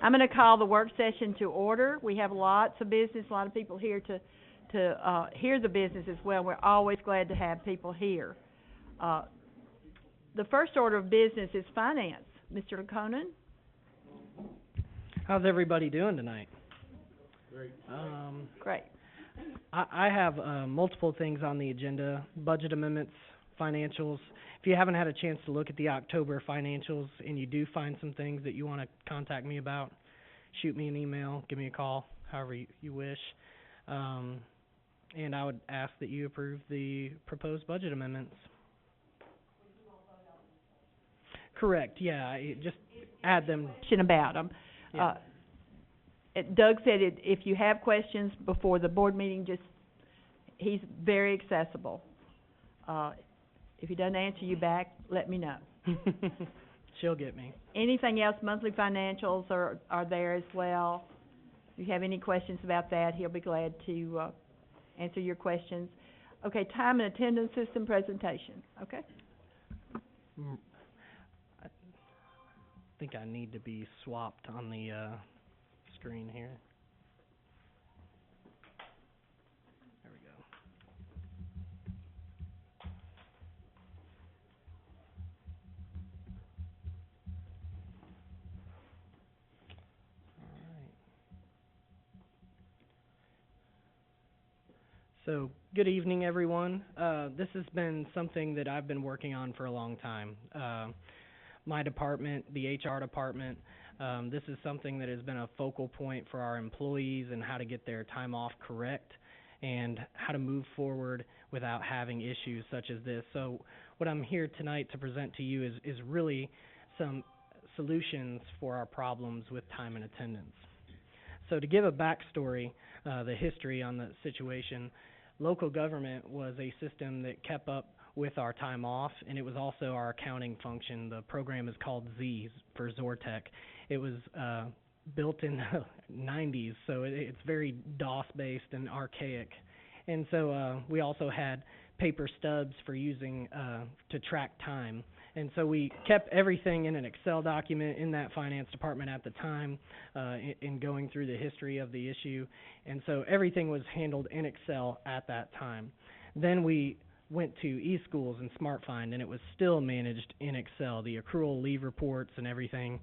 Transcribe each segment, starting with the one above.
I'm going to call the work session to order. We have lots of business, a lot of people here to hear the business as well. We're always glad to have people here. The first order of business is finance. Mr. Laconin? How's everybody doing tonight? Great. Great. I have multiple things on the agenda: budget amendments, financials. If you haven't had a chance to look at the October financials and you do find some things that you want to contact me about, shoot me an email, give me a call, however you wish. And I would ask that you approve the proposed budget amendments. Correct, yeah, just add them. About them. Yeah. Doug said if you have questions before the board meeting, he's very accessible. If he doesn't answer you back, let me know. She'll get me. Anything else? Monthly financials are there as well. If you have any questions about that, he'll be glad to answer your questions. Okay, time and attendance system presentation. Okay. I think I need to be swapped on the screen here. There we go. All right. So, good evening, everyone. This has been something that I've been working on for a long time. My department, the HR department, this is something that has been a focal point for our employees and how to get their time off correct and how to move forward without having issues such as this. So what I'm here tonight to present to you is really some solutions for our problems with time and attendance. So to give a backstory, the history on the situation, local government was a system that kept up with our time off, and it was also our accounting function. The program is called Z for Zortec. It was built in the 90s, so it's very DOS-based and archaic. And so we also had paper stubs for using to track time. And so we kept everything in an Excel document in that finance department at the time in going through the history of the issue. And so everything was handled in Excel at that time. Then we went to eSchools and SmartFind, and it was still managed in Excel. The accrual leave reports and everything,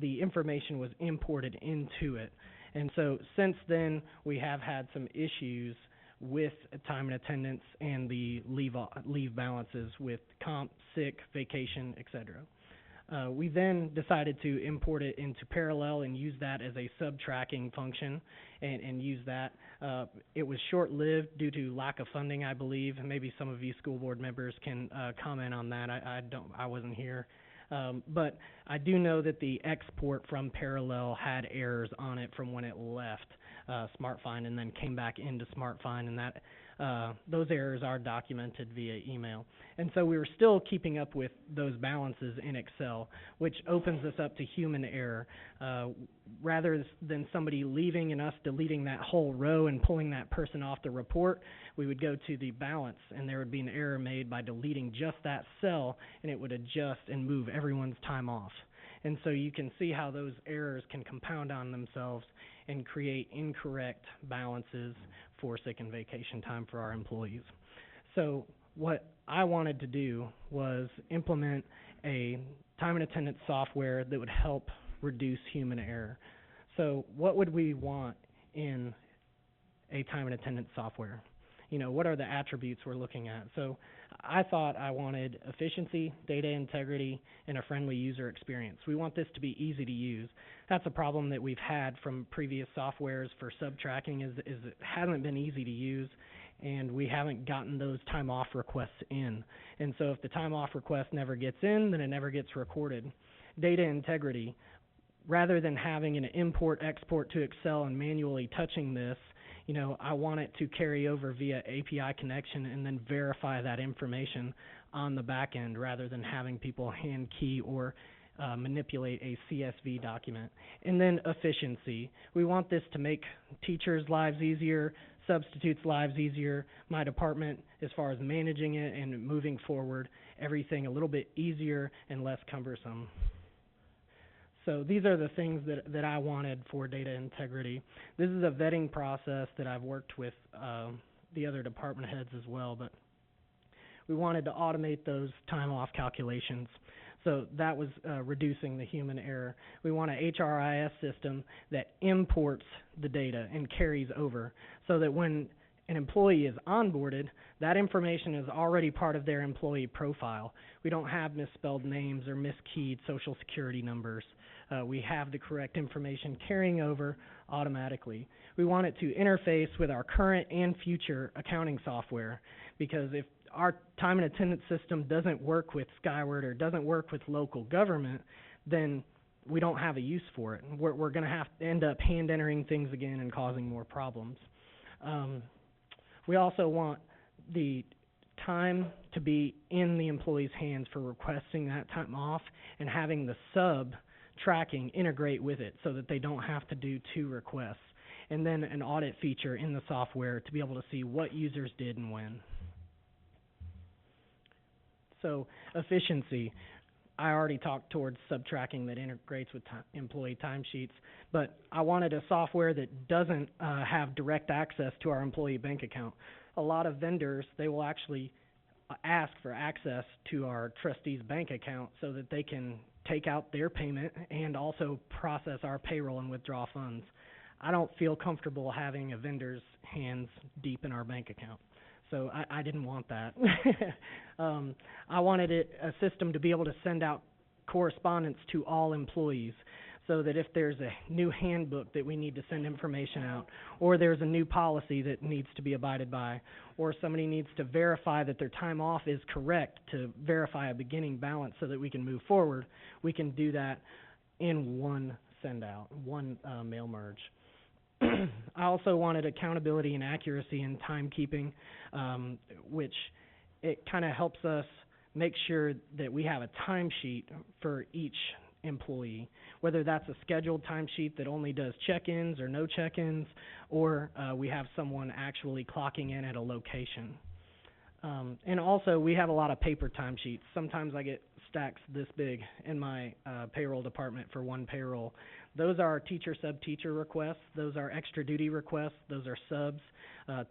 the information was imported into it. And so since then, we have had some issues with time and attendance and the leave balances with comp, sick, vacation, etc. We then decided to import it into Parallel and use that as a sub-tracking function and use that. It was short-lived due to lack of funding, I believe. Maybe some of you school board members can comment on that. I wasn't here. But I do know that the export from Parallel had errors on it from when it left SmartFind and then came back into SmartFind, and that those errors are documented via email. And so we were still keeping up with those balances in Excel, which opens us up to human error. Rather than somebody leaving and us deleting that whole row and pulling that person off the report, we would go to the balance, and there would be an error made by deleting just that cell, and it would adjust and move everyone's time off. And so you can see how those errors can compound on themselves and create incorrect balances for sick and vacation time for our employees. So what I wanted to do was implement a time and attendance software that would help reduce human error. So what would we want in a time and attendance software? You know, what are the attributes we're looking at? So I thought I wanted efficiency, data integrity, and a friendly user experience. We want this to be easy to use. That's a problem that we've had from previous softwares for sub-tracking is it hasn't been easy to use, and we haven't gotten those time off requests in. And so if the time off request never gets in, then it never gets recorded. Data integrity. Rather than having an import-export to Excel and manually touching this, you know, I want it to carry over via API connection and then verify that information on the back end rather than having people hand key or manipulate a CSV document. And then efficiency. We want this to make teachers' lives easier, substitutes' lives easier, my department as far as managing it and moving forward, everything a little bit easier and less cumbersome. So these are the things that I wanted for data integrity. This is a vetting process that I've worked with the other department heads as well, but we wanted to automate those time off calculations. So that was reducing the human error. We want a HRIS system that imports the data and carries over so that when an employee is onboarded, that information is already part of their employee profile. We don't have misspelled names or miskeyed social security numbers. We have the correct information carrying over automatically. We want it to interface with our current and future accounting software, because if our time and attendance system doesn't work with Skyward or doesn't work with local government, then we don't have a use for it. We're going to have to end up hand entering things again and causing more problems. We also want the time to be in the employee's hands for requesting that time off, and having the sub tracking integrate with it so that they don't have to do 2 requests. And then an audit feature in the software to be able to see what users did and when. So efficiency. I already talked towards sub-tracking that integrates with employee timesheets, but I wanted a software that doesn't have direct access to our employee bank account. A lot of vendors, they will actually ask for access to our trustees' bank account so that they can take out their payment and also process our payroll and withdraw funds. I don't feel comfortable having a vendor's hands deep in our bank account. So I didn't want that. I wanted a system to be able to send out correspondence to all employees, so that if there's a new handbook that we need to send information out, or there's a new policy that needs to be abided by, or somebody needs to verify that their time off is correct to verify a beginning balance so that we can move forward, we can do that in one send out, one mail merge. I also wanted accountability and accuracy in timekeeping, which it kind of helps us make sure that we have a timesheet for each employee, whether that's a scheduled timesheet that only does check-ins or no check-ins, or we have someone actually clocking in at a location. And also, we have a lot of paper timesheets. Sometimes I get stacks this big in my payroll department for one payroll. Those are teacher, sub-teacher requests. Those are extra duty requests. Those are subs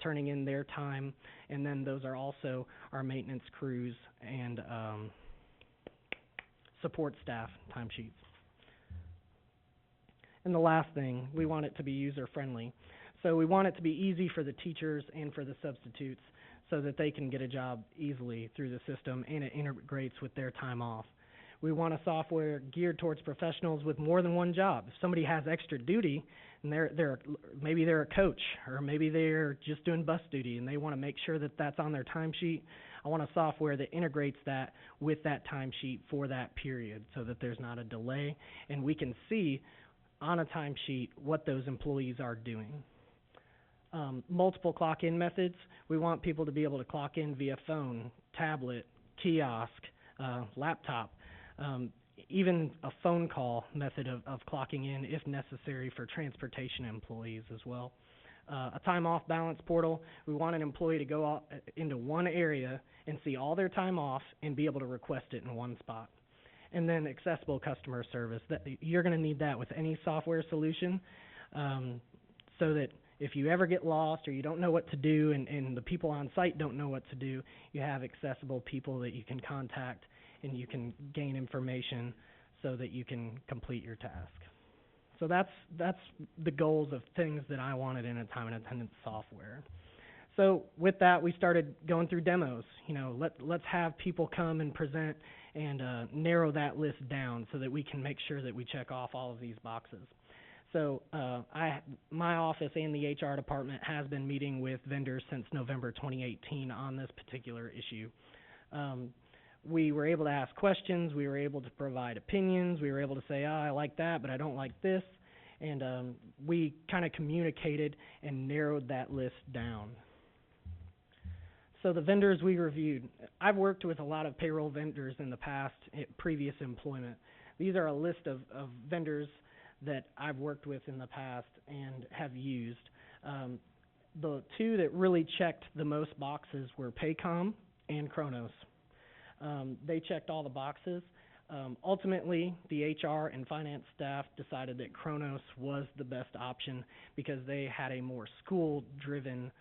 turning in their time. And then those are also our maintenance crews and support staff timesheets. And the last thing, we want it to be user-friendly. So we want it to be easy for the teachers and for the substitutes so that they can get a job easily through the system and it integrates with their time off. We want a software geared towards professionals with more than one job. If somebody has extra duty and maybe they're a coach, or maybe they're just doing bus duty and they want to make sure that that's on their timesheet, I want a software that integrates that with that timesheet for that period so that there's not a delay and we can see on a timesheet what those employees are doing. Multiple clock-in methods. We want people to be able to clock in via phone, tablet, kiosk, laptop, even a phone call method of clocking in if necessary for transportation employees as well. A time-off balance portal. We want an employee to go out into one area and see all their time off and be able to request it in one spot. And then accessible customer service. You're going to need that with any software solution so that if you ever get lost or you don't know what to do and the people on site don't know what to do, you have accessible people that you can contact and you can gain information so that you can complete your task. So that's the goals of things that I wanted in a time and attendance software. So with that, we started going through demos. Let's have people come and present and narrow that list down so that we can make sure that we check off all of these boxes. So my office and the HR department has been meeting with vendors since November 2018 on this particular issue. We were able to ask questions, we were able to provide opinions, we were able to say, I like that, but I don't like this, and we kind of communicated and narrowed that list down. So the vendors we reviewed, I've worked with a lot of payroll vendors in the past, previous employment. These are a list of vendors that I've worked with in the past and have used. The two that really checked the most boxes were Paycom and Kronos. They checked all the boxes. Ultimately, the HR and finance staff decided that Kronos was the best option because they had a more school-driven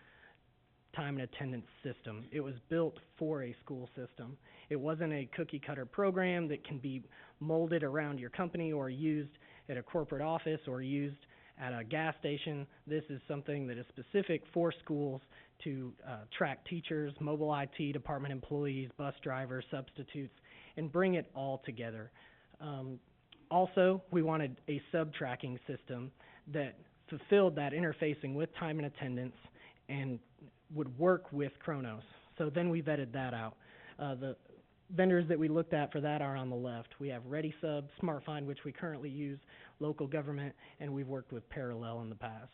time and attendance system. It was built for a school system. It wasn't a cookie-cutter program that can be molded around your company or used at a corporate office or used at a gas station. This is something that is specific for schools to track teachers, mobile IT department employees, bus drivers, substitutes, and bring it all together. Also, we wanted a sub-tracking system that fulfilled that interfacing with time and attendance and would work with Kronos. So then we vetted that out. The vendors that we looked at for that are on the left. We have ReadySub, SmartFind, which we currently use, local government, and we've worked with Parallel in the past.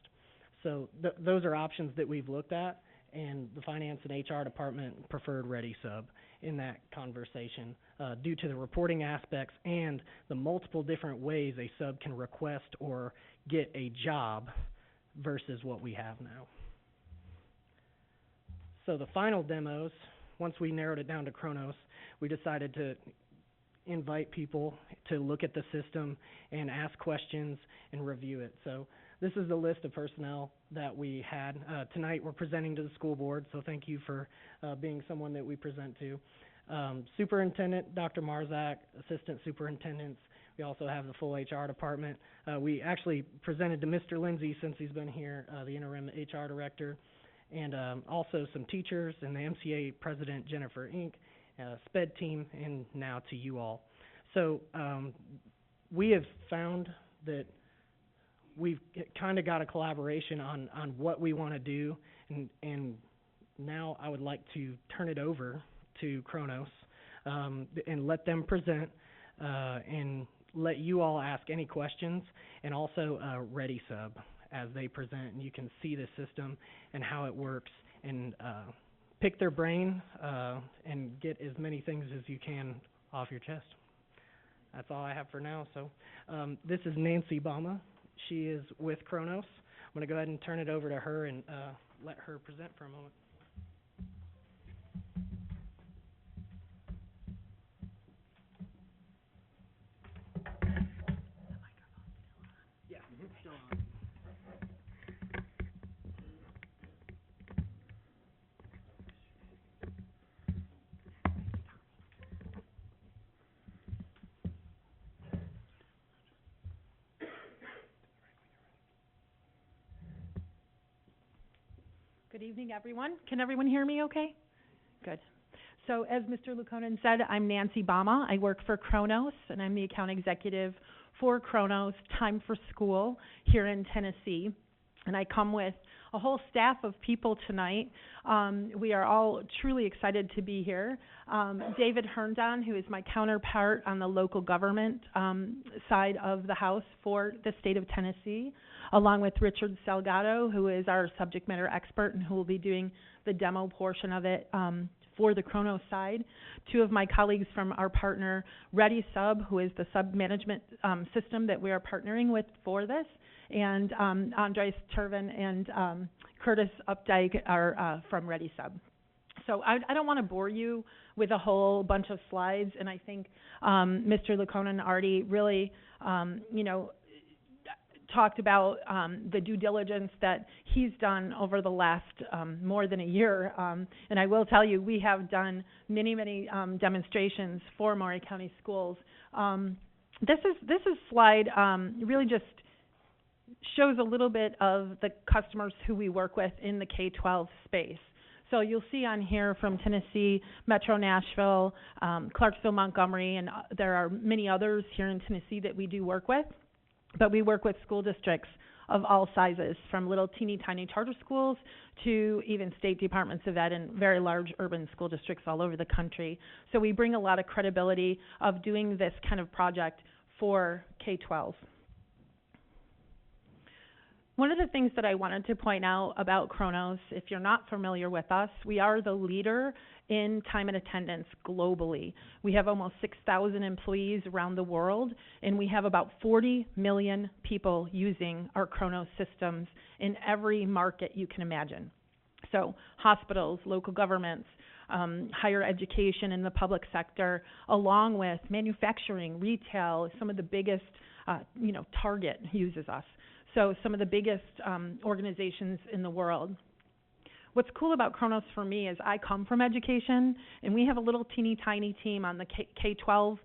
So those are options that we've looked at, and the finance and HR department preferred ReadySub in that conversation due to the reporting aspects and the multiple different ways a sub can request or get a job versus what we have now. So the final demos, once we narrowed it down to Kronos, we decided to invite people to look at the system and ask questions and review it. So this is the list of personnel that we had. Tonight we're presenting to the school board, so thank you for being someone that we present to. Superintendent, Dr. Marzak, assistant superintendents. We also have the full HR department. We actually presented to Mr. Lindsay since he's been here, the interim HR director, and also some teachers and the MCA president, Jennifer Inc., SPED team, and now to you all. So we have found that we've kind of got a collaboration on what we want to do, and now I would like to turn it over to Kronos and let them present and let you all ask any questions, and also ReadySub as they present, and you can see the system and how it works, and pick their brain and get as many things as you can off your chest. That's all I have for now. So this is Nancy Bama. She is with Kronos. I'm going to go ahead and turn it over to her and let her present for a moment. Yeah, still on. Good evening, everyone. Can everyone hear me okay? Good. So as Mr. Lukonen said, I'm Nancy Bama. I work for Kronos, and I'm the account executive for Kronos Time for School here in Tennessee. And I come with a whole staff of people tonight. We are all truly excited to be here. David Herndon, who is my counterpart on the local government side of the house for the state of Tennessee, along with Richard Salgado, who is our subject matter expert and who will be doing the demo portion of it for the Kronos side. Two of my colleagues from our partner ReadySub, who is the sub-management system that we are partnering with for this, and Andres Turvin and Curtis Updike are from ReadySub. So I don't want to bore you with a whole bunch of slides, and I think Mr. Lukonen already really, talked about the due diligence that he's done over the last more than a year. And I will tell you, we have done many demonstrations for Maury County Schools. This is slide really just shows a little bit of the customers who we work with in the K-12 space. So you'll see on here from Tennessee, Metro Nashville, Clarksville, Montgomery, and there are many others here in Tennessee that we do work with. But we work with school districts of all sizes, from little teeny tiny charter schools to even state departments of ed and very large urban school districts all over the country. So we bring a lot of credibility of doing this kind of project for K-12. One of the things that I wanted to point out about Kronos, if you're not familiar with us, we are the leader in time and attendance globally. We have almost 6,000 employees around the world, and we have about 40 million people using our Kronos systems in every market you can imagine. So hospitals, local governments, higher education in the public sector, along with manufacturing, retail. Some of the biggest, Target uses us. So some of the biggest organizations in the world. What's cool about Kronos for me is I come from education, and we have a little teeny tiny team on the K-12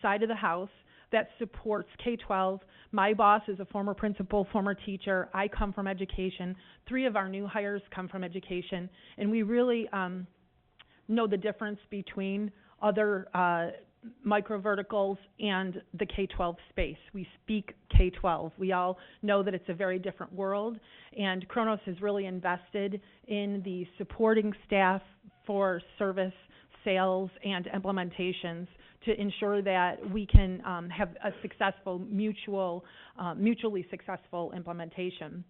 side of the house that supports K-12. My boss is a former principal, former teacher. I come from education. 3 of our new hires come from education, and we really know the difference between other micro verticals and the K-12 space. We speak K-12. We all know that it's a very different world, and Kronos has really invested in the supporting staff for service, sales, and implementations to ensure that we can have a successful, mutually successful implementation.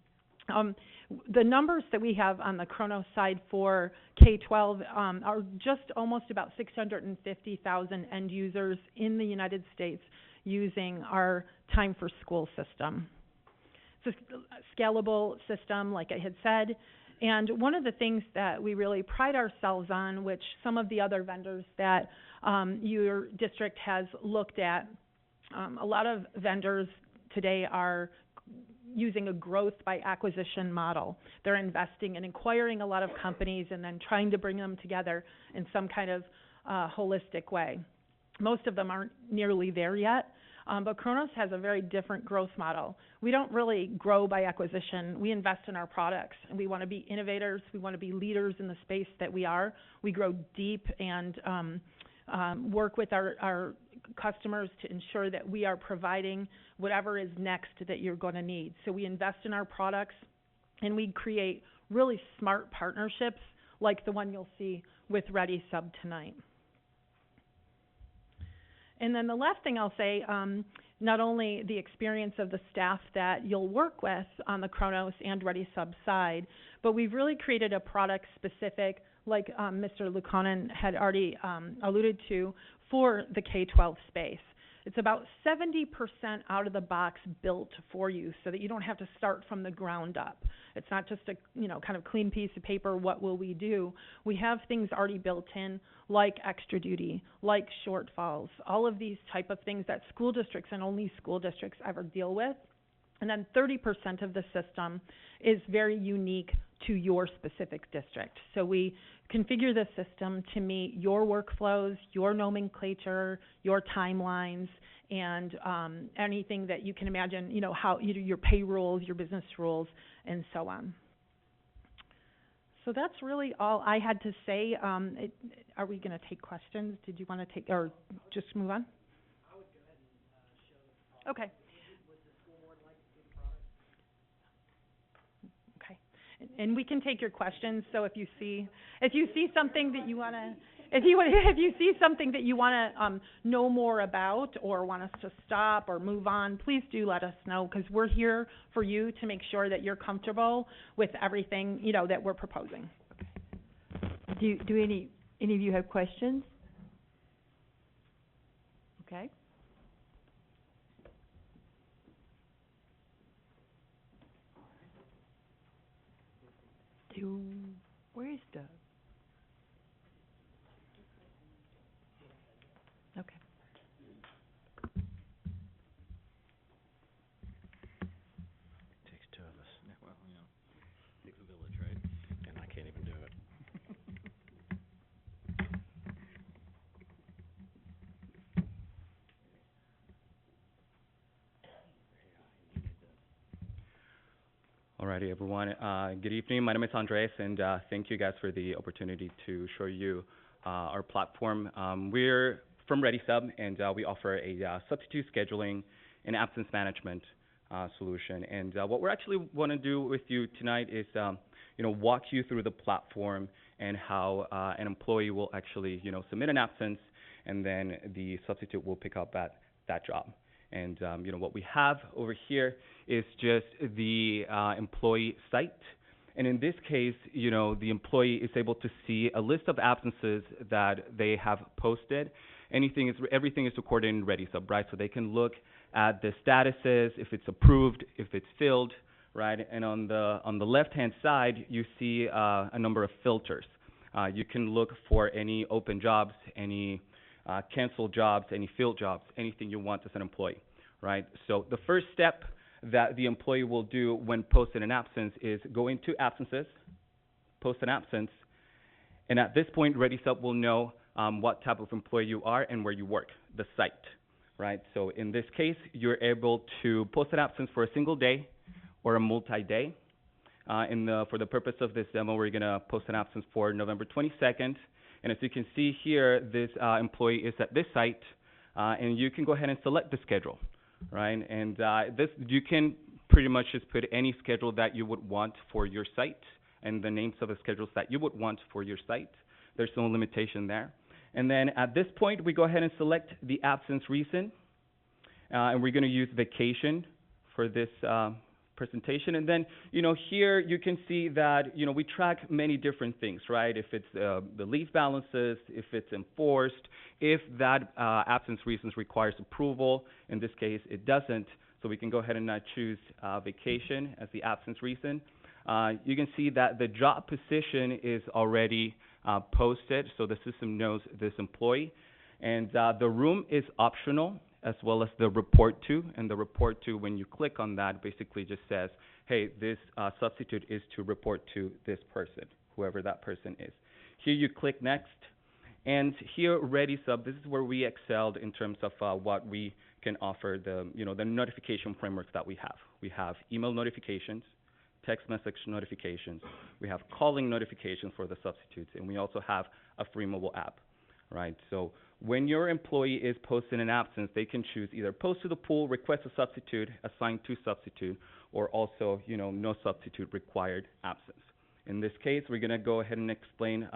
The numbers that we have on the Kronos side for K-12 are just almost about 650,000 end users in the United States using our Time for School system. It's a scalable system, like I had said, and one of the things that we really pride ourselves on, which some of the other vendors that your district has looked at, a lot of vendors today are using a growth by acquisition model. They're investing and acquiring a lot of companies and then trying to bring them together in some kind of holistic way. Most of them aren't nearly there yet, but Kronos has a very different growth model. We don't really grow by acquisition. We invest in our products, and we want to be innovators. We want to be leaders in the space that we are. We grow deep and work with our customers to ensure that we are providing whatever is next that you're going to need. So we invest in our products, and we create really smart partnerships like the one you'll see with ReadySub tonight. And then the last thing I'll say, not only the experience of the staff that you'll work with on the Kronos and ReadySub side, but we've really created a product specific, like Mr. Lukonen had already alluded to, for the K-12 space. It's about 70% out of the box built for you so that you don't have to start from the ground up. It's not just a kind of clean piece of paper, what will we do? We have things already built in like extra duty, like shortfalls, all of these type of things that school districts and only school districts ever deal with. And then 30% of the system is very unique to your specific district. So we configure the system to meet your workflows, your nomenclature, your timelines, and anything that you can imagine, how your pay rules, your business rules, and so on. So that's really all I had to say. Are we going to take questions? Did you want to take, or just move on? I would go ahead and show the product. Okay. Would the school board like to see the product? Okay. And we can take your questions. So if you see something that you want to, if you see something that you want to know more about or want us to stop or move on, please do let us know, because we're here for you to make sure that you're comfortable with everything that we're proposing. Do any of you have questions? Okay. Where is Doug? Okay. Takes 2 of us. Yeah, well, takes a village, right? And I can't even do it. Alrighty, everyone. Good evening. My name is Andres, and thank you guys for the opportunity to show you our platform. We're from ReadySub, and we offer a substitute scheduling and absence management solution. And what we actually want to do with you tonight is, walk you through the platform and how an employee will actually, submit an absence, and then the substitute will pick up that job. And, what we have over here is just the employee site. And in this case, the employee is able to see a list of absences that they have posted. Everything is recorded in ReadySub, right? So they can look at the statuses, if it's approved, if it's filled, right? And on the left-hand side, you see a number of filters. You can look for any open jobs, any canceled jobs, any field jobs, anything you want as an employee, right? So the first step that the employee will do when posting an absence is go into absences, post an absence, and at this point, ReadySub will know what type of employee you are and where you work, the site, right? So in this case, you're able to post an absence for a single day or a multi-day. For the purpose of this demo, we're going to post an absence for November 22nd. And as you can see here, this employee is at this site, and you can go ahead and select the schedule, right? And you can pretty much just put any schedule that you would want for your site and the names of the schedules that you would want for your site. There's no limitation there. And then at this point, we go ahead and select the absence reason, and we're going to use vacation for this presentation. And then, here you can see that, we track many different things, right? If it's the leave balances, if it's enforced, if that absence reasons requires approval. In this case, it doesn't. So we can go ahead and choose vacation as the absence reason. You can see that the job position is already posted, so the system knows this employee. And the room is optional, as well as the report to. And the report to, when you click on that, basically just says, hey, this substitute is to report to this person, whoever that person is. Here you click next. And here, ReadySub, this is where we excelled in terms of what we can offer, the notification frameworks that we have. We have email notifications, text message notifications, we have calling notifications for the substitutes, and we also have a free mobile app, right? So when your employee is posting an absence, they can choose either post to the pool, request a substitute, assign to substitute, or also, no substitute required absence. In this case, we're going to go ahead and explain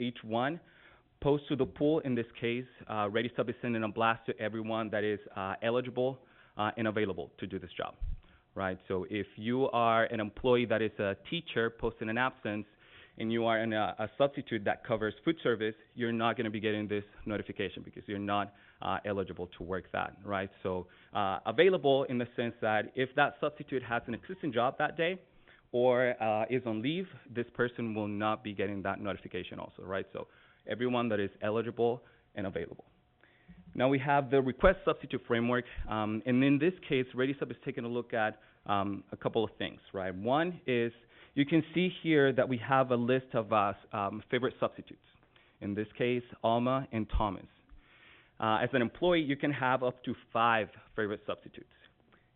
each one. Post to the pool, in this case, ReadySub is sending a blast to everyone that is eligible and available to do this job. Right, so if you are an employee that is a teacher posting an absence and you are a substitute that covers food service, you're not going to be getting this notification because you're not eligible to work that, right? So available in the sense that if that substitute has an existing job that day or is on leave, this person will not be getting that notification also, right? So everyone that is eligible and available. Now we have the request substitute framework, and in this case, ReadySub is taking a look at a couple of things, right? One is you can see here that we have a list of favorite substitutes. In this case, Alma and Thomas. As an employee, you can have up to 5 favorite substitutes.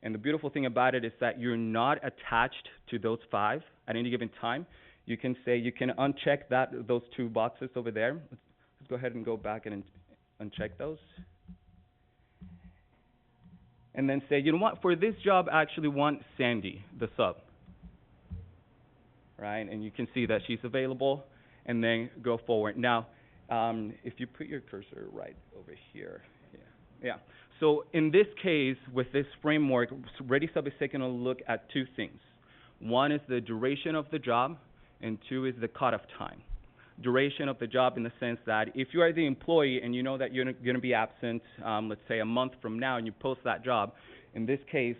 And the beautiful thing about it is that you're not attached to those 5 at any given time. You can say you can uncheck those 2 boxes over there. Let's go ahead and go back and uncheck those. And then say, you know what, for this job, I actually want Sandy, the sub. Right, and you can see that she's available, and then go forward. Now, if you put your cursor right over here, yeah. So in this case, with this framework, ReadySub is taking a look at 2 things. One is the duration of the job, and 2 is the cutoff time. Duration of the job in the sense that if you are the employee and you know that you're going to be absent, let's say a month from now, and you post that job, in this case,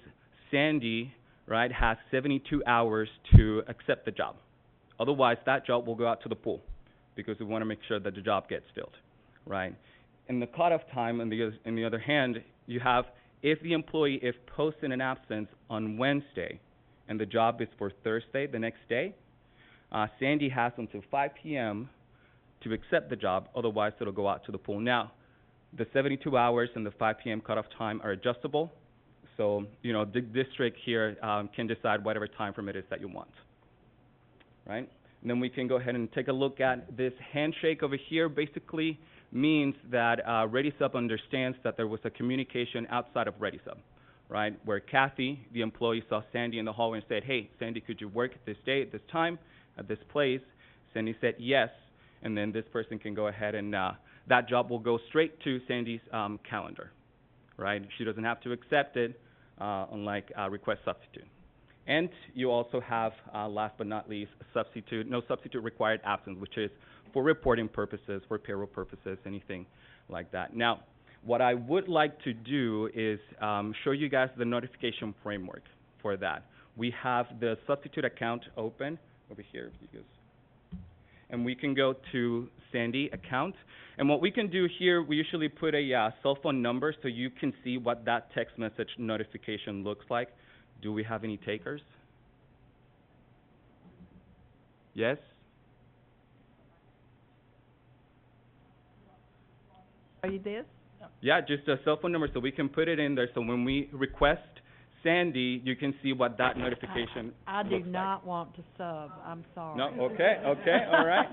Sandy, right, has 72 hours to accept the job. Otherwise, that job will go out to the pool because we want to make sure that the job gets filled, right? In the cutoff time, on the other hand, you have if the employee is posting an absence on Wednesday and the job is for Thursday, the next day, Sandy has until 5 p.m. to accept the job, otherwise it'll go out to the pool. Now, the 72 hours and the 5 p.m. cutoff time are adjustable, so, the district here can decide whatever time frame it is that you want, right? And then we can go ahead and take a look at this handshake over here. Basically means that ReadySub understands that there was a communication outside of ReadySub, right, where Kathy, the employee, saw Sandy in the hallway and said, hey, Sandy, could you work this day, at this time, at this place? Sandy said yes, and then this person can go ahead and that job will go straight to Sandy's calendar, right? She doesn't have to accept it, unlike request substitute. And you also have, last but not least, no substitute required absence, which is for reporting purposes, for payroll purposes, anything like that. Now, what I would like to do is show you guys the notification framework for that. We have the substitute account open over here. and we can go to Sandy account. And what we can do here, we usually put a cell phone number so you can see what that text message notification looks like. Do we have any takers? Yes? Are you this? Yeah, just a cell phone number so we can put it in there. So when we request Sandy, you can see what that notification I do looks like. not want to sub, I'm sorry. No, okay, all right.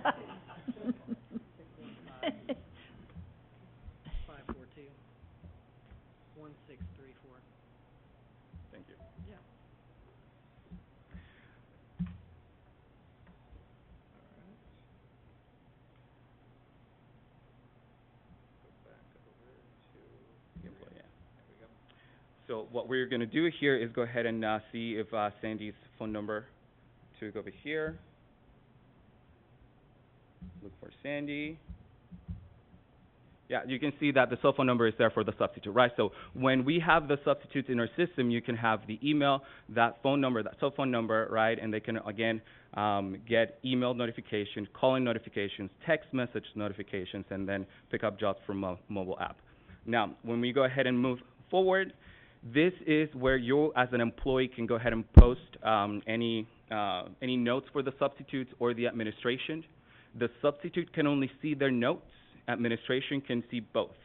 542-1634. Thank you. Yeah. The employee, yeah. There we go. So what we're going to do here is go ahead and see if Sandy's phone number to go over here. Look for Sandy. Yeah, you can see that the cell phone number is there for the substitute, right? So when we have the substitutes in our system, you can have the email, that phone number, that cell phone number, right? And they can, again, get email notifications, calling notifications, text message notifications, and then pick up jobs from a mobile app. Now, when we go ahead and move forward, this is where you, as an employee, can go ahead and post any notes for the substitutes or the administration. The substitute can only see their notes. Administration can see both,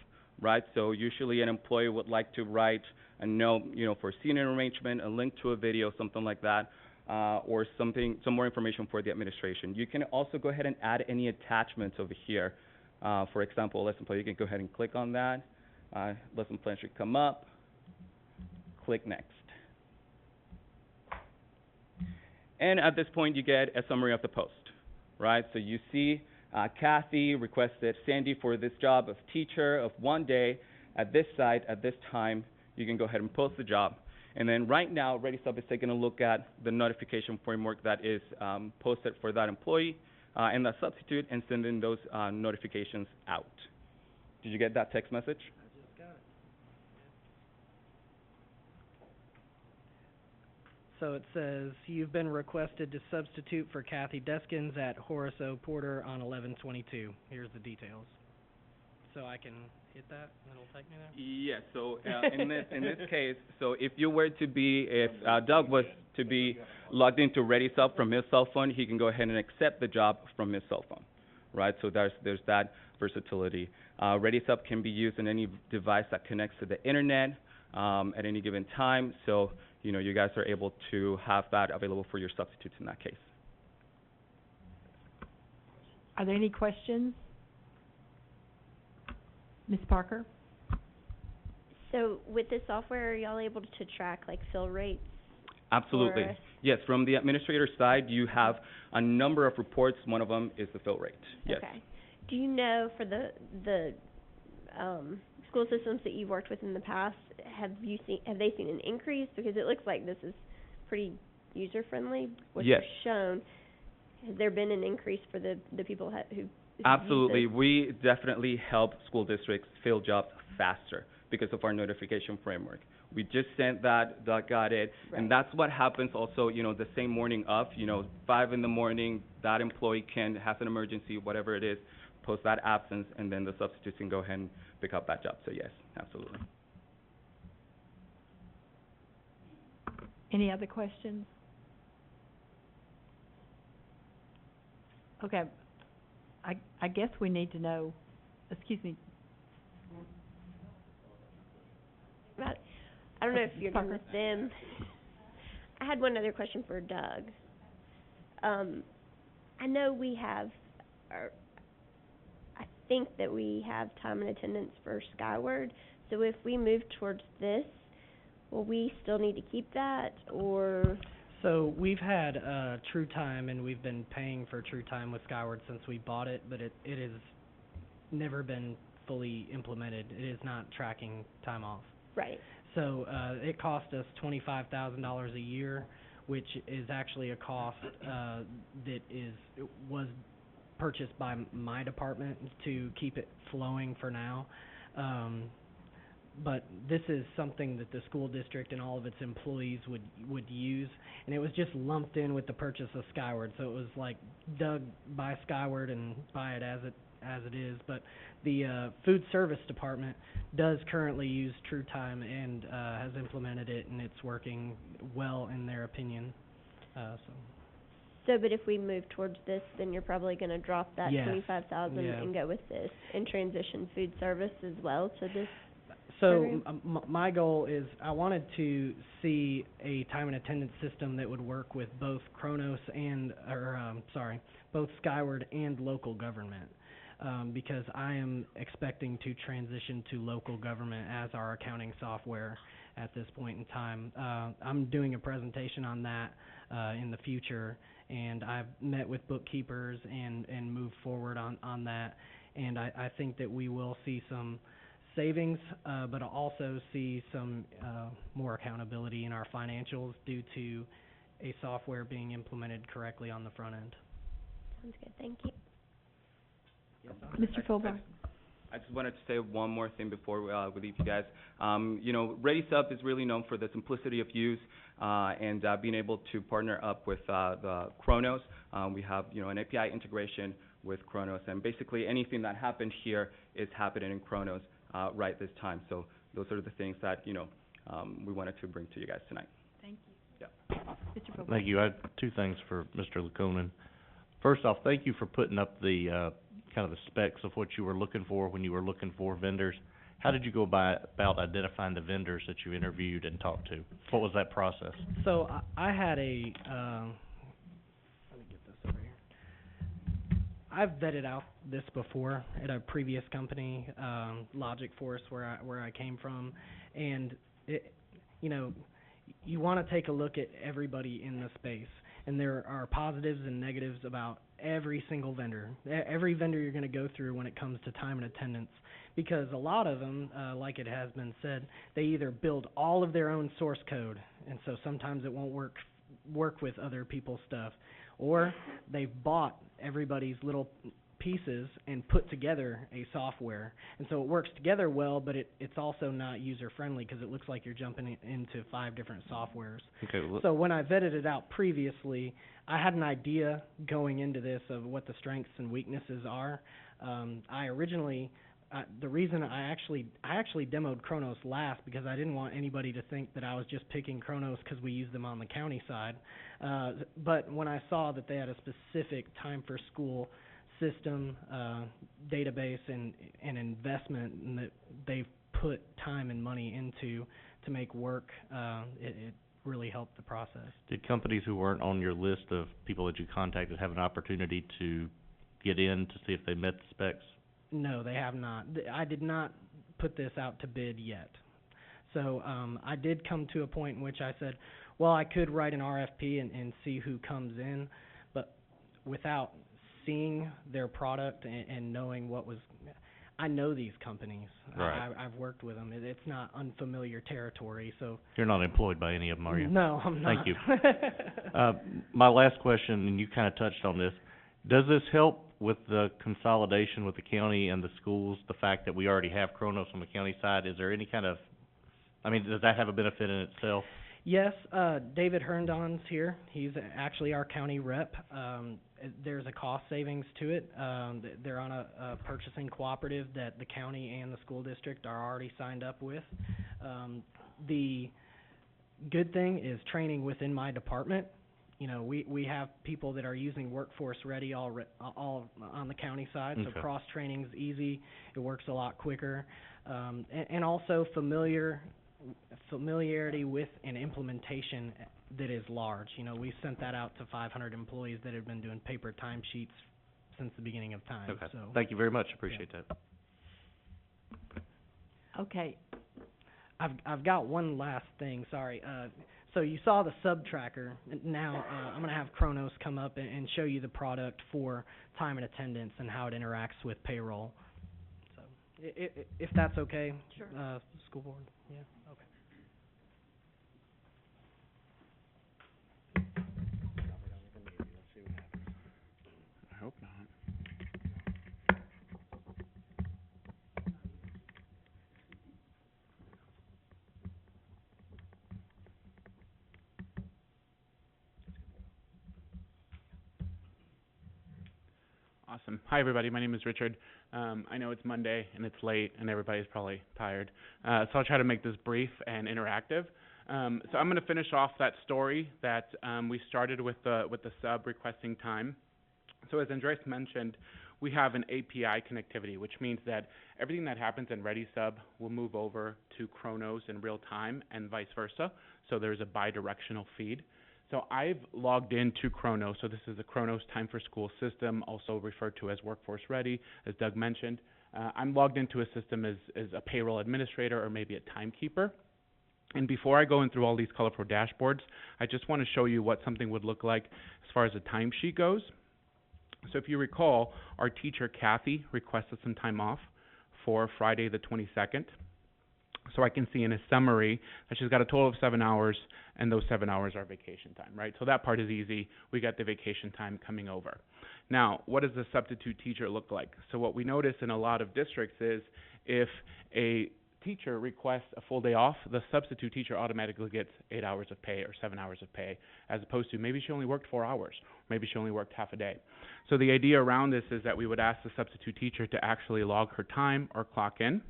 right? So usually an employee would like to write a note, for seating arrangement, a link to a video, something like that, or some more information for the administration. You can also go ahead and add any attachments over here. For example, lesson plan, you can go ahead and click on that. Lesson plan should come up. Click next. And at this point, you get a summary of the post, right? So you see Kathy requested Sandy for this job of teacher of 1 day at this site at this time. You can go ahead and post the job. And then right now, ReadySub is taking a look at the notification framework that is posted for that employee and that substitute and sending those notifications out. Did you get that text message? I just got it. So it says, you've been requested to substitute for Kathy Deskins at Horace O. Porter on 11/22. Here's the details. So I can hit that, and it'll take me there? Yes, so in this case, so if Doug was to be logged into ReadySub from his cell phone, he can go ahead and accept the job from his cell phone, right? So there's that versatility. ReadySub can be used on any device that connects to the internet at any given time, so you guys are able to have that available for your substitutes in that case. Are there any questions? Ms. Parker? So with this software, are y'all able to track like fill rates? Absolutely. Or- Yes, from the administrator side, you have a number of reports. One of them is the fill rate. Yes. Okay. Do you know for the school systems that you've worked with in the past, have they seen an increase? Because it looks like this is pretty user friendly. What Yes. you've shown, has there been an increase for the people who Absolutely. use We definitely help school districts fill jobs faster because of our notification framework. We just sent that, Doug got it, Right. and that's what happens also, the same morning of, 5 in the morning, that employee has an emergency, whatever it is, post that absence, and then the substitutes can go ahead and pick up that job. So yes, absolutely. Any other questions? Okay, I guess we need to know, excuse me, Right. I don't know if you're done Parker? with them. I had one other question for Doug. I know we have, I think that we have time and attendance for Skyward. So if we move towards this, will we still need to keep that, or? So we've had True Time, and we've been paying for True Time with Skyward since we bought it, but it has never been fully implemented. It is not tracking time off. Right. So it cost us $25,000 a year, which is actually a cost that was purchased by my department to keep it flowing for now. but this is something that the school district and all of its employees would use, and it was just lumped in with the purchase of Skyward, so it was like, Doug, buy Skyward and buy it as it is. But the food service department does currently use True Time and has implemented it, and it's working well in their opinion. So, but if we move towards this, then you're probably gonna drop that Yes. 25,000 Yeah. and go with this, and transition food service as well to this. So my goal is I wanted to see a time and attendance system that would work with both Kronos and, both Skyward and local government, because I am expecting to transition to local government as our accounting software at this point in time. I'm doing a presentation on that in the future, and I've met with bookkeepers and moved forward on that, and I think that we will see some savings, but I'll also see some more accountability in our financials due to a software being implemented correctly on the front end. Sounds good, thank you. Mr. Fulbar. I just wanted to say one more thing before we leave you guys. ReadySub is really known for the simplicity of use and being able to partner up with the Kronos. We have, an API integration with Kronos, and basically anything that happened here is happening in Kronos right this time. So those are the things that, we wanted to bring to you guys tonight. Thank you. Yeah. Mr. Fulbar. Thank you. I had two things for Mr. Laconin. First off, thank you for putting up the kind of the specs of what you were looking for when you were looking for vendors. How did you go about identifying the vendors that you interviewed and talked to? What was that process? So I had a, let me get this over here. I've vetted out this before at a previous company, Logic Force, where I came from, and it, you want to take a look at everybody in the space, and there are positives and negatives about every single vendor. Every vendor you're going to go through when it comes to time and attendance, because a lot of them, like it has been said, they either build all of their own source code, and so sometimes it won't work with other people's stuff, or they've bought everybody's little pieces and put together a software, and so it works together well, but it's also not user friendly because it looks like you're jumping into 5 different softwares. Okay. So when I vetted it out previously, I had an idea going into this of what the strengths and weaknesses are. I originally, the reason I actually demoed Kronos last because I didn't want anybody to think that I was just picking Kronos because we use them on the county side. But when I saw that they had a specific time for school system, database, and investment, and that they've put time and money into to make work, it really helped the process. Did companies who weren't on your list of people that you contacted have an opportunity to get in to see if they met the specs? No, they have not. I did not put this out to bid yet. So I did come to a point in which I said, well, I could write an RFP and see who comes in, but without seeing their product and knowing what was, I know these companies. Right. I've worked with them. It's not unfamiliar territory. So You're not employed by any of them, are you? no, I'm not. Thank you. My last question, and you kind of touched on this, does this help with the consolidation with the county and the schools, the fact that we already have Kronos on the county side? Is there any kind of, does that have a benefit in itself? Yes, David Herndon's here. He's actually our county rep. There's a cost savings to it. They're on a purchasing cooperative that the county and the school district are already signed up with. The good thing is training within my department. We have people that are using Workforce Ready all on the county side, so Okay. cross-training's easy. It works a lot quicker. And also familiarity with an implementation that is large. We sent that out to 500 employees that have been doing paper timesheets since the beginning of time. Okay. So Thank you very much. Appreciate that. Okay. I've got one last thing. Sorry. So you saw the sub tracker. Now I'm going to have Kronos come up and show you the product for time and attendance and how it interacts with payroll. So if that's okay. Sure. School board. Yeah. Okay. I hope not. Awesome. Hi, everybody. My name is Richard. I know it's Monday and it's late and everybody's probably tired, so I'll try to make this brief and interactive. So I'm going to finish off that story that we started with the sub requesting time. So as Andres mentioned, we have an API connectivity, which means that everything that happens in ReadySub will move over to Chronos in real time and vice versa. So there's a bi-directional feed. So I've logged into Chronos. So this is the Chronos Time for School system, also referred to as Workforce Ready, as Doug mentioned. I'm logged into a system as a payroll administrator or maybe a timekeeper. And before I go in through all these colorful dashboards, I just want to show you what something would look like as far as a timesheet goes. So if you recall, our teacher, Kathy, requested some time off for Friday the 22nd. So I can see in a summary that she's got a total of 7 hours, and those 7 hours are vacation time, right? So that part is easy. We got the vacation time coming over. Now, what does the substitute teacher look like? So what we notice in a lot of districts is if a teacher requests a full day off, the substitute teacher automatically gets 8 hours of pay or 7 hours of pay, as opposed to maybe she only worked 4 hours, maybe she only worked half a day. So the idea around this is that we would ask the substitute teacher to actually log her time or clock in.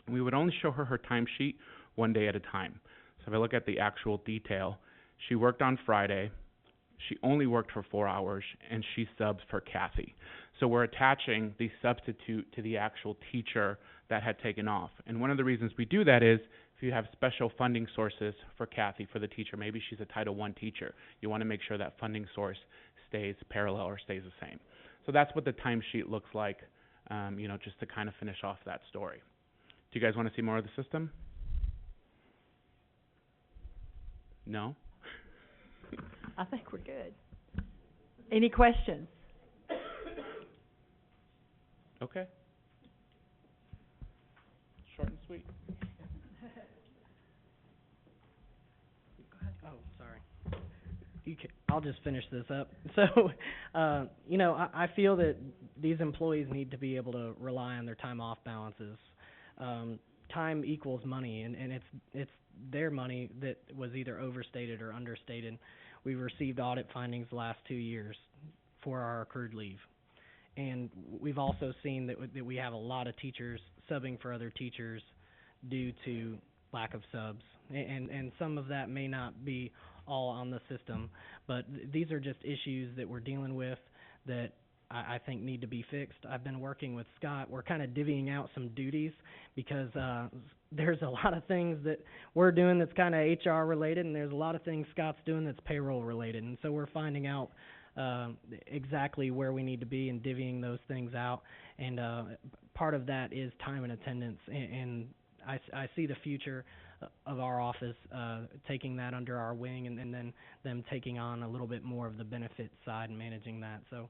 We would only show her timesheet 1 day at a time. So if I look at the actual detail, she worked on Friday, she only worked for 4 hours, and she subs for Kathy. So we're attaching the substitute to the actual teacher that had taken off. And one of the reasons we do that is if you have special funding sources for Kathy, for the teacher, maybe she's a Title I teacher, you want to make sure that funding source stays parallel or stays the same. So that's what the timesheet looks like, just to kind of finish off that story. Do you guys want to see more of the system? No? I think we're good. Any questions? Okay. Short and sweet. Oh, sorry. I'll just finish this up. So, I feel that these employees need to be able to rely on their time off balances. Time equals money, and it's their money that was either overstated or understated. We've received audit findings the last 2 years for our accrued leave. And we've also seen that we have a lot of teachers subbing for other teachers due to lack of subs. And some of that may not be all on the system, but these are just issues that we're dealing with that I think need to be fixed. I've been working with Scott. We're kind of divvying out some duties because there's a lot of things that we're doing that's kind of HR related, and there's a lot of things Scott's doing that's payroll related. And so we're finding out exactly where we need to be and divvying those things out. And part of that is time and attendance. And I see the future of our office taking that under our wing, and then them taking on a little bit more of the benefits side and managing that. So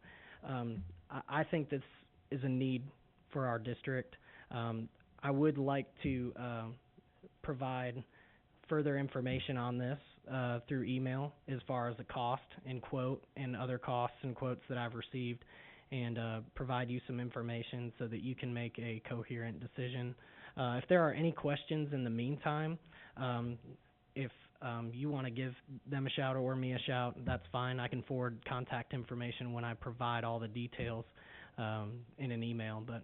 I think this is a need for our district. I would like to provide further information on this through email as far as the cost and quote and other costs and quotes that I've received, and provide you some information so that you can make a coherent decision. If there are any questions in the meantime, if you want to give them a shout or me a shout, that's fine. I can forward contact information when I provide all the details in an email, but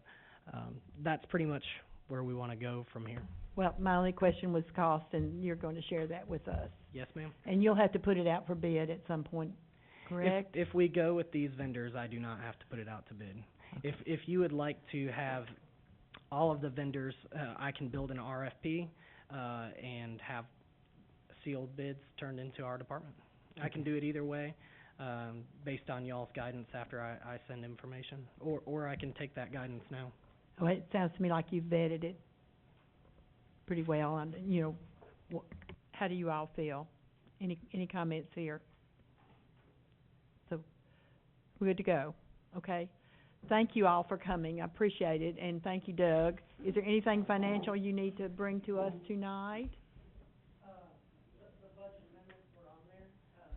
that's pretty much where we want to go from here. Well, my only question was cost, and you're going to share that with us. Yes, ma'am. And you'll have to put it out for bid at some point, correct? If we go with these vendors, I do not have to put it out to bid. Okay. If you would like to have all of the vendors, I can build an RFP and have sealed bids turned into our department. Okay. I can do it either way, based on y'all's guidance after I send information, or I can take that guidance now. Well, it sounds to me like you've vetted it pretty well, and, how do you all feel? Any comments here? So, we're good to go, okay? Thank you all for coming, I appreciate it, and thank you, Doug. Is there anything financial you need to bring to us tonight? The budget amendments were on there, I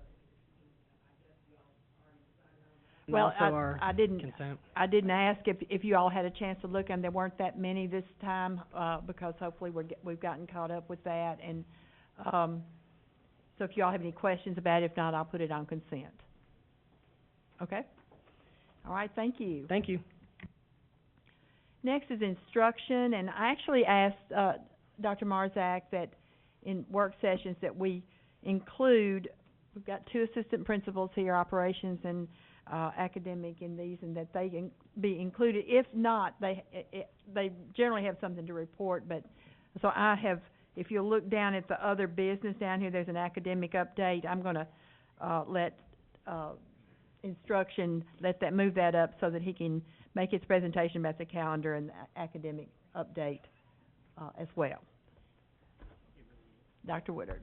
guess you all already decided on that. Well, also I didn't. Consent. I didn't ask if you all had a chance to look, and there weren't that many this time, because hopefully we've gotten caught up with that, and, so if you all have any questions about it, if not, I'll put it on consent. Okay? All right, thank you. Thank you. Next is instruction, and I actually asked Dr. Marzak that in work sessions that we include, we've got 2 assistant principals here, operations and academic in these, and that they can be included. If not, they generally have something to report, but so I have, if you'll look down at the other business down here, there's an academic update. I'm going to let instruction, move that up so that he can make his presentation about the calendar and the academic update as well. Dr. Woodard.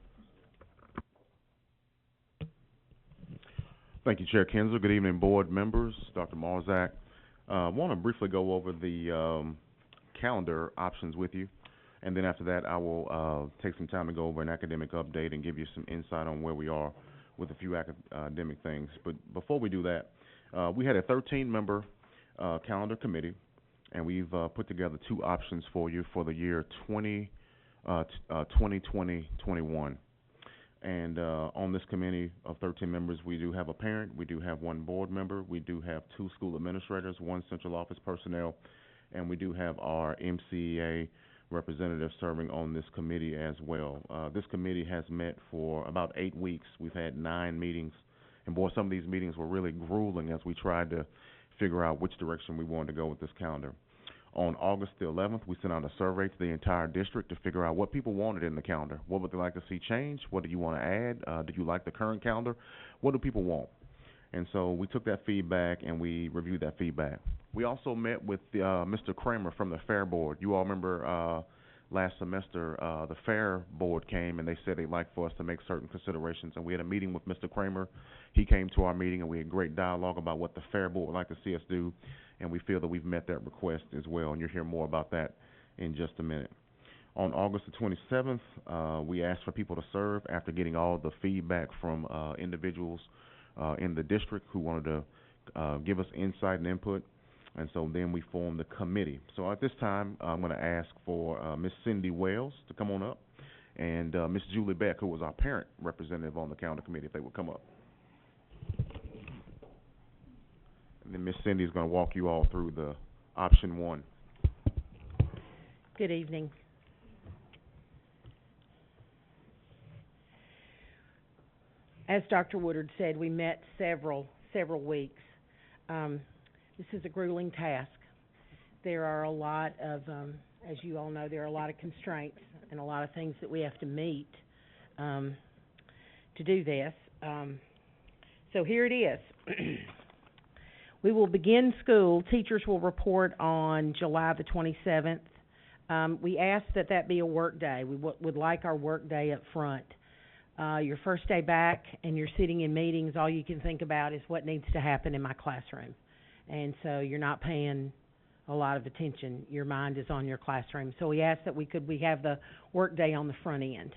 Thank you, Chair Kinzel. Good evening, board members, Dr. Marzak. I want to briefly go over the calendar options with you, and then after that I will take some time to go over an academic update and give you some insight on where we are with a few academic things. But before we do that, we had a 13-member calendar committee, and we've put together 2 options for you for the year 2020-21. And on this committee of 13 members, we do have a parent, we do have 1 board member, we do have 2 school administrators, 1 central office personnel, and we do have our MCEA representative serving on this committee as well. This committee has met for about 8 weeks. We've had 9 meetings, and boy, some of these meetings were really grueling as we tried to figure out which direction we wanted to go with this calendar. On August the 11th, we sent out a survey to the entire district to figure out what people wanted in the calendar. What would they like to see change? What do you want to add? Do you like the current calendar? What do people want? And so we took that feedback and we reviewed that feedback. We also met with Mr. Kramer from the Fair Board. You all remember last semester the Fair Board came and they said they'd like for us to make certain considerations. And we had a meeting with Mr. Kramer. He came to our meeting and we had great dialogue about what the Fair Board would like to see us do. And we feel that we've met that request as well. And you'll hear more about that in just a minute. On August the 27th, we asked for people to serve after getting all the feedback from individuals in the district who wanted to give us insight and input. And so then we formed the committee. So at this time, I'm going to ask for Miss Cindy Wells to come on up, and Miss Julie Beck, who was our parent representative on the calendar committee, if they would come up. And then Miss Cindy is going to walk you all through the option 1. Good evening. As Dr. Woodard said, we met several weeks. This is a grueling task. There are a lot of, as you all know, there are a lot of constraints and a lot of things that we have to meet to do this. So here it is. We will begin school. Teachers will report on July the 27th. We ask that that be a work day. We would like our work day up front. Your first day back and you're sitting in meetings, all you can think about is what needs to happen in my classroom. And so you're not paying a lot of attention. Your mind is on your classroom. So we ask that we have the work day on the front end.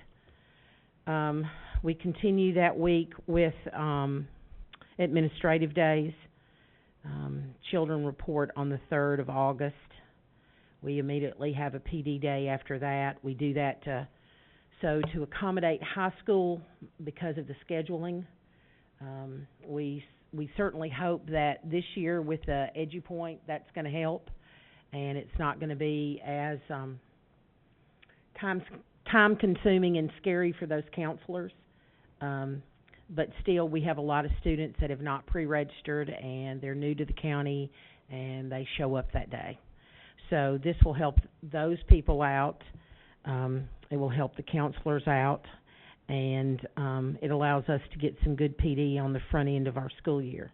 We continue that week with administrative days. Children report on the 3rd of August. We immediately have a PD day after that. We do that to accommodate high school because of the scheduling. We certainly hope that this year with the EduPoint that's going to help, and it's not going to be as time-consuming and scary for those counselors. But still, we have a lot of students that have not pre-registered, and they're new to the county, and they show up that day. So this will help those people out. It will help the counselors out, and it allows us to get some good PD on the front end of our school year.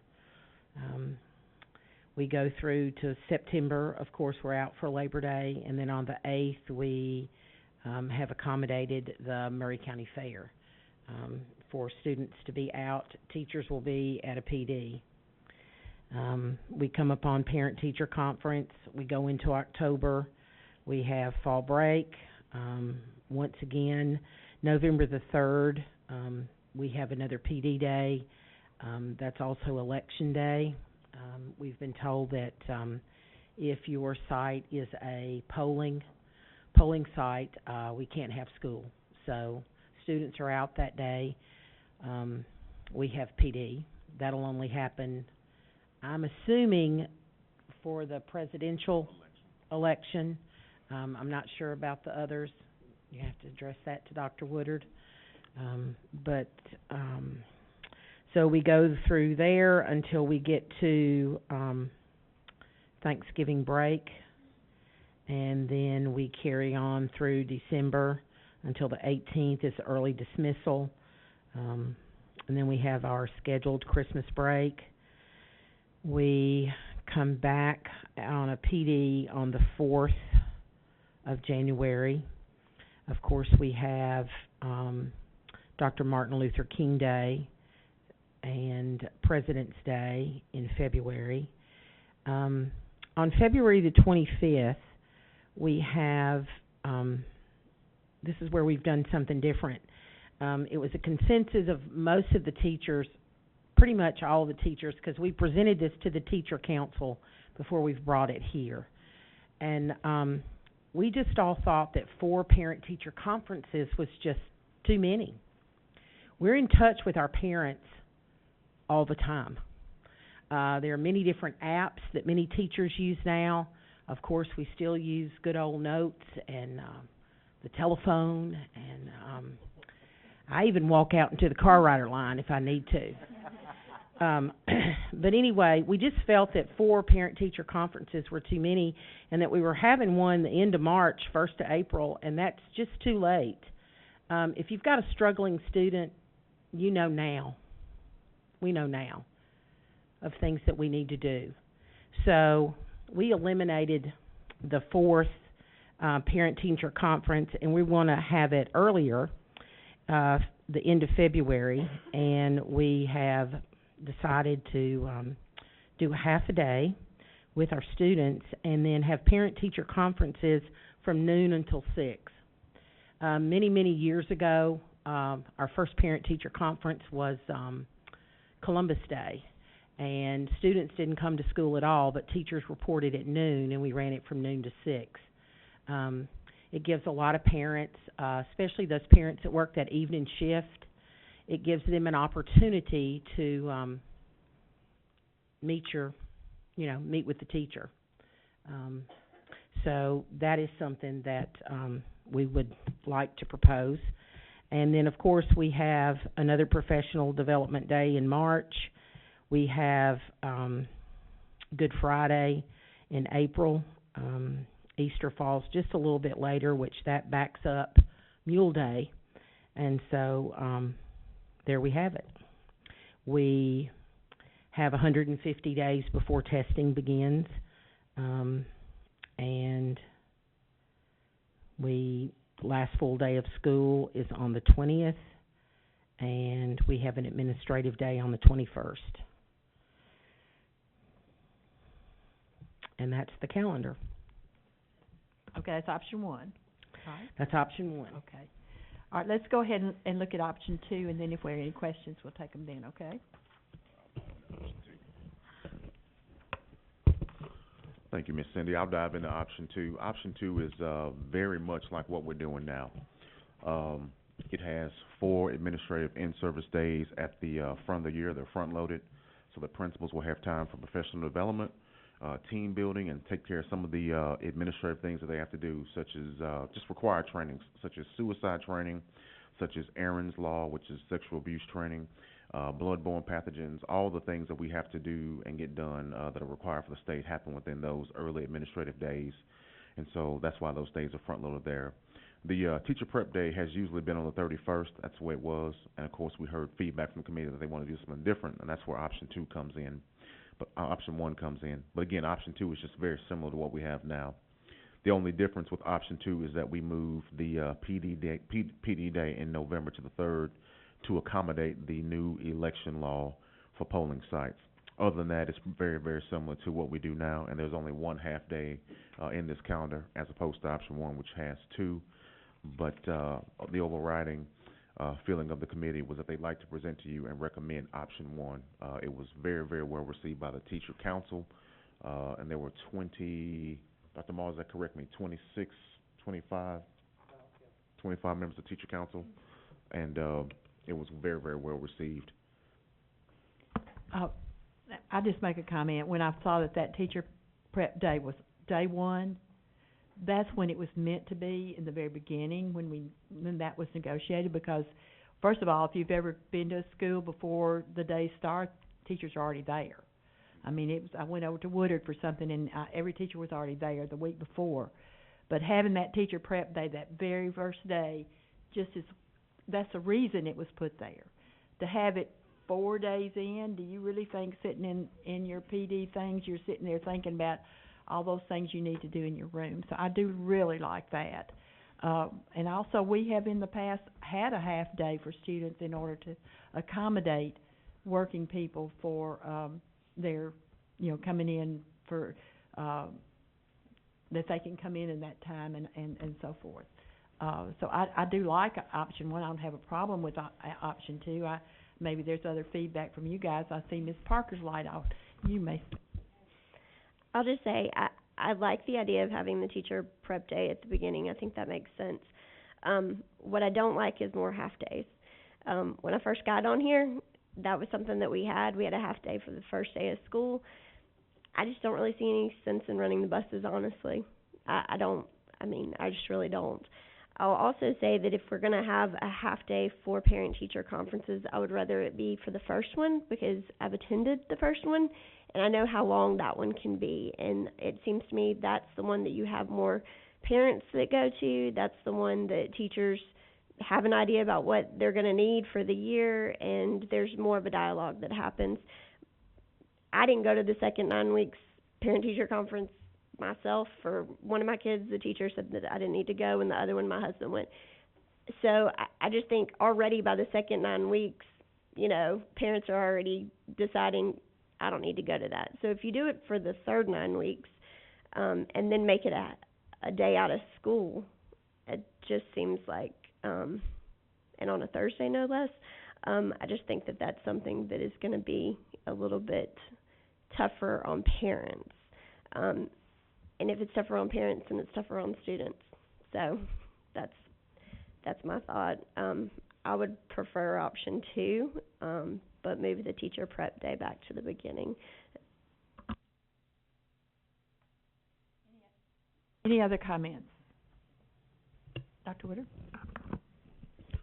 We go through to September. Of course, we're out for Labor Day, and then on the 8th, we have accommodated the Murray County Fair. For students to be out, teachers will be at a PD. We come upon parent-teacher conference. We go into October. We have fall break. Once again, November the 3rd, we have another PD day. That's also election day. We've been told that if your site is a polling site, we can't have school. So students are out that day. We have PD. That'll only happen, I'm assuming for the presidential election. I'm not sure about the others. You have to address that to Dr. Woodard. But so we go through there until we get to Thanksgiving break, and then we carry on through December until the 18th is early dismissal, and then we have our scheduled Christmas break. We come back on a PD on the 4th of January. Of course, we have Dr. Martin Luther King Day and President's Day in February. On February the 25th, we have, this is where we've done something different. It was a consensus of most of the teachers, pretty much all of the teachers, because we presented this to the teacher council before we've brought it here. And we just all thought that 4 parent-teacher conferences was just too many. We're in touch with our parents all the time. There are many different apps that many teachers use now. Of course, we still use good old notes and the telephone, and I even walk out into the car rider line if I need to. But anyway, we just felt that 4 parent-teacher conferences were too many, and that we were having one the end of March, 1st to April, and that's just too late. If you've got a struggling student, you know now. We know now of things that we need to do. So we eliminated the 4th parent-teacher conference, and we want to have it earlier, the end of February, and we have decided to do a half a day with our students and then have parent-teacher conferences from noon until 6. Many, many years ago, our first parent-teacher conference was Columbus Day, and students didn't come to school at all, but teachers reported at noon, and we ran it from noon to 6. It gives a lot of parents, especially those parents that work that evening shift, it gives them an opportunity to meet with the teacher. So that is something that we would like to propose. And then, of course, we have another professional development day in March. We have Good Friday in April. Easter falls just a little bit later, which that backs up Mule Day. And so there we have it. We have 150 days before testing begins, and last full day of school is on the 20th, and we have an administrative day on the 21st. And that's the calendar. Okay, that's option 1. All right. That's option 1. Okay. All right, let's go ahead and look at option 2, and then if we have any questions, we'll take them then, okay? Thank you, Ms. Cindy. I'll dive into option 2. Option 2 is very much like what we're doing now. It has 4 administrative in-service days at the front of the year. They're front-loaded, so the principals will have time for professional development, team building, and take care of some of the administrative things that they have to do, such as just required trainings, such as suicide training, such as Aaron's Law, which is sexual abuse training, bloodborne pathogens. All the things that we have to do and get done that are required for the state happen within those early administrative days, and so that's why those days are front-loaded there. The teacher prep day has usually been on the 31st. That's the way it was, and of course we heard feedback from the committee that they want to do something different, and that's where option 2 comes in. But option 1 comes in. But again, option 2 is just very similar to what we have now. The only difference with option 2 is that we move the PD day in November to the 3rd to accommodate the new election law for polling sites. Other than that, it's very, very similar to what we do now, and there's only 1 half day in this calendar as opposed to option 1, which has 2. But the overriding feeling of the committee was that they'd like to present to you and recommend option 1. It was very, very well received by the teacher council, and there were 20, Dr. Mars, that correct me, 26, 25 members of the teacher council, and it was very, very well received. I just make a comment. When I saw that teacher prep day was day one, that's when it was meant to be in the very beginning, when that was negotiated, because first of all, if you've ever been to a school before the day starts, teachers are already there. I mean, I went over to Woodard for something, and every teacher was already there the week before. But having that teacher prep day that very first day, that's the reason it was put there. To have it 4 days in, do you really think sitting in your PD things, you're sitting there thinking about all those things you need to do in your room? So I do really like that. And also, we have in the past had a half day for students in order to accommodate working people for their, coming in for, that they can come in that time and so forth. So I do like option one. I don't have a problem with option two. Maybe there's other feedback from you guys. I see Ms. Parker's light off. You may. I'll just say, I like the idea of having the teacher prep day at the beginning. I think that makes sense. What I don't like is more half days. When I first got on here, that was something that we had. We had a half day for the first day of school. I just don't really see any sense in running the buses, honestly. I just really don't. I'll also say that if we're going to have a half day for parent-teacher conferences, I would rather it be for the first one, because I've attended the first one, and I know how long that one can be. And it seems to me that's the one that you have more parents that go to. That's the one that teachers have an idea about what they're going to need for the year, and there's more of a dialogue that happens. I didn't go to the second 9 weeks parent-teacher conference myself. For one of my kids, the teacher said that I didn't need to go, and the other one, my husband went. So I just think already by the second 9 weeks, parents are already deciding, I don't need to go to that. So if you do it for the third 9 weeks, and then make it a day out of school, it just seems like, and on a Thursday no less, I just think that that's something that is going to be a little bit tougher on parents. And if it's tougher on parents, then it's tougher on students. So that's my thought. I would prefer option two, but move the teacher prep day back to the beginning. Any other comments? Dr. Woodard?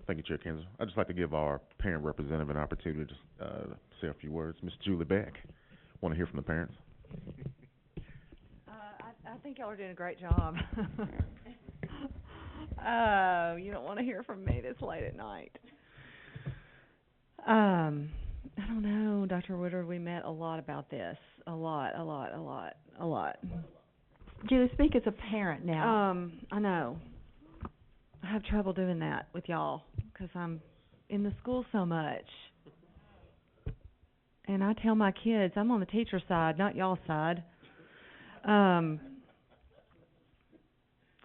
Thank you, Chair Kinzer. I'd just like to give our parent representative an opportunity to say a few words. Ms. Julie Beck, want to hear from the parents? I think y'all are doing a great job. You don't want to hear from me this late at night. I don't know, Dr. Woodard, we met a lot about this. A lot. Julie, speak as a parent now. I know. I have trouble doing that with y'all because I'm in the school so much. And I tell my kids, I'm on the teacher side, not y'all's side.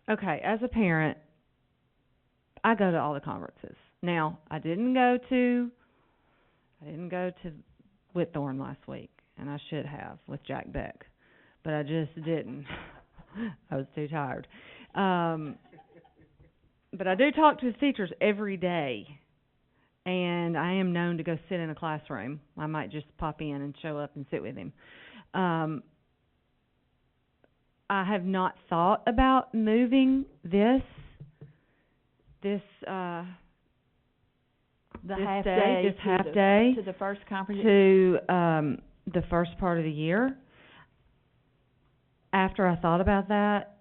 Okay, as a parent, I go to all the conferences. Now, I didn't go to Whitthorne last week, and I should have with Jack Beck, but I just didn't. I was too tired. But I do talk to his teachers every day, and I am known to go sit in a classroom. I might just pop in and show up and sit with him. I have not thought about moving this half day to the first conference to the first part of the year. After I thought about that,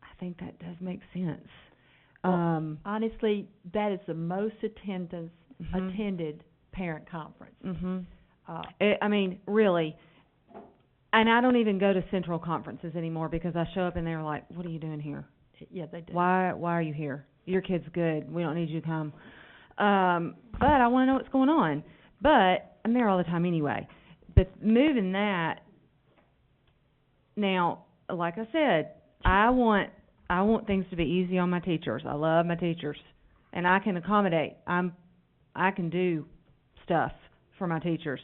I think that does make sense. Well, honestly, that is the most attended parent conference. I mean, really. And I don't even go to central conferences anymore because I show up and they're like, "What are you doing here? Yeah, they do. Why are you here? Your kid's good. We don't need you to come." But I want to know what's going on. But I'm there all the time anyway. But moving that now, like I said, I want things to be easy on my teachers. I love my teachers, and I can accommodate. I can do stuff for my teachers.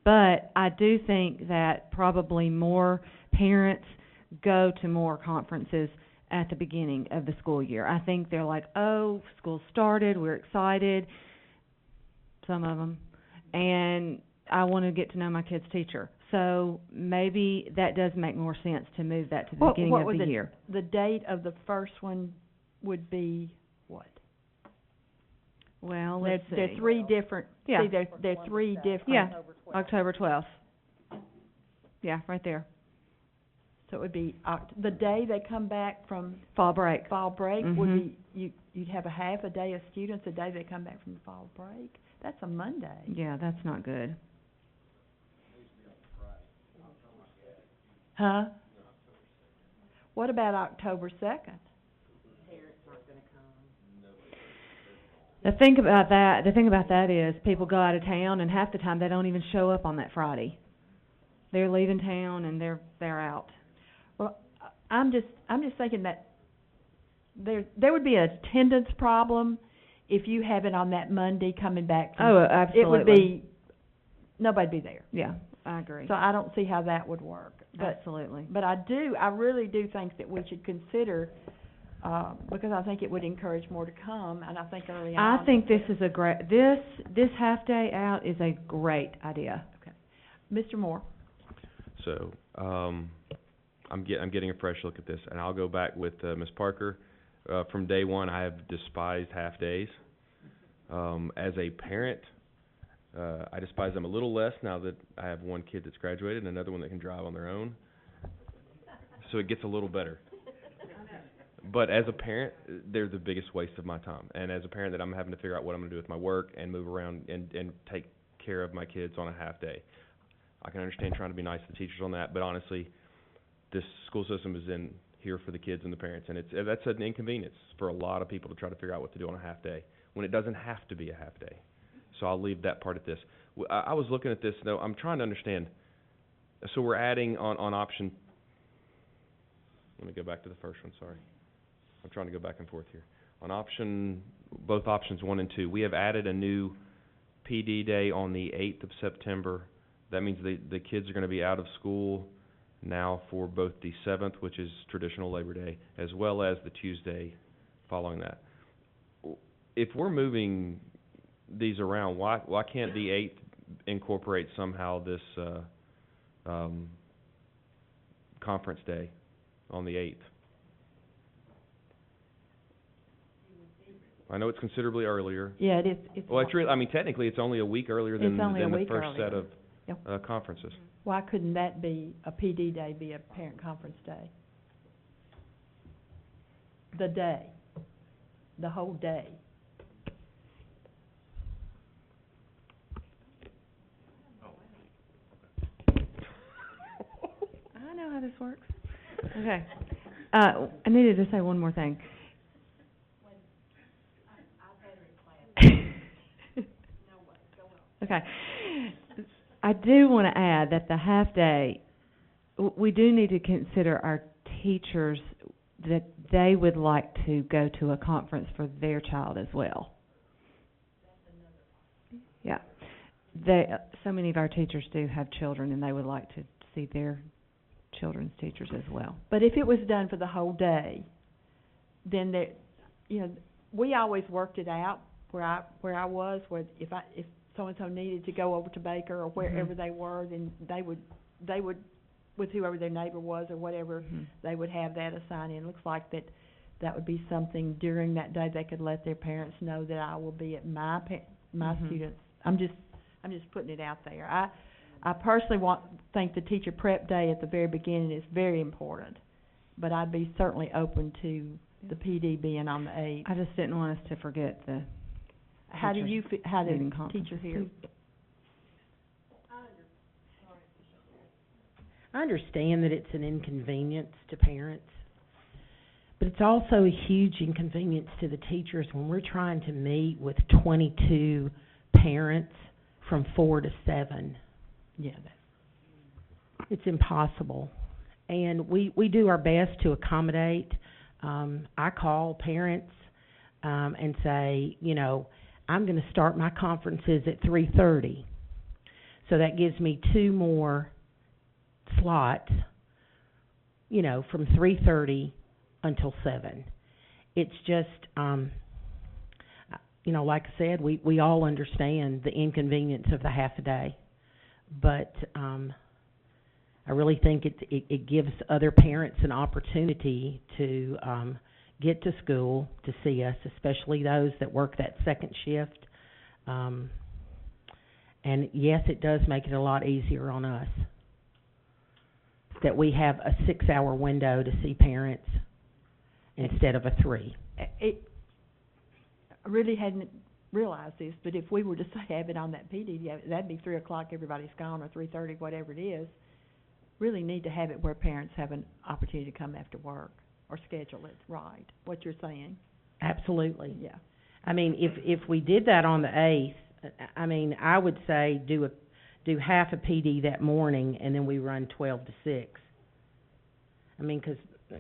But I do think that probably more parents go to more conferences at the beginning of the school year. I think they're like, oh, school started, we're excited, some of them, and I wanna get to know my kid's teacher. So maybe that does make more sense to move that to the What- beginning what of would the year. The date of the first one would be what? Well, let's see. They're three different, Yeah. see, they're three different. Yeah, October 12th. Yeah, right there. So it would be the day they come back from Fall break. fall break would Mhm. be, you'd have a half a day of students the day they come back from fall break? That's a Monday. Yeah, that's not good. Huh? What about October 2nd? The thing about that is people go out of town and half the time they don't even show up on that Friday. They're leaving town and they're out. Well, I'm just thinking that there would be an attendance problem if you have it on that Monday coming back from. Oh, absolutely. It would be, nobody'd be there. Yeah, I agree. So I don't see how that would work. But Absolutely. But I really do think that we should consider, because I think it would encourage more to come, and I think early on. I think this is a great, this half day out is a great idea. Mr. Moore? So, I'm getting a fresh look at this, and I'll go back with, Ms. Parker. From day one, I have despised half days. As a parent, I despise them a little less now that I have one kid that's graduated and another one that can drive on their own. So it gets a little better. But as a parent, they're the biggest waste of my time. And as a parent, that I'm having to figure out what I'm gonna do with my work and move around and take care of my kids on a half day. I can understand trying to be nice to the teachers on that, but honestly, this school system is in here for the kids and the parents, and that's an inconvenience for a lot of people to try to figure out what to do on a half day, when it doesn't have to be a half day. So I'll leave that part at this. I was looking at this, though, I'm trying to understand. So we're adding on option, let me go back to the first one, sorry. I'm trying to go back and forth here. On both options 1 and 2, we have added a new PD day on the 8th of September. That means the kids are gonna be out of school now for both the 7th, which is traditional Labor Day, as well as the Tuesday following that. If we're moving these around, why can't the 8th incorporate somehow this conference day on the 8th? I know it's considerably earlier. Yeah, it is. Well, it's really, I mean, technically, it's only a week earlier than It's only a the week first set earlier. of conferences. Why couldn't that be, a PD day be a parent conference day? The day, the whole day. I know how this works. Okay. I needed to say one more thing. Okay. I do want to add that the half day, we do need to consider our teachers, that they would like to go to a conference for their child as well. Yeah. So many of our teachers do have children, and they would like to see their children's teachers as well. But if it was done for the whole day, then we always worked it out where I was, where if so-and-so needed to go over to Baker or wherever they were, then they would, with whoever their neighbor was or whatever, they would have that assigned in. Looks like that would be something during that day they could let their parents know that I will be at my students. I'm just putting it out there. I personally think the teacher prep day at the very beginning is very important, but I'd be certainly open to the PD being on the 8th. I just didn't want us to forget the How do meeting conferences teachers here? I understand that it's an inconvenience to parents, but it's also a huge inconvenience to the teachers when we're trying to meet with 22 parents from 4 to 7. Yeah. It's impossible. And we do our best to accommodate. I call parents and say, I'm going to start my conferences at 3:30. So that gives me 2 more slots, from 3:30 until 7. It's just, like I said, we all understand the inconvenience of the half a day. but, I really think it gives other parents an opportunity to, get to school to see us, especially those that work that second shift. And yes, it does make it a lot easier on us that we have a 6-hour window to see parents instead of a 3. I really hadn't realized this, but if we were to say have it on that PD, that'd be 3 o'clock, everybody's gone, or 3:30, whatever it is. Really need to have it where parents have an opportunity to come after work, or schedule it right, what you're saying. Absolutely. Yeah. I mean, if we did that on the 8th, I mean, I would say do half a PD that morning, and then we run 12 to 6. I mean, 'cause,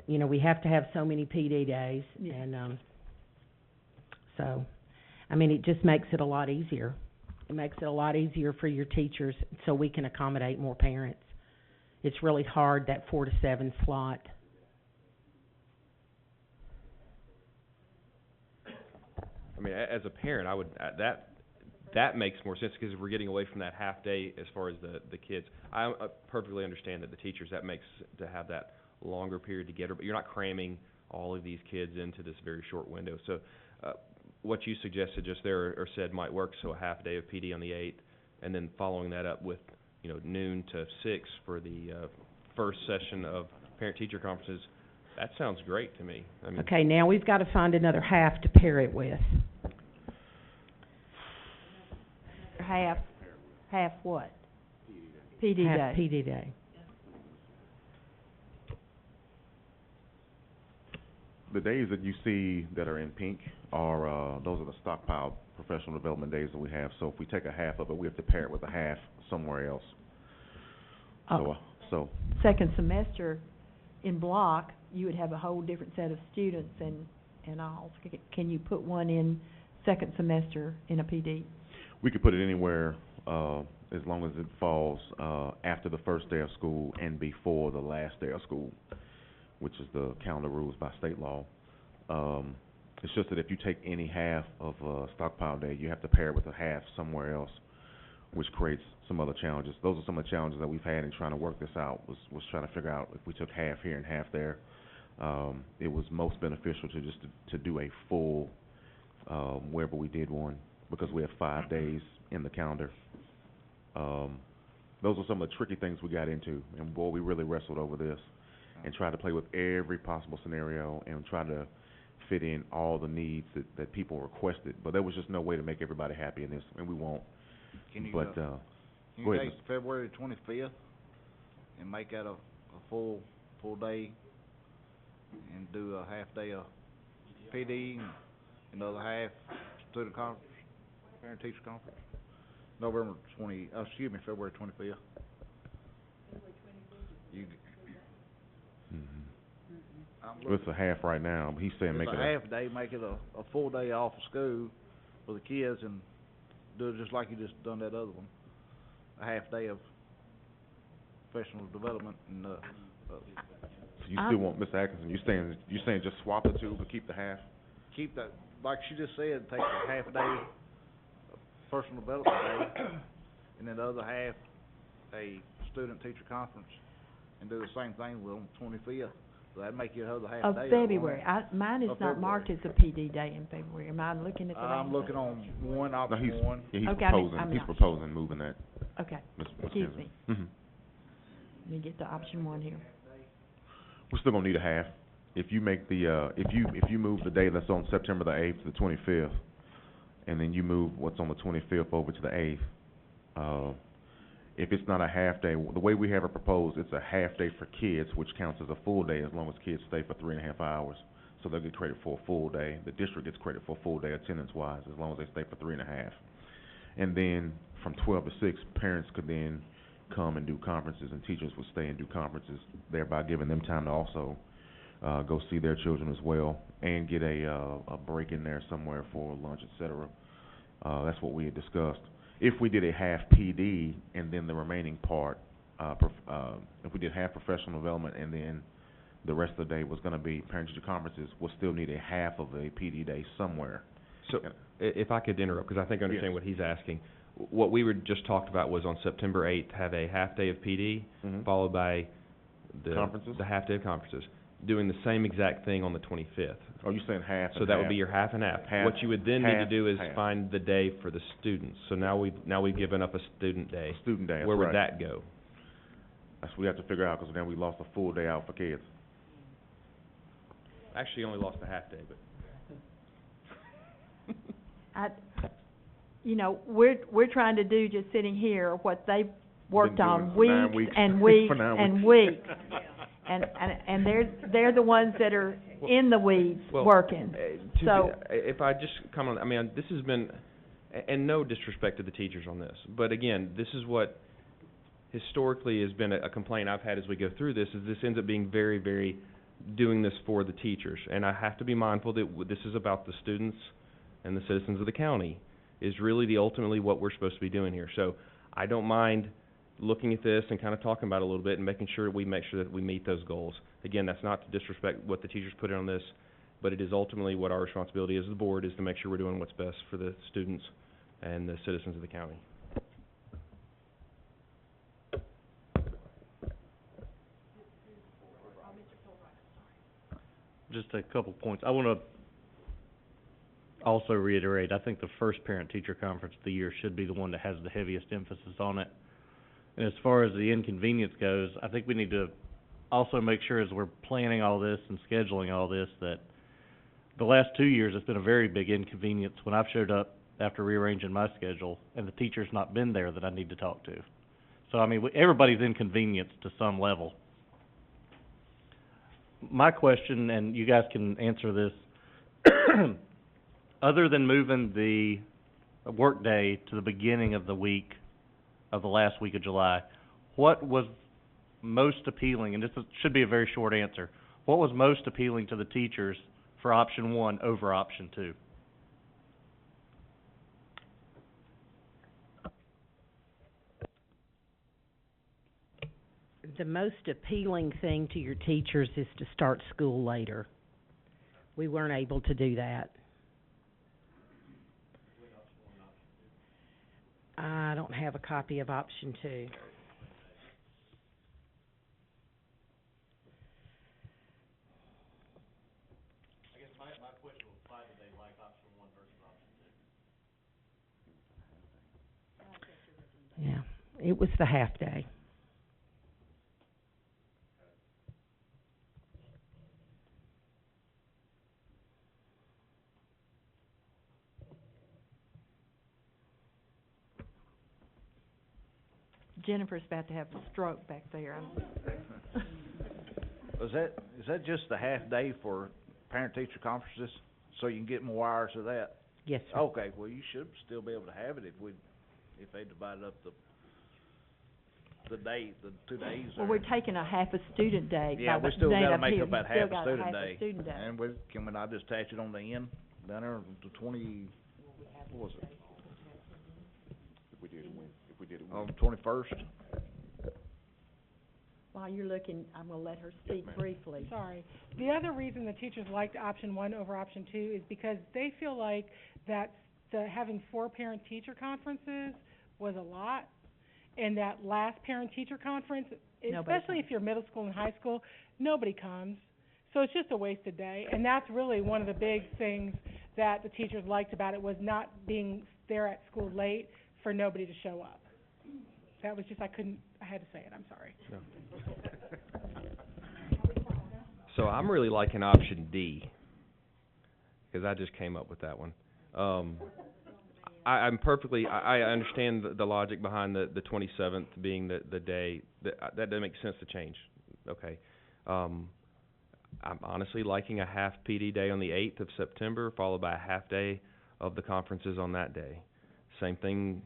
you know, we have to have so many PD days, Yeah. and, so, I mean, it just makes it a lot easier. It makes it a lot easier for your teachers, so we can accommodate more parents. It's really hard, that 4 to 7 slot. I mean, as a parent, I would, that makes more sense, because we're getting away from that half day as far as the kids. I perfectly understand that the teachers, that makes, to have that longer period together, but you're not cramming all of these kids into this very short window. So, what you suggested just there, or said might work, so a half day of PD on the 8th, and then following that up with, you know, noon to 6 for the, first session of parent-teacher conferences, that sounds great to me. I mean, Okay, now we've got to find another half to pair it with. Half what? PD day. Half PD day. The days that you see that are in pink are, those are the stockpile professional development days that we have. So if we take a half of it, we have to pair it with a half somewhere else. Oh. So, Second semester in block, you would have a whole different set of students and all. Can you put one in second semester in a PD? we could put it anywhere, as long as it falls, after the first day of school and before the last day of school, which is the calendar rules by state law. It's just that if you take any half of stockpile day, you have to pair it with a half somewhere else, which creates some other challenges. Those are some of the challenges that we've had in trying to work this out, was trying to figure out if we took half here and half there. It was most beneficial to just to do a full, wherever we did one, because we have 5 days in the calendar. Those are some of the tricky things we got into, and boy, we really wrestled over this and tried to play with every possible scenario and try to fit in all the needs that people requested. But there was just no way to make everybody happy in this, and we won't. Can you, But, can go you ahead, take February 25th and make that a full day and do a half day of PD and another half student conference, parent teacher conference? February 25th. You, I'm Well, it's a half right now, but he's saying make it's it a half day, make it a full day off of school for the kids and do it just like you just done that other one. A half day of professional development and, So you still want, Mr. Atkinson, you saying just swap the two but keep the half? keep that, like she just said, take a half a day of personal development day, and then the other half, a student-teacher conference, and do the same thing with on the 25th. So that'd make you another half Of day. February. Mine is Of not February. marked as a PD day in February. Am I looking at the wrong I'm looking on one, No, option he's, one. yeah, he's Okay, I'm proposing, not proposing moving that. Okay, Ms. excuse Kinsley. me. Mhm. Let me get to option one here. We're still gonna need a half. If you make the, if you move the day that's on September the 8th to the 25th, and then you move what's on the 25th over to the 8th, if it's not a half day, the way we have it proposed, it's a half day for kids, which counts as a full day as long as kids stay for 3.5 hours. So they'll get credit for a full day. The district gets credit for a full day attendance-wise, as long as they stay for 3.5. And then from 12 to 6, parents could then come and do conferences, and teachers would stay and do conferences, thereby giving them time to also go see their children as well, and get a break in there somewhere for lunch, et cetera. That's what we had discussed. If we did a half PD and then the remaining part, if we did half professional development and then the rest of the day was gonna be parent-teacher conferences, we'll still need a half of a PD day somewhere. So, if I could interrupt, because I think I understand Yes. what he's asking. what we were just talked about was on September 8th, have a half day of PD, Mhm. followed by Conferences? the half day of conferences, doing the same exact thing on the 25th. Oh, you saying half and So that would half. be your half and half. Half, What you would then need to half, do is half. find the day for the students. So now we've given up a student day. Student day, that's Where would right. that go? That's what we have to figure out, 'cause now we lost a full day out for kids. Actually, only lost a half day, but. You know, we're trying to do, just sitting here, what they've worked Been doing on for 9 weeks weeks. and weeks For 9 and weeks. weeks. And they're the ones that are in the weeds Well, working. So- if I just comment, I mean, this has been, and no disrespect to the teachers on this, but again, this is what historically has been a complaint I've had as we go through this, is this ends up being very, very doing this for the teachers. And I have to be mindful that this is about the students and the citizens of the county, is really ultimately what we're supposed to be doing here. So I don't mind looking at this and kind of talking about it a little bit and making sure that we meet those goals. Again, that's not to disrespect what the teachers put in on this, but it is ultimately what our responsibility as the board is, to make sure we're doing what's best for the students and the citizens of the county. Just a couple points. I want to also reiterate, I think the first parent-teacher conference of the year should be the one that has the heaviest emphasis on it. And as far as the inconvenience goes, I think we need to also make sure, as we're planning all this and scheduling all this, that the last 2 years, it's been a very big inconvenience when I've showed up after rearranging my schedule and the teacher's not been there that I need to talk to. So, I mean, everybody's inconvenienced to some level. My question, and you guys can answer this, other than moving the workday to the beginning of the week, of the last week of July, what was most appealing, and this should be a very short answer, what was most appealing to the teachers for option one over option two? The most appealing thing to your teachers is to start school later. We weren't able to do that. I don't have a copy of option two. I guess my question was, why did they like option one versus option two? Yeah, it was the half day. Jennifer's about to have a stroke back there. Is that just the half day for parent-teacher conferences, so you can get more hours of that? Yes, sir. Okay, well, you should still be able to have it if they divided up the 2 days. Well, we're taking a half a student day. Yeah, by we the still date gotta up make here. up that We still half a got student half day. a student day. And can we not just attach it on the end, down there, the 20, what was it? If we did it, On the 21st? While you're looking, I'm gonna let her speak briefly. Sorry. The other reason the teachers liked option one over option two is because they feel like that having 4 parent-teacher conferences was a lot, and that last parent-teacher conference, especially if you're middle school and high school, nobody comes. So it's just a wasted day, and that's really one of the big things that the teachers liked about it, was not being there at school late for nobody to show up. That was just, I had to say it, I'm sorry. No. So I'm really liking option D, because I just came up with that one. I understand the logic behind the 27th being the day, that doesn't make sense to change, okay. I'm honestly liking a half PD day on the 8th of September, followed by a half day of the conferences on that day. Same thing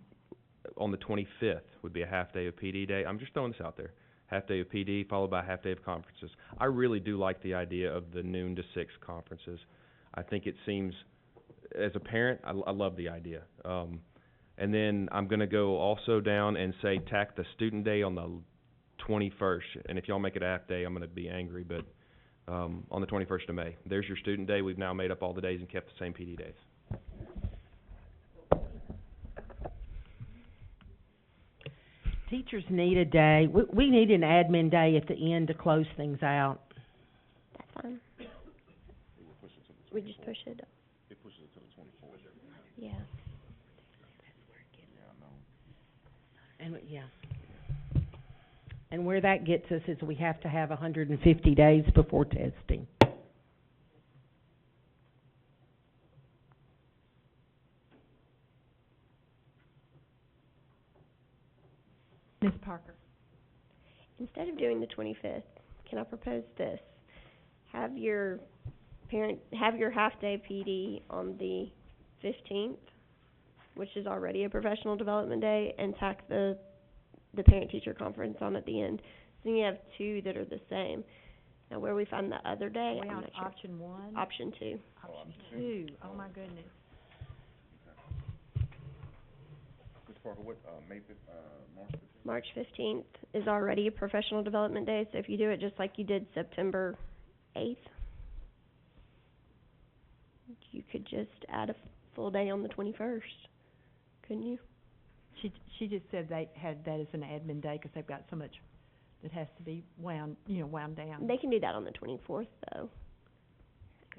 on the 25th would be a half day of PD day. I'm just throwing this out there. Half day of PD, followed by a half day of conferences. I really do like the idea of the noon to 6 conferences. I think it seems, as a parent, I love the idea. And then I'm gonna go also down and say tack the student day on the 21st. And if y'all make it a half day, I'm gonna be angry, but, on the 21st of May. There's your student day. We've now made up all the days and kept the same PD days. Teachers need a day. We need an admin day at the end to close things out. That's fine. We just push it. It pushes it to the 24th. Yeah. Yeah, I know. And, yeah. And where that gets us is we have to have 150 days before testing. Ms. Parker? Instead of doing the 25th, can I propose this? Have your half-day PD on the 15th, which is already a professional development day, and tack the parent-teacher conference on at the end. So you have two that are the same. Now, where we find the other day, Are we I'm on not sure. option one? Option 2. Option two. Oh, my goodness. Ms. Parker, what, March 15th is already a professional development day, so if you do it just like you did September 8th, you could just add a full day on the 21st, couldn't you? She just said they had that as an admin day because they've got so much that has to be wound down. They can do that on the 24th, though.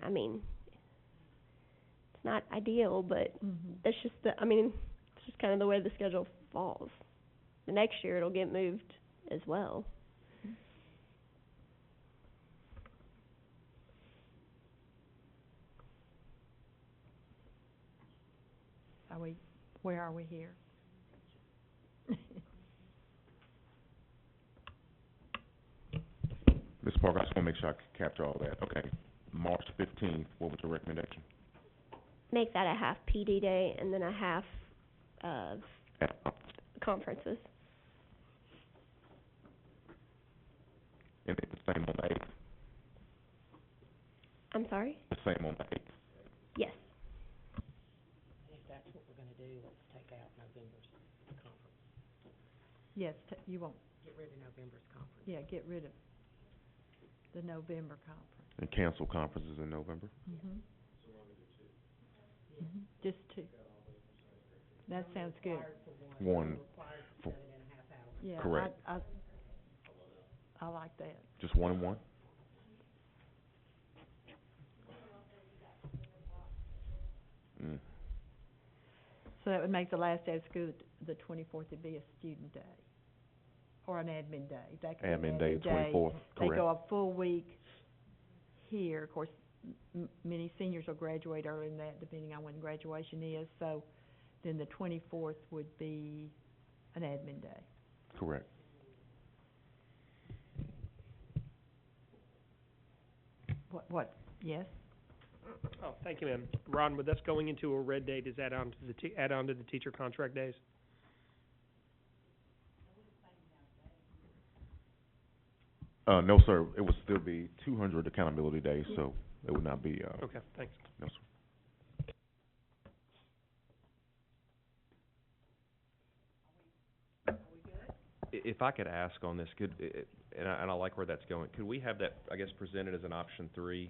I mean, it's not ideal, but that's just it's just kind of the way the schedule falls. The next year it'll get moved as well. Where are we here? Ms. Parker, I just want to make sure I capture all that. Okay, March 15th, what was your recommendation? Make that a half PD day and then a half conferences. And it's the same on the 8th? I'm sorry? The same on the 8th? Yes. If that's what we're gonna do, let's take out November's conference. Yes, you won't. Get rid of November's conference. Yeah, get rid of the November conference. And cancel conferences in November? Just two. That sounds good. One. Yeah, Correct. I like that. Just one and one? So that would make the last day of school, the 24th, would be a student day, or an admin day. That could be an Admin day, 24th, They correct. go a full week here. Of course, many seniors will graduate earlier than that, depending on when graduation is. So then the 24th would be an admin day. Correct. What, yes? Oh, thank you, ma'am. Ron, with us going into a red day, does that add on to the teacher contract days? No, sir, it would still be 200 accountability days, so it would not be, Okay, thanks. no, sir. If I could ask on this, and I like where that's going, could we have that, I guess, presented as an option 3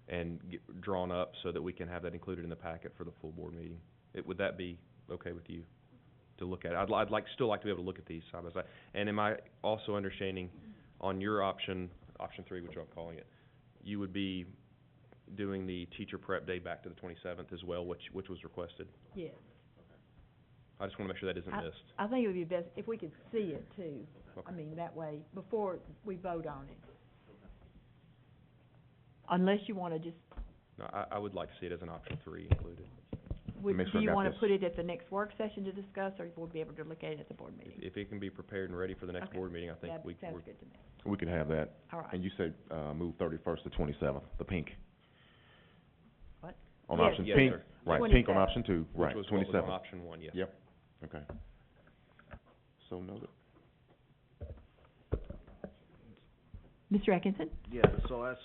and drawn up so that we can have that included in the packet for the full board meeting? Would that be okay with you to look at? I'd still like to be able to look at these side by side. And am I also understanding on your option 3, which I'm calling it, you would be doing the teacher prep day back to the 27th as well, which was requested? Yes. I just want to make sure that isn't missed. I think it would be best if we could see it too. Okay. I mean, that way, before we vote on it. Unless you wanna just, No, I would like to see it as an option 3 included. Make sure do I you got wanna this. put it at the next work session to discuss, or we'll be able to look at it at the board meeting? If it can be prepared and ready for the next Okay. board meeting, I think That we're sounds good to me. We could have that. All right. And you said, move 31st to 27th, the pink. What? On Yes. option Yes, pink, sir. right, 27th. pink on option 2, right, Which was what was 27th. on option 1, yes. Yep, okay. So noted. Mr. Atkinson? Yeah, so that's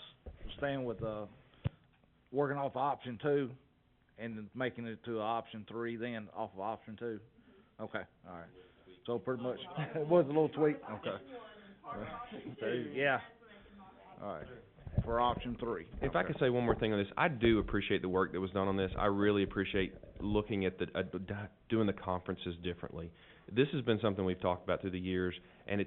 staying with, working off option 2 and then making it to option 3 then off of option 2? Okay, all right. So pretty much, it was a little tweak, okay. So, yeah, all right, for option 3. If I could say one more thing on this, I do appreciate the work that was done on this. I really appreciate looking at doing the conferences differently. this has been something we've talked about through the years, and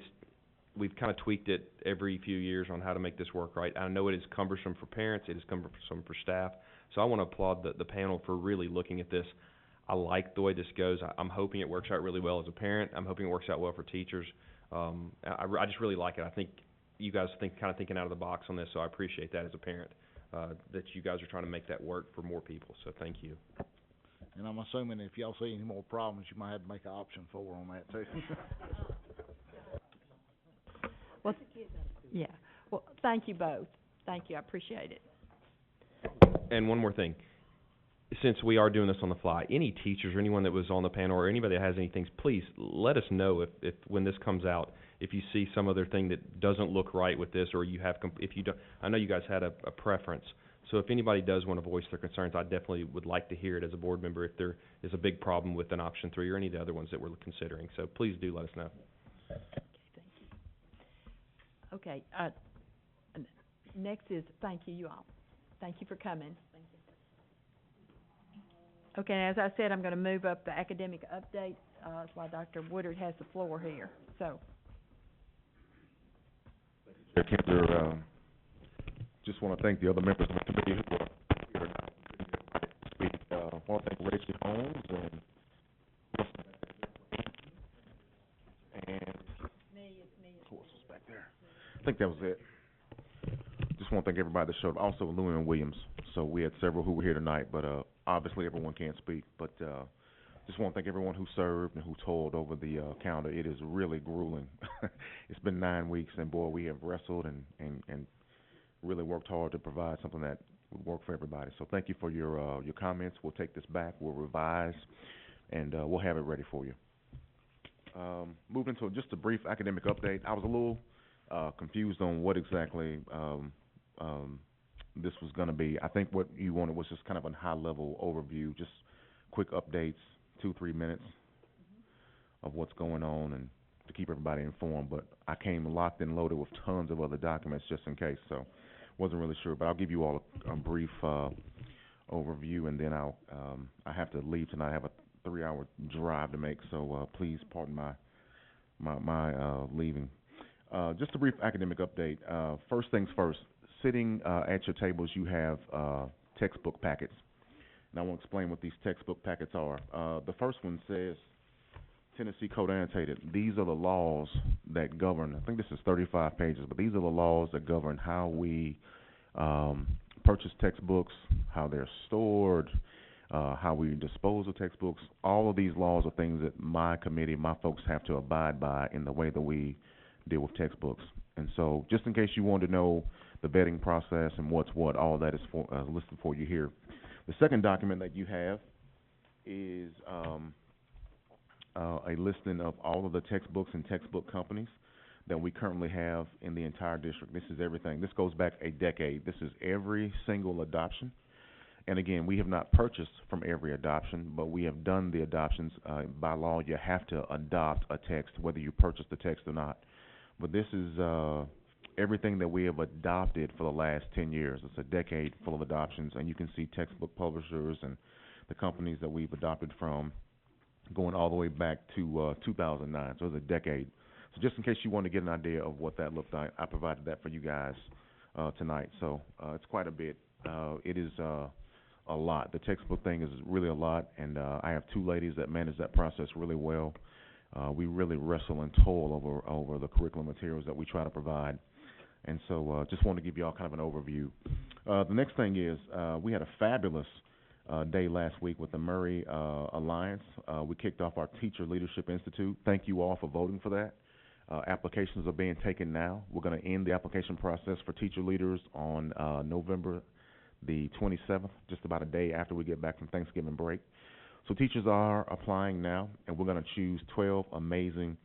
we've kind of tweaked it every few years on how to make this work right. I know it is cumbersome for parents, it is cumbersome for staff, so I want to applaud the panel for really looking at this. I like the way this goes. I'm hoping it works out really well as a parent. I'm hoping it works out well for teachers. I just really like it. I think you guys kind of thinking out of the box on this, so I appreciate that as a parent, that you guys are trying to make that work for more people, so thank you. And I'm assuming if y'all see any more problems, you might have to make an option 4 on that too. Well, yeah. Well, thank you both. Thank you. I appreciate it. And one more thing. Since we are doing this on the fly, any teachers or anyone that was on the panel or anybody that has anything, please let us know if when this comes out, if you see some other thing that doesn't look right with this, or you have, if you don't, I know you guys had a preference. So if anybody does want to voice their concerns, I definitely would like to hear it as a board member if there is a big problem with an option 3 or any of the other ones that we're considering. So please do let us know. Okay, next is, thank you all. Thank you for coming. Thank you. Okay, as I said, I'm going to move up the academic update, while Dr. Woodard has the floor here, so. Chair, just want to thank the other members of the committee who are here now. I want to thank Reggie Holmes and who else was back there? I think that was it. Just want to thank everybody that showed. Also, Lou and Williams. So we had several who were here tonight, but obviously everyone can't speak. But just want to thank everyone who served and who toiled over the calendar. It is really grueling. It's been 9 weeks, and boy, we have wrestled and really worked hard to provide something that would work for everybody. So thank you for your comments. We'll take this back. We'll revise, and we'll have it ready for you. Moving to just a brief academic update. I was a little confused on what exactly this was going to be. I think what you wanted was just kind of a high-level overview, just quick updates, 2-3 minutes of what's going on, and to keep everybody informed. But I came locked and loaded with tons of other documents just in case, so wasn't really sure. But I'll give you all a brief overview, and then I have to leave tonight. I have a 3-hour drive to make, so please pardon my leaving. Just a brief academic update. First things first, sitting at your tables you have textbook packets. And I want to explain what these textbook packets are. The first one says Tennessee Code Annotated. These are the laws that govern, I think this is 35 pages, but these are the laws that govern how we purchase textbooks, how they're stored, how we dispose of textbooks. All of these laws are things that my committee, my folks have to abide by in the way that we deal with textbooks. And so just in case you want to know the vetting process and what's what, all of that is listed for you here. The second document that you have is a listing of all of the textbooks and textbook companies that we currently have in the entire district. This is everything. This goes back a decade. This is every single adoption. And again, we have not purchased from every adoption, but we have done the adoptions. By law, you have to adopt a text, whether you purchase the text or not. But this is everything that we have adopted for the last 10 years. It's a decade full of adoptions, and you can see textbook publishers and the companies that we've adopted from going all the way back to 2009. So it's a decade. So just in case you want to get an idea of what that looked like, I provided that for you guys tonight. So it's quite a bit. It is a lot. The textbook thing is really a lot, and I have 2 ladies that manage that process really well. We really wrestle and toil over the curriculum materials that we try to provide. And so just want to give you all kind of an overview. The next thing is we had a fabulous day last week with the Murray Alliance. We kicked off our Teacher Leadership Institute. Thank you all for voting for that. Applications are being taken now. We're going to end the application process for teacher leaders on November the 27th, just about a day after we get back from Thanksgiving break. So teachers are applying now, and we're going to choose 12 amazing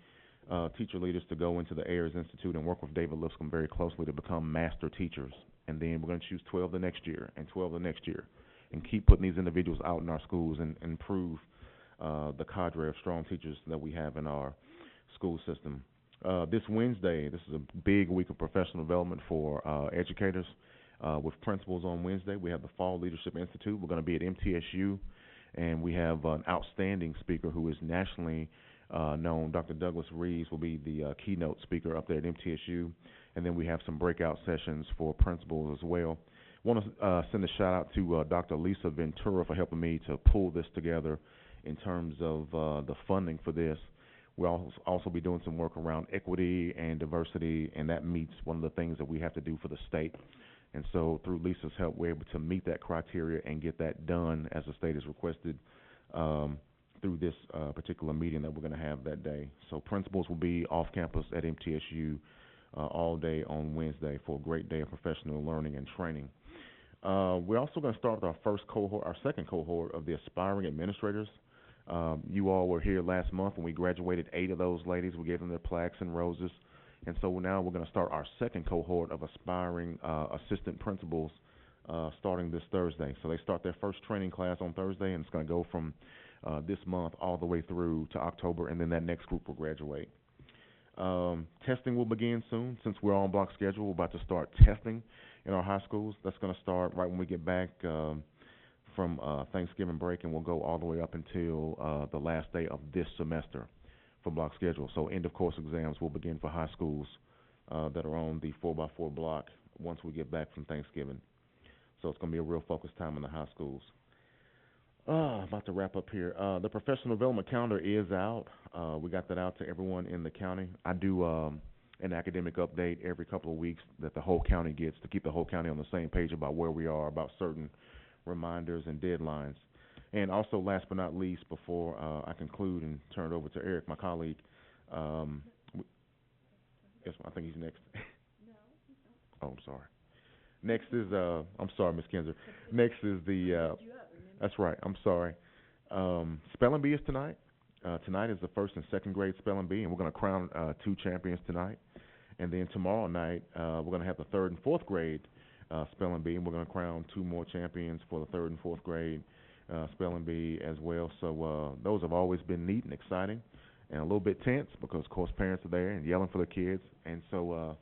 teacher leaders to go into the Ayers Institute and work with David Lipscomb very closely to become master teachers. And then we're going to choose 12 the next year and 12 the next year, and keep putting these individuals out in our schools and improve the cadre of strong teachers that we have in our school system. This Wednesday, this is a big week of professional development for educators with principals on Wednesday. We have the Fall Leadership Institute. We're going to be at MTSU, and we have an outstanding speaker who is nationally known Dr. Douglas Reeves will be the keynote speaker up there at MTSU, and then we have some breakout sessions for principals as well. Want to send a shout out to Dr. Lisa Ventura for helping me to pull this together in terms of the funding for this. We'll also be doing some work around equity and diversity, and that meets one of the things that we have to do for the state. And so through Lisa's help, we're able to meet that criteria and get that done as the state has requested through this particular meeting that we're going to have that day. So principals will be off campus at MTSU all day on Wednesday for a great day of professional learning and training. We're also going to start with our second cohort of the aspiring administrators. You all were here last month when we graduated 8 of those ladies. We gave them their plaques and roses. And so now we're going to start our second cohort of aspiring assistant principals starting this Thursday. So they start their first training class on Thursday, and it's going to go from this month all the way through to October, and then that next group will graduate. Testing will begin soon. Since we're on block schedule, we're about to start testing in our high schools. That's going to start right when we get back from Thanksgiving break, and we'll go all the way up until the last day of this semester for block schedule. So end of course exams will begin for high schools that are on the 4x4 block once we get back from Thanksgiving. So it's going to be a real focused time in the high schools. About to wrap up here. The professional development calendar is out. We got that out to everyone in the county. I do an academic update every couple of weeks that the whole county gets to keep the whole county on the same page about where we are, about certain reminders and deadlines. And also, last but not least, before I conclude and turn it over to Eric, my colleague, yes, I think he's next. Oh, I'm sorry. Next is, I'm sorry, Ms. Kinzer. Next is the, that's right, I'm sorry. Spelling Bee is tonight. Tonight is the first and second grade Spelling Bee, and we're going to crown 2 champions tonight. And then tomorrow night, we're going to have the third and fourth grade Spelling Bee, and we're going to crown 2 more champions for the third and fourth grade Spelling Bee as well. So those have always been neat and exciting and a little bit tense because, of course, parents are there and yelling for the kids. And so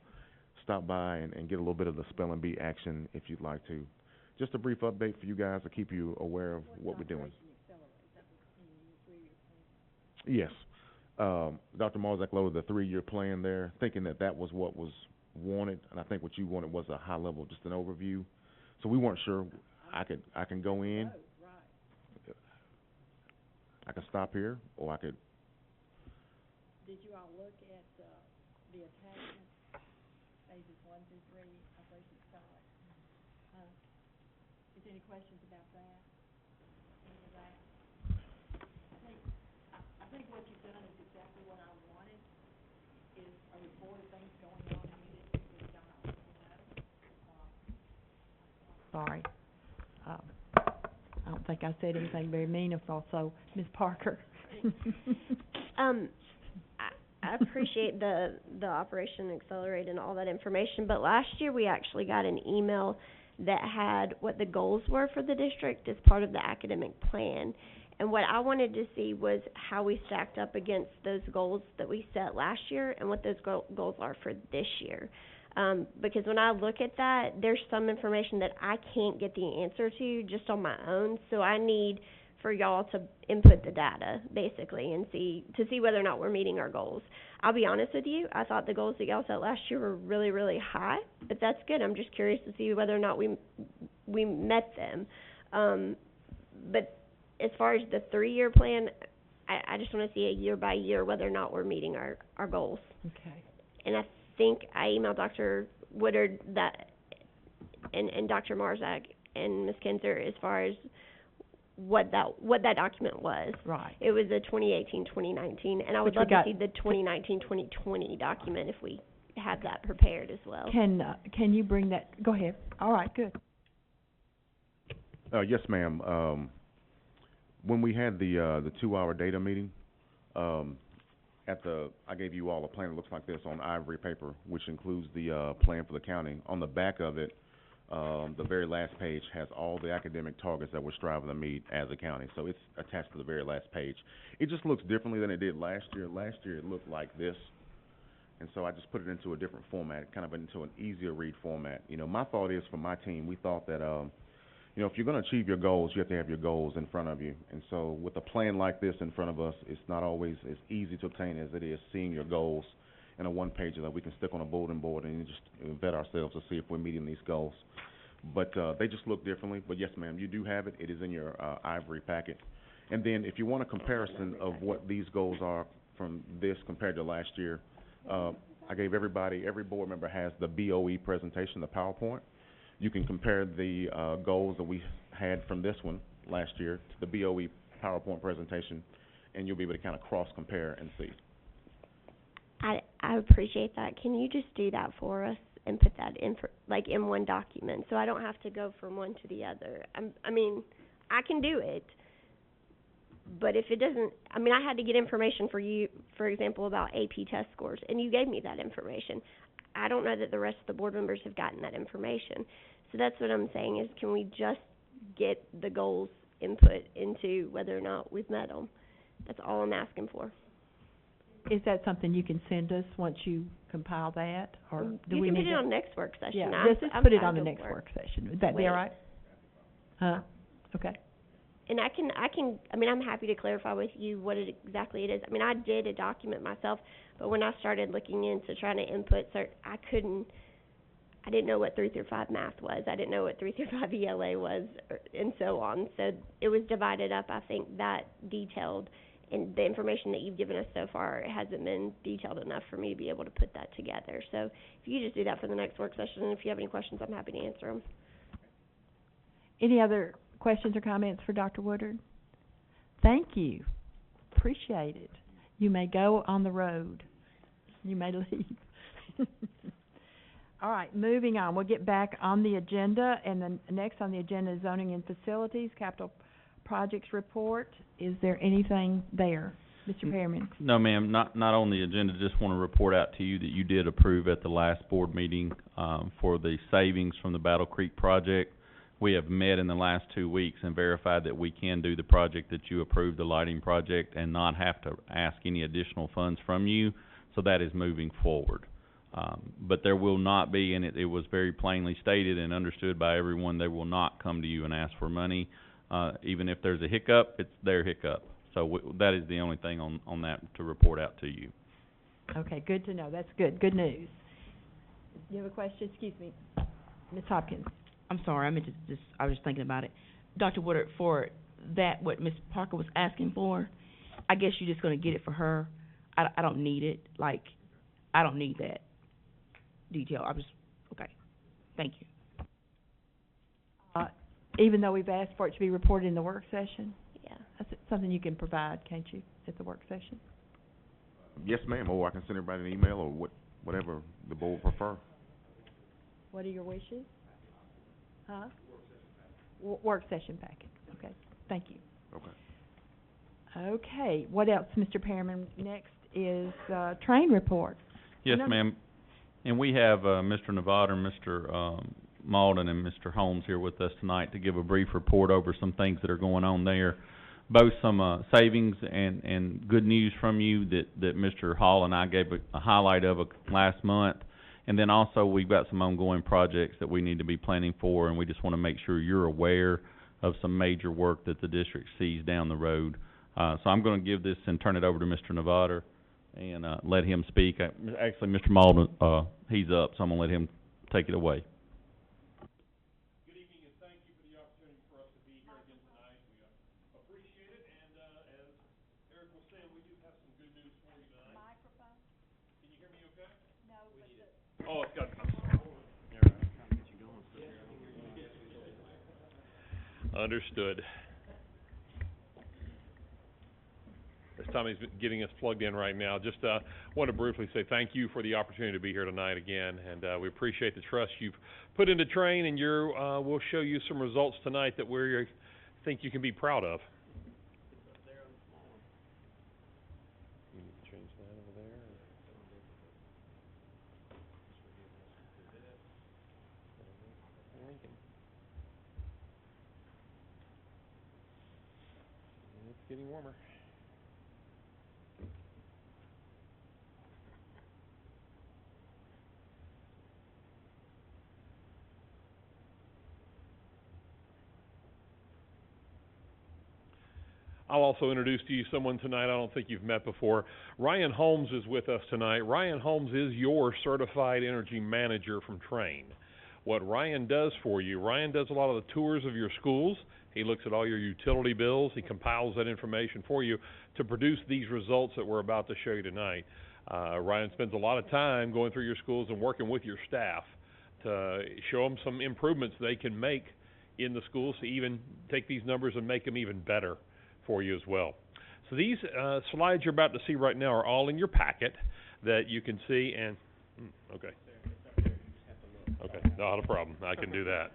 stop by and get a little bit of the Spelling Bee action if you'd like to. Just a brief update for you guys to keep you aware of what we're doing. Yes. Dr. Marzak loaded the 3-year plan there, thinking that that was what was wanted, and I think what you wanted was a high level, just an overview. So we weren't sure. I can go in. I can stop here, or I could. Did you all look at the attachment, pages 1 through 3, Operation Scarlet? Is there any questions about that? Any of that? I think what you've done is exactly what I wanted, is a report of things going on in your district that y'all not know. Sorry. I don't think I said anything very meaningful, so Ms. Parker. I appreciate the Operation Accelerate and all that information, but last year we actually got an email that had what the goals were for the district as part of the academic plan. And what I wanted to see was how we stacked up against those goals that we set last year and what those goals are for this year. Because when I look at that, there's some information that I can't get the answer to just on my own, so I need for y'all to input the data, basically, and see whether or not we're meeting our goals. I'll be honest with you, I thought the goals that y'all set last year were really, really high, but that's good. I'm just curious to see whether or not we met them. But as far as the 3-year plan, I just want to see a year by year whether or not we're meeting our goals. Okay. And I think I emailed Dr. Woodard that, and Dr. Marzak and Ms. Kinzer as far as what that document was. Right. It was a 2018-2019, and I would love to see the 2019-2020 document if we have that prepared as well. Can you bring that? Go ahead. All right, good. Yes, ma'am. When we had the 2-hour data meeting, I gave you all a plan that looks like this on ivory paper, which includes the plan for the county. On the back of it, the very last page has all the academic targets that we're striving to meet as a county. So it's attached to the very last page. It just looks differently than it did last year. Last year it looked like this. And so I just put it into a different format, kind of into an easier read format. You know, my thought is for my team, we thought that, You know, if you're gonna achieve your goals, you have to have your goals in front of you. And so with a plan like this in front of us, it's not always as easy to obtain as it is seeing your goals in a one-pager that we can stick on a bulletin board and just vet ourselves to see if we're meeting these goals. But they just look differently. But yes, ma'am, you do have it. It is in your ivory packet. And then if you want a comparison of what these goals are from this compared to last year, I gave everybody, every board member has the BOE presentation, the PowerPoint. You can compare the goals that we had from this one last year to the BOE PowerPoint presentation, and you'll be able to kind of cross-compare and see. I appreciate that. Can you just do that for us and put that in in one document, so I don't have to go from one to the other? I mean, I can do it, but if it doesn't, I mean, I had to get information for you, for example, about AP test scores, and you gave me that information. I don't know that the rest of the board members have gotten that information. So that's what I'm saying is, can we just get the goals input into whether or not we've met them? That's all I'm asking for. Is that something you can send us once you compile that, or do we You can need put it to- on next work session. Yeah, I'm just I'm put it fine on the to next work. work session. Would that be all right? Huh? Okay. And I mean, I'm happy to clarify with you what exactly it is. I mean, I did a document myself, but when I started looking into trying to input, I didn't know what 3 through 5 math was. I didn't know what 3 through 5 ELA was, and so on. So it was divided up, I think, that detailed. And the information that you've given us so far, it hasn't been detailed enough for me to be able to put that together. So if you just do that for the next work session, and if you have any questions, I'm happy to answer them. Any other questions or comments for Dr. Woodard? Thank you. Appreciate it. You may go on the road. You may leave. All right, moving on. We'll get back on the agenda, and then next on the agenda is zoning and facilities, capital projects report. Is there anything there? Mr. Perriman? No, ma'am, not on the agenda. Just want to report out to you that you did approve at the last board meeting for the savings from the Battle Creek project. We have met in the last 2 weeks and verified that we can do the project that you approved, the lighting project, and not have to ask any additional funds from you. So that is moving forward. But there will not be, and it was very plainly stated and understood by everyone, they will not come to you and ask for money. Even if there's a hiccup, it's their hiccup. So that is the only thing on that to report out to you. Okay, good to know. That's good. Good news. You have a question? Excuse me. Ms. Hopkins. I'm sorry, I was just thinking about it. Dr. Woodard, for that, what Ms. Parker was asking for, I guess you're just gonna get it for her. I don't need it, I don't need that detail. Okay, thank you. Even though we've asked for it to be reported in the work session? Yeah. That's something you can provide, can't you, at the work session? Yes, ma'am, or I can send everybody an email or whatever the board prefer. What are your wishes? Huh? Work session packet. Okay, thank you. Okay. Okay, what else, Mr. Perriman? Next is, train report. Yes, ma'am. And we have, Mr. Nevada and Mr. Malden and Mr. Holmes here with us tonight to give a brief report over some things that are going on there. Both some, savings and good news from you that Mr. Hall and I gave a highlight of last month. And then also we've got some ongoing projects that we need to be planning for, and we just want to make sure you're aware of some major work that the district sees down the road. So I'm going to give this and turn it over to Mr. Nevada and let him speak. Actually, Mr. Malden, he's up, so I'm going to let him take it away. Good evening, and thank you for the opportunity for us to be here again tonight. We appreciate it, and as Eric was saying, we do have some good news for you tonight. Microphone? Can you hear me okay? No, but oh, it's got, I'm sorry. Understood. As Tommy's getting us plugged in right now, just want to briefly say thank you for the opportunity to be here tonight again, and we appreciate the trust you've put into Train, and we'll show you some results tonight that we think you can be proud of. You need to change that over there. It's getting warmer. I'll also introduce to you someone tonight I don't think you've met before. Ryan Holmes is with us tonight. Ryan Holmes is your certified energy manager from Train. What Ryan does for you, Ryan does a lot of the tours of your schools. He looks at all your utility bills. He compiles that information for you to produce these results that we're about to show you tonight. Ryan spends a lot of time going through your schools and working with your staff to show them some improvements they can make in the schools to even take these numbers and make them even better for you as well. So these slides you're about to see right now are all in your packet that you can see and, okay, not a problem, I can do that.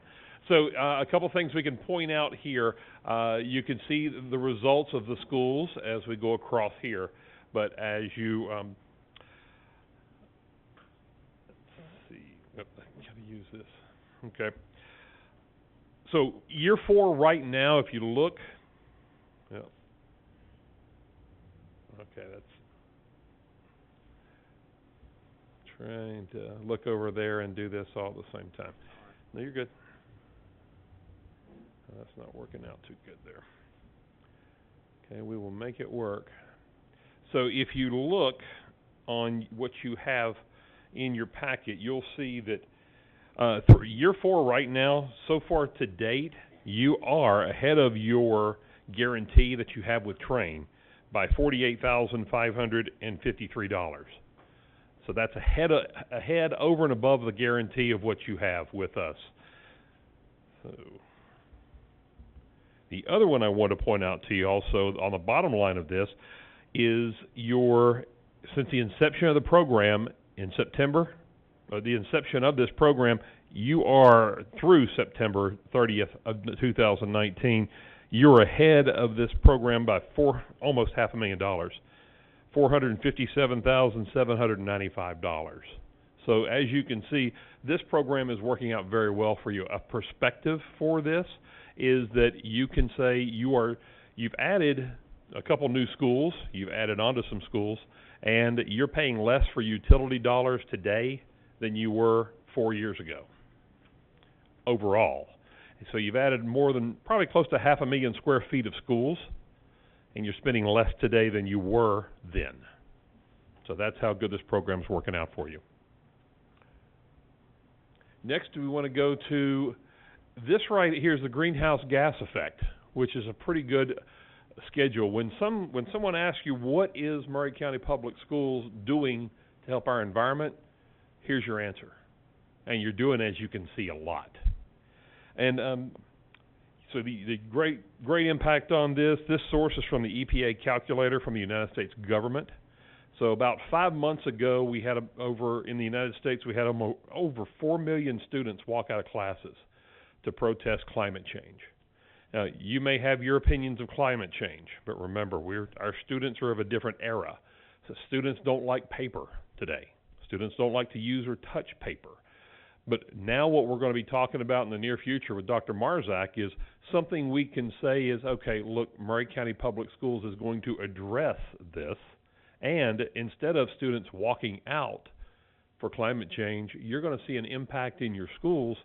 So a couple things we can point out here, you can see the results of the schools as we go across here, but as you, let's see, I've got to use this, okay. So year 4 right now, if you look, yeah. Okay, that's trying to look over there and do this all at the same time. No, you're good. That's not working out too good there. Okay, we will make it work. So if you look on what you have in your packet, you'll see that for year 4 right now, so far to date, you are ahead of your guarantee that you have with Train by $48,553. So that's ahead over and above the guarantee of what you have with us. So the other one I want to point out to you also on the bottom line of this is since the inception of the program in September, the inception of this program, you are through September 30th of 2019, you're ahead of this program by almost $500,000, $457,795. So as you can see, this program is working out very well for you. A perspective for this is that you can say you've added a couple new schools, you've added on to some schools, and you're paying less for utility dollars today than you were 4 years ago overall. So you've added more than probably close to 500,000 square feet of schools, and you're spending less today than you were then. So that's how good this program's working out for you. Next, we want to go to this right here is the greenhouse gas effect, which is a pretty good schedule. When someone asks you what is Maury County Public Schools doing to help our environment, here's your answer. And you're doing, as you can see, a lot. And so the great impact on this source is from the EPA calculator from the United States government. So about 5 months ago, we had over in the United States, we had over 4 million students walk out of classes to protest climate change. Now, you may have your opinions of climate change, but remember, our students are of a different era. So students don't like paper today. Students don't like to use or touch paper. But now what we're going to be talking about in the near future with Dr. Marzak is something we can say is, okay, look, Maury County Public Schools is going to address this, and instead of students walking out for climate change, you're going to see an impact in your schools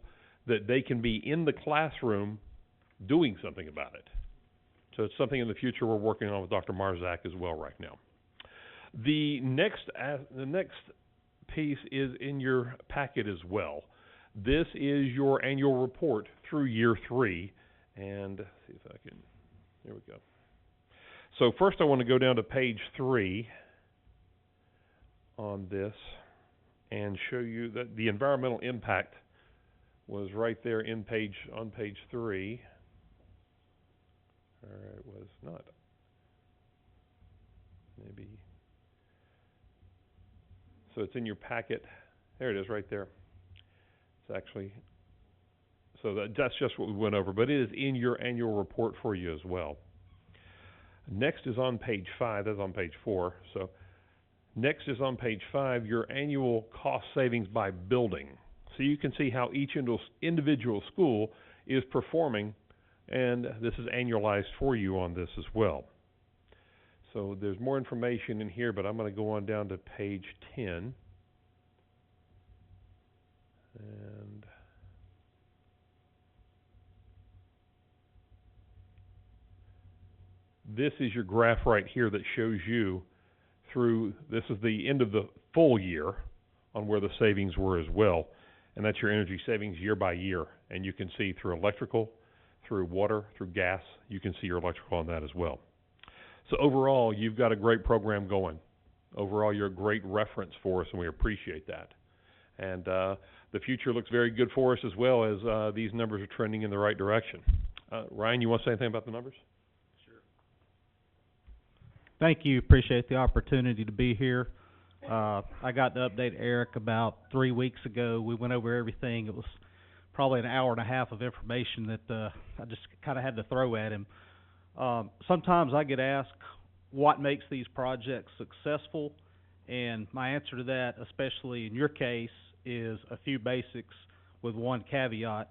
that they can be in the classroom doing something about it. So it's something in the future we're working on with Dr. Marzak as well right now. The next piece is in your packet as well. This is your annual report through year 3, and let's see if I can, there we go. So first I want to go down to page 3 on this and show you that the environmental impact was right there on page 3. Or it was not. Maybe. So it's in your packet. There it is right there. It's actually, so that's just what we went over, but it is in your annual report for you as well. Next is on page 5, that's on page 4. So next is on page 5, your annual cost savings by building. So you can see how each individual school is performing, and this is annualized for you on this as well. So there's more information in here, but I'm going to go on down to page 10. And this is your graph right here that shows you this is the end of the full year on where the savings were as well. And that's your energy savings year by year. And you can see through electrical, through water, through gas, you can see your electrical on that as well. So overall, you've got a great program going. Overall, you're a great reference for us, and we appreciate that. And the future looks very good for us as well, as these numbers are trending in the right direction. Ryan, you want to say anything about the numbers? Thank you. Appreciate the opportunity to be here. I got to update Eric about 3 weeks ago. We went over everything. It was probably an hour and a half of information that I just kind of had to throw at him. Sometimes I get asked what makes these projects successful, and my answer to that, especially in your case, is a few basics with one caveat.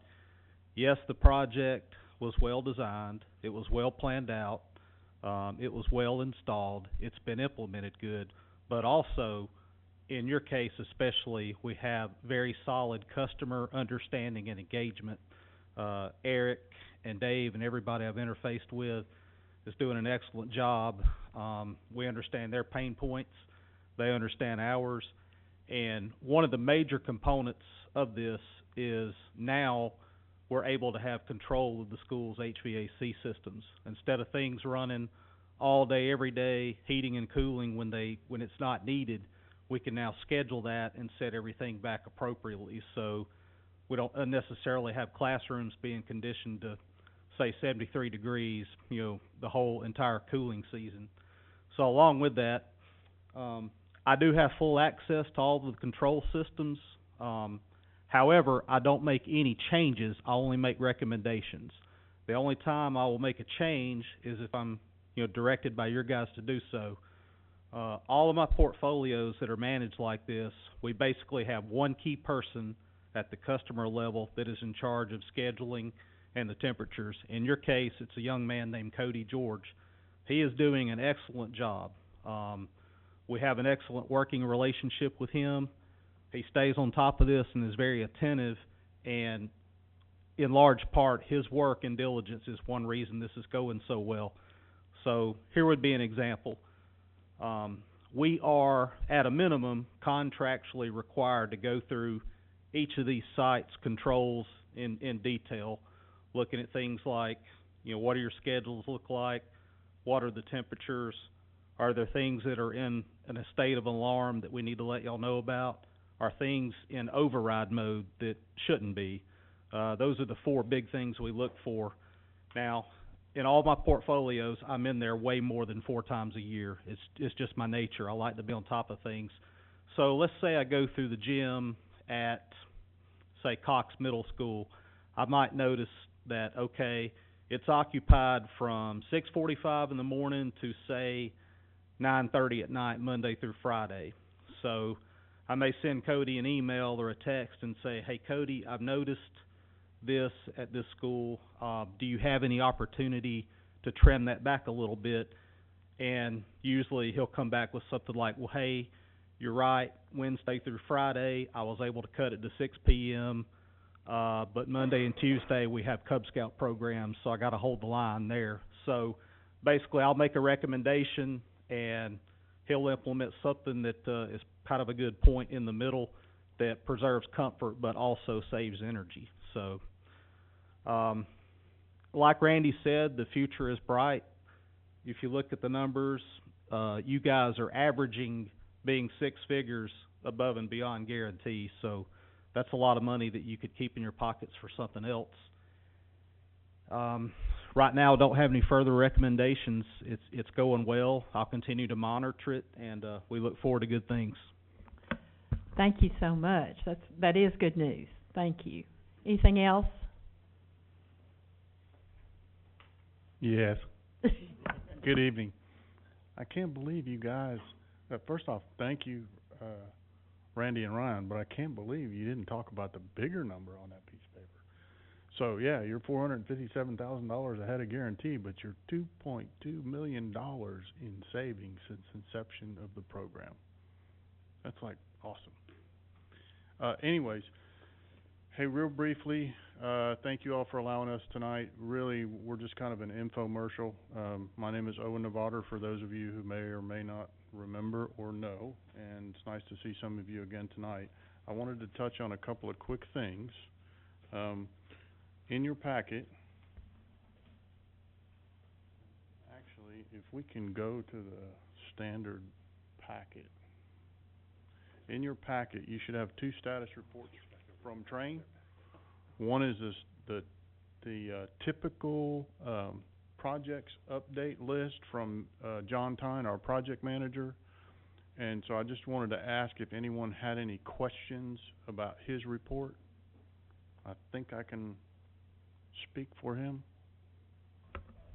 Yes, the project was well designed. It was well planned out. It was well installed. It's been implemented good. But also, in your case especially, we have very solid customer understanding and engagement. Eric and Dave and everybody I've interfaced with is doing an excellent job. We understand their pain points. They understand ours. And one of the major components of this is now we're able to have control of the school's HVAC systems. Instead of things running all day, every day, heating and cooling when it's not needed, we can now schedule that and set everything back appropriately. So we don't unnecessarily have classrooms being conditioned to, say, 73 degrees, the whole entire cooling season. So along with that, I do have full access to all of the control systems. However, I don't make any changes. I only make recommendations. The only time I will make a change is if I'm, directed by your guys to do so. All of my portfolios that are managed like this, we basically have one key person at the customer level that is in charge of scheduling and the temperatures. In your case, it's a young man named Cody George. He is doing an excellent job. We have an excellent working relationship with him. He stays on top of this and is very attentive, and in large part, his work and diligence is one reason this is going so well. So here would be an example. We are, at a minimum, contractually required to go through each of these sites' controls in detail, looking at things like, what do your schedules look like? What are the temperatures? Are there things that are in a state of alarm that we need to let y'all know about? Are things in override mode that shouldn't be? Those are the four big things we look for. Now, in all my portfolios, I'm in there way more than 4 times a year. It's just my nature. I like to be on top of things. So let's say I go through the gym at, say, Cox Middle School. I might notice that, okay, it's occupied from 6:45 in the morning to, say, 9:30 at night, Monday through Friday. So I may send Cody an email or a text and say, hey, Cody, I've noticed this at this school. Do you have any opportunity to trim that back a little bit? And usually he'll come back with something like, well, hey, you're right, Wednesday through Friday I was able to cut it to 6 p.m., but Monday and Tuesday we have Cub Scout programs, so I got to hold the line there. So basically I'll make a recommendation and he'll implement something that is kind of a good point in the middle that preserves comfort but also saves energy. So like Randy said, the future is bright. If you look at the numbers, you guys are averaging being 6 figures above and beyond guarantee, so that's a lot of money that you could keep in your pockets for something else. Right now I don't have any further recommendations. It's going well. I'll continue to monitor it, and we look forward to good things. Thank you so much. That is good news. Thank you. Anything else? Yes. Good evening. I can't believe you guys, first off, thank you, Randy and Ryan, but I can't believe you didn't talk about the bigger number on that piece of paper. So, yeah, you're $457,000 ahead of guarantee, but you're $2.2 million in savings since inception of the program. That's, awesome. Anyways, hey, real briefly, Thank you all for allowing us tonight. Really, we're just kind of an infomercial. My name is Owen Nevada, for those of you who may or may not remember or know, and it's nice to see some of you again tonight. I wanted to touch on a couple of quick things. In your packet, actually, if we can go to the standard packet. In your packet, you should have two status reports from Train. One is the typical projects update list from John Tyne, our project manager. And so I just wanted to ask if anyone had any questions about his report. I think I can speak for him.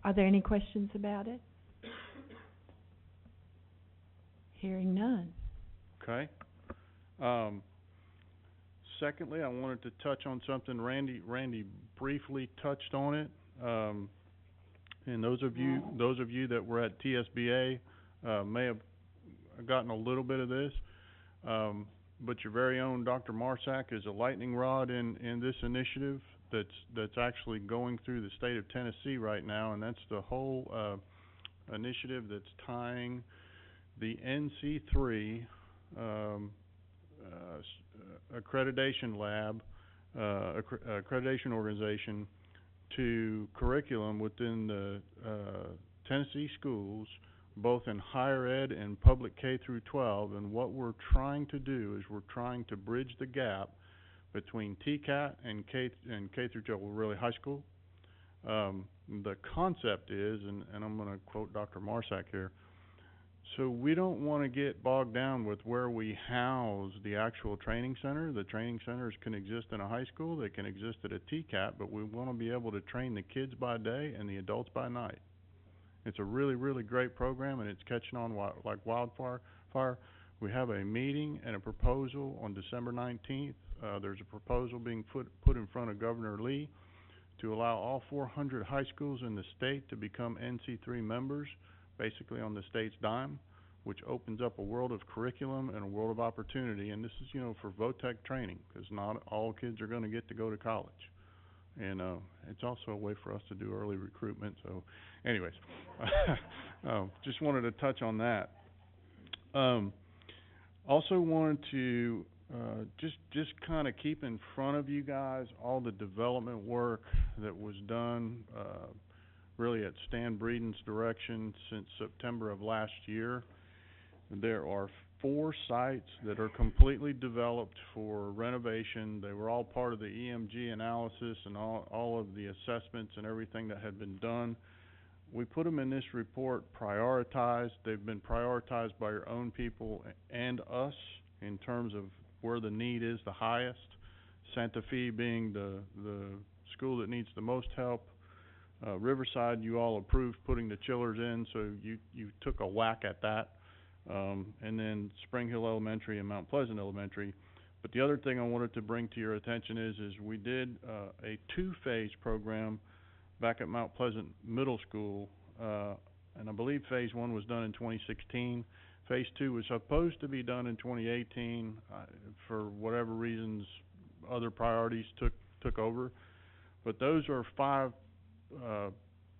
Are there any questions about it? Hearing none. Okay. Secondly, I wanted to touch on something Randy briefly touched on it. And those of you that were at TSBA may have gotten a little bit of this. But your very own Dr. Marsack is a lightning rod in this initiative that's actually going through the state of Tennessee right now, and that's the whole initiative that's tying the NC3 accreditation lab, accreditation organization to curriculum within the Tennessee schools, both in higher ed and public K through 12. And what we're trying to do is we're trying to bridge the gap between TCAT and K through 12, well, really high school. The concept is, and I'm going to quote Dr. Marsack here, so we don't want to get bogged down with where we house the actual training center. The training centers can exist in a high school, they can exist at a TCAT, but we want to be able to train the kids by day and the adults by night. It's a really, really great program, and it's catching on like wildfire. We have a meeting and a proposal on December 19th. There's a proposal being put in front of Governor Lee to allow all 400 high schools in the state to become NC3 members, basically on the state's dime, which opens up a world of curriculum and a world of opportunity. And this is, for VOTEC training, because not all kids are going to get to go to college. And it's also a way for us to do early recruitment. So, anyways, just wanted to touch on that. Also wanted to just kind of keep in front of you guys all the development work that was done really at Stan Breeden's direction since September of last year. There are 4 sites that are completely developed for renovation. They were all part of the EMG analysis and all of the assessments and everything that had been done. We put them in this report prioritized. They've been prioritized by your own people and us in terms of where the need is the highest. Santa Fe being the school that needs the most help. Riverside, you all approved putting the chillers in, so you took a whack at that. And then Spring Hill Elementary and Mount Pleasant Elementary. But the other thing I wanted to bring to your attention is we did a 2-phase program back at Mount Pleasant Middle School, and I believe phase 1 was done in 2016. Phase 2 was supposed to be done in 2018. For whatever reasons, other priorities took over. But those are 5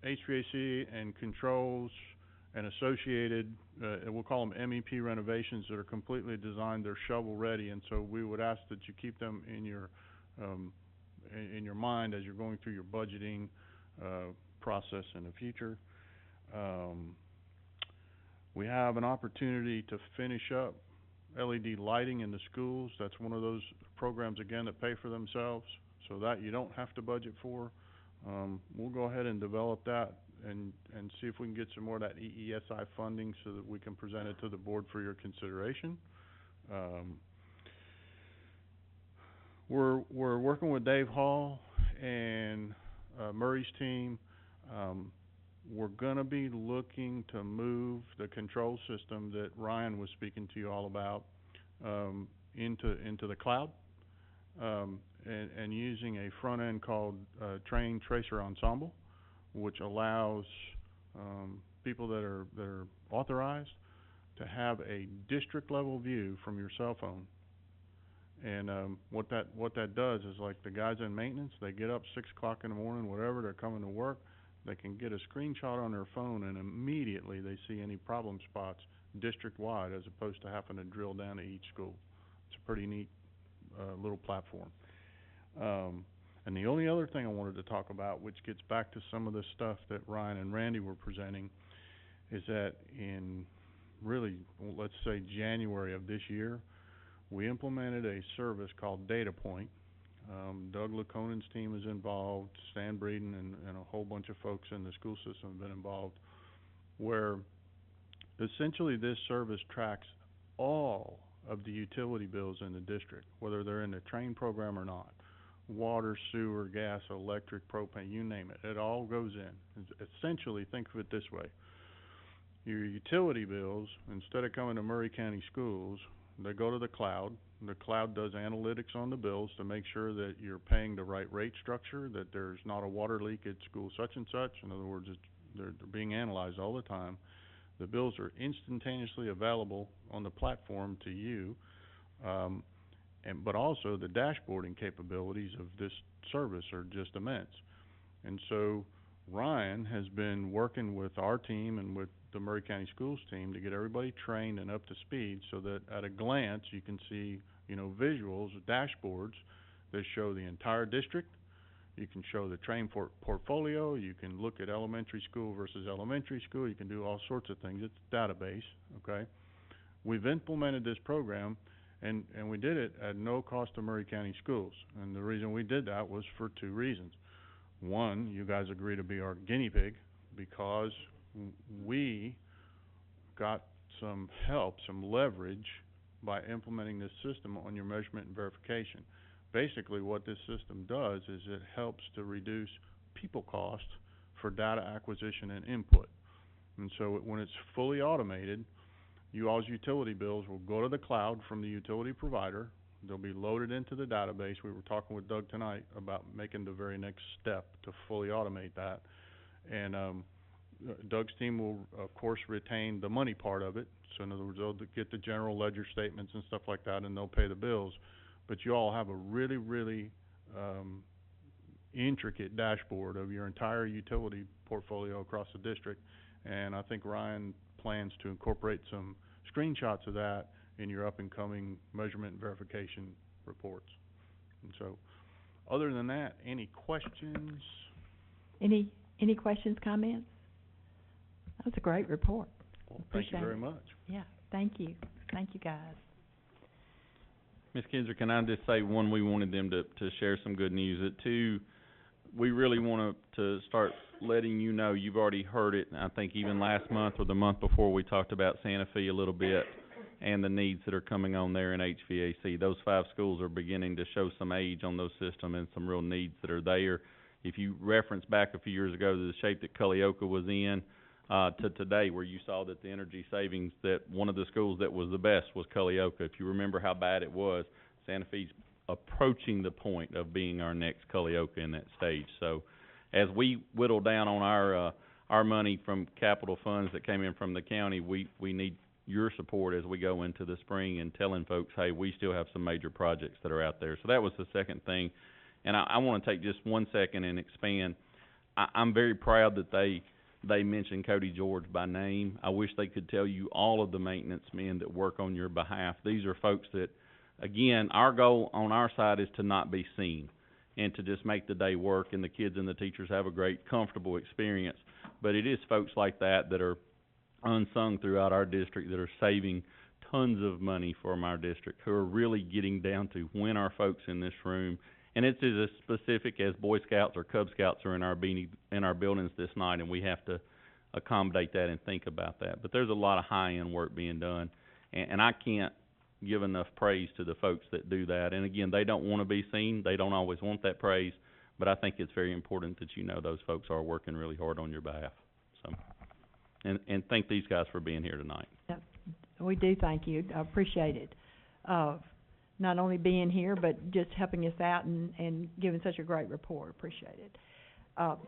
HVAC and controls and associated, we'll call them MEP renovations that are completely designed. They're shovel ready, and so we would ask that you keep them in your mind as you're going through your budgeting process in the future. We have an opportunity to finish up LED lighting in the schools. That's one of those programs, again, that pay for themselves, so that you don't have to budget for. We'll go ahead and develop that and see if we can get some more of that EESI funding so that we can present it to the board for your consideration. We're working with Dave Hall and Murray's team. We're gonna be looking to move the control system that Ryan was speaking to you all about into the cloud, and using a front end called Train Tracer Ensemble, which allows people that are authorized to have a district level view from your cell phone. And, what that does is, like, the guys in maintenance, they get up 6 o'clock in the morning, whatever, they're coming to work, they can get a screenshot on their phone, and immediately they see any problem spots district-wide, as opposed to having to drill down to each school. It's a pretty neat, little platform. And the only other thing I wanted to talk about, which gets back to some of the stuff that Ryan and Randy were presenting, is that in really, let's say January of this year, we implemented a service called Data Point. Doug Laconan's team is involved, Stan Breeden and a whole bunch of folks in the school system have been involved, where essentially this service tracks all of the utility bills in the district, whether they're in the train program or not. Water, sewer, gas, electric, propane, you name it. It all goes in. Essentially, think of it this way. Your utility bills, instead of coming to Murray County Schools, they go to the cloud. The cloud does analytics on the bills to make sure that you're paying the right rate structure, that there's not a water leak at school such and such. In other words, they're being analyzed all the time. The bills are instantaneously available on the platform to you. But also the dashboarding capabilities of this service are just immense. And so Ryan has been working with our team and with the Murray County Schools team to get everybody trained and up to speed so that at a glance you can see, visuals, dashboards that show the entire district. You can show the train portfolio. You can look at elementary school versus elementary school. You can do all sorts of things. It's a database, okay? We've implemented this program, and we did it at no cost to Murray County Schools. And the reason we did that was for 2 reasons. One, you guys agreed to be our guinea pig because we got some help, some leverage by implementing this system on your measurement and verification. Basically, what this system does is it helps to reduce people costs for data acquisition and input. And so when it's fully automated, you all's utility bills will go to the cloud from the utility provider. They'll be loaded into the database. We were talking with Doug tonight about making the very next step to fully automate that. And Doug's team will, of course, retain the money part of it. So in other words, they'll get the general ledger statements and stuff like that, and they'll pay the bills. But you all have a really, really intricate dashboard of your entire utility portfolio across the district. And I think Ryan plans to incorporate some screenshots of that in your up and coming measurement and verification reports. And so, other than that, any questions? Any questions, comments? That was a great report. Well, thank you very much. Yeah, thank you. Thank you, guys. Ms. Kinzer, can I just say, one, we wanted them to share some good news. At two, we really want to start letting you know, you've already heard it, I think even last month or the month before, we talked about Santa Fe a little bit and the needs that are coming on there in HVAC. Those 5 schools are beginning to show some age on those systems and some real needs that are there. If you reference back a few years ago to the shape that Culleoka was in, to today, where you saw that the energy savings, that one of the schools that was the best was Culleoka. If you remember how bad it was, Santa Fe's approaching the point of being our next Culleoka in that stage. So as we whittle down on our money from capital funds that came in from the county, we need your support as we go into the spring and telling folks, hey, we still have some major projects that are out there. So that was the second thing. And I want to take just 1 second and expand. I'm very proud that they mentioned Cody George by name. I wish they could tell you all of the maintenance men that work on your behalf. These are folks that, again, our goal on our side is to not be seen and to just make the day work and the kids and the teachers have a great, comfortable experience. But it is folks like that that are unsung throughout our district that are saving tons of money from our district, who are really getting down to when our folks in this room, and it's as specific as Boy Scouts or Cub Scouts are in our buildings this night, and we have to accommodate that and think about that. But there's a lot of high-end work being done, and I can't give enough praise to the folks that do that. And again, they don't want to be seen. They don't always want that praise, but I think it's very important that you know those folks are working really hard on your behalf. So, and thank these guys for being here tonight. Yep. We do thank you. I appreciate it. Not only being here, but just helping us out and giving such a great report. Appreciate it.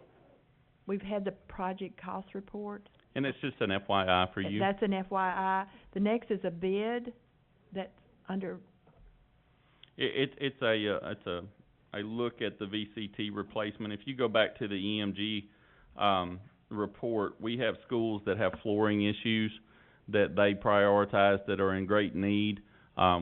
We've had the project cost report. And it's just an FYI for you. That's an FYI. The next is a bid that's under... It's a look at the VCT replacement. If you go back to the EMG, report, we have schools that have flooring issues that they prioritize that are in great need.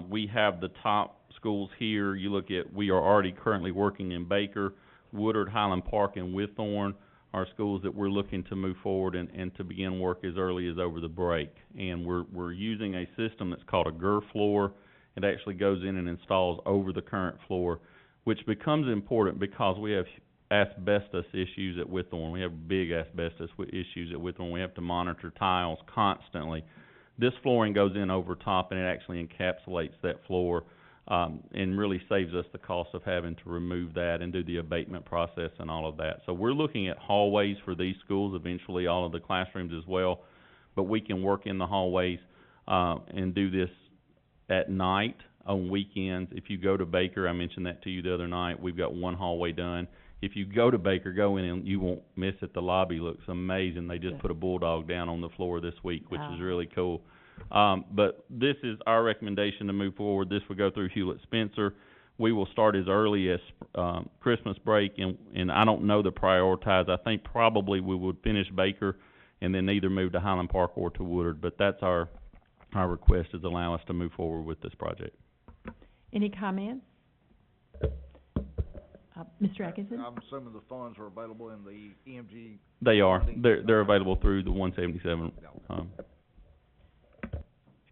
We have the top schools here. You look at, we are already currently working in Baker, Woodard, Highland Park, and Withorn are schools that we're looking to move forward and to begin work as early as over the break. And we're using a system that's called a GER floor. It actually goes in and installs over the current floor, which becomes important because we have asbestos issues at Withorn. We have big asbestos issues at Withorn. We have to monitor tiles constantly. This flooring goes in over top, and it actually encapsulates that floor, and really saves us the cost of having to remove that and do the abatement process and all of that. So we're looking at hallways for these schools, eventually all of the classrooms as well, but we can work in the hallways and do this at night, on weekends. If you go to Baker, I mentioned that to you the other night, we've got one hallway done. If you go to Baker, go in and you won't miss it. The lobby looks amazing. They just put a bulldog down on the floor this week, which is really cool. But this is our recommendation to move forward. This will go through Hewlett Spencer. We will start as early as Christmas break, and I don't know the prioritize. I think probably we would finish Baker and then either move to Highland Park or to Woodard. But that's our request, is allow us to move forward with this project. Any comments? Mr. Atkinson? I'm assuming the funds are available in the EMG. They are. They're available through the 177.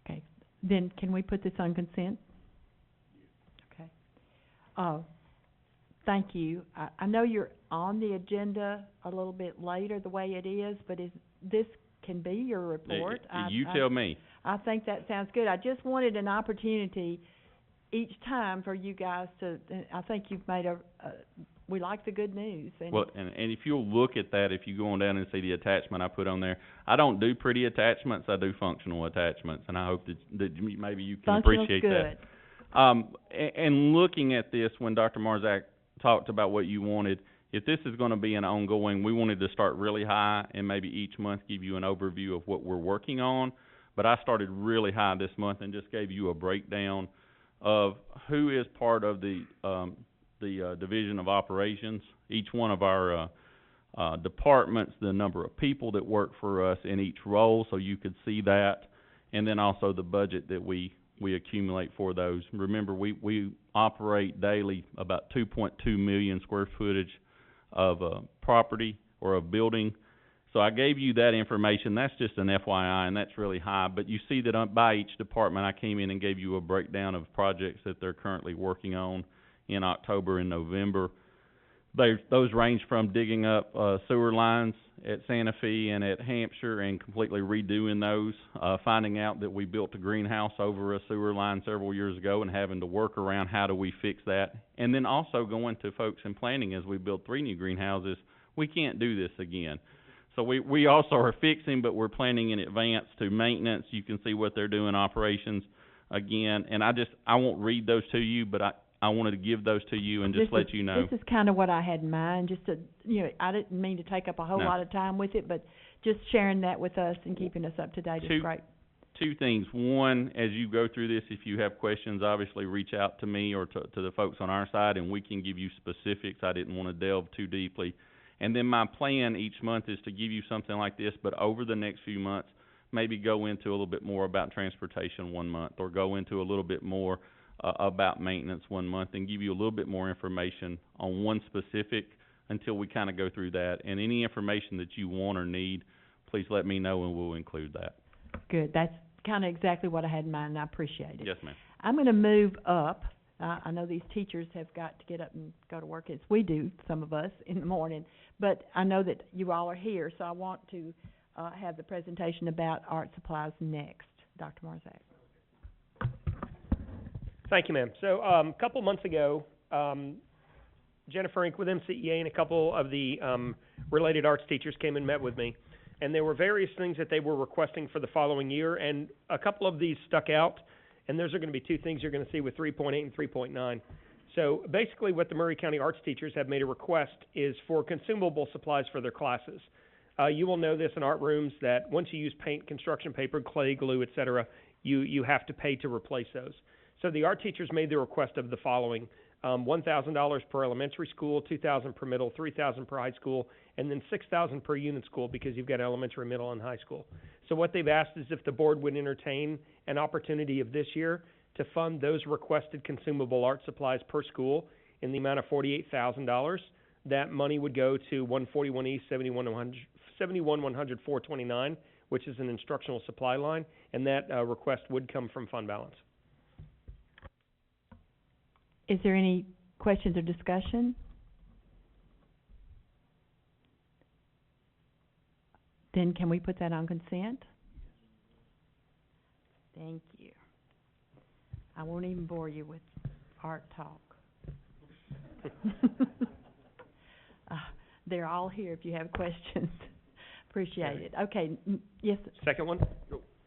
Okay. Then can we put this on consent? Okay. Thank you. I know you're on the agenda a little bit later the way it is, but this can be your report. You tell me. I think that sounds good. I just wanted an opportunity each time for you guys to, I think you've made we like the good news. And well, and if you'll look at that, if you go on down and see the attachment I put on there, I don't do pretty attachments, I do functional attachments, and I hope that maybe you can appreciate that. And looking at this, when Dr. Marzak talked about what you wanted, if this is going to be an ongoing, we wanted to start really high and maybe each month give you an overview of what we're working on. But I started really high this month and just gave you a breakdown of who is part of the Division of Operations, each one of our departments, the number of people that work for us in each role, so you could see that, and then also the budget that we accumulate for those. Remember, we operate daily about 2.2 million square footage of property or of building. So I gave you that information. That's just an FYI, and that's really high. But you see that by each department, I came in and gave you a breakdown of projects that they're currently working on in October and November. Those range from digging up sewer lines at Santa Fe and at Hampshire and completely redoing those, finding out that we built a greenhouse over a sewer line several years ago and having to work around how do we fix that. And then also going to folks in planning as we build 3 new greenhouses, we can't do this again. So we also are fixing, but we're planning in advance to maintenance. You can see what they're doing, operations again. And I won't read those to you, but I wanted to give those to you and just let you know. This is kind of what I had in mind, just to, I didn't mean to take up a whole lot of time with it, but just sharing that with us and keeping us up to date is great. 2 things. One, as you go through this, if you have questions, obviously reach out to me or to the folks on our side, and we can give you specifics. I didn't want to delve too deeply. And then my plan each month is to give you something like this, but over the next few months, maybe go into a little bit more about transportation one month, or go into a little bit more about maintenance one month, and give you a little bit more information on one specific until we kind of go through that. And any information that you want or need, please let me know and we'll include that. Good. That's kind of exactly what I had in mind, and I appreciate it. Yes, ma'am. I'm going to move up. I know these teachers have got to get up and go to work, as we do, some of us, in the morning. But I know that you all are here, so I want to have the presentation about art supplies next. Dr. Marzak. Thank you, ma'am. So a couple months ago, Jennifer Inc. with MCEA and a couple of the related arts teachers came and met with me. And there were various things that they were requesting for the following year, and a couple of these stuck out. And those are going to be 2 things you're going to see with 3.8 and 3.9. So basically what the Maury County arts teachers have made a request is for consumable supplies for their classes. You will know this in art rooms that once you use paint, construction paper, clay, glue, etc., you have to pay to replace those. So the art teachers made the request of the following: $1,000 per elementary school, $2,000 per middle, $3,000 per high school, and then $6,000 per unit school because you've got elementary, middle, and high school. So what they've asked is if the board would entertain an opportunity of this year to fund those requested consumable art supplies per school in the amount of $48,000. That money would go to 141E 71-100 429, which is an instructional supply line, and that request would come from fund balance. Is there any questions or discussion? Then can we put that on consent? Thank you. I won't even bore you with art talk. They're all here if you have questions. Appreciate it. Okay, yes. Second one?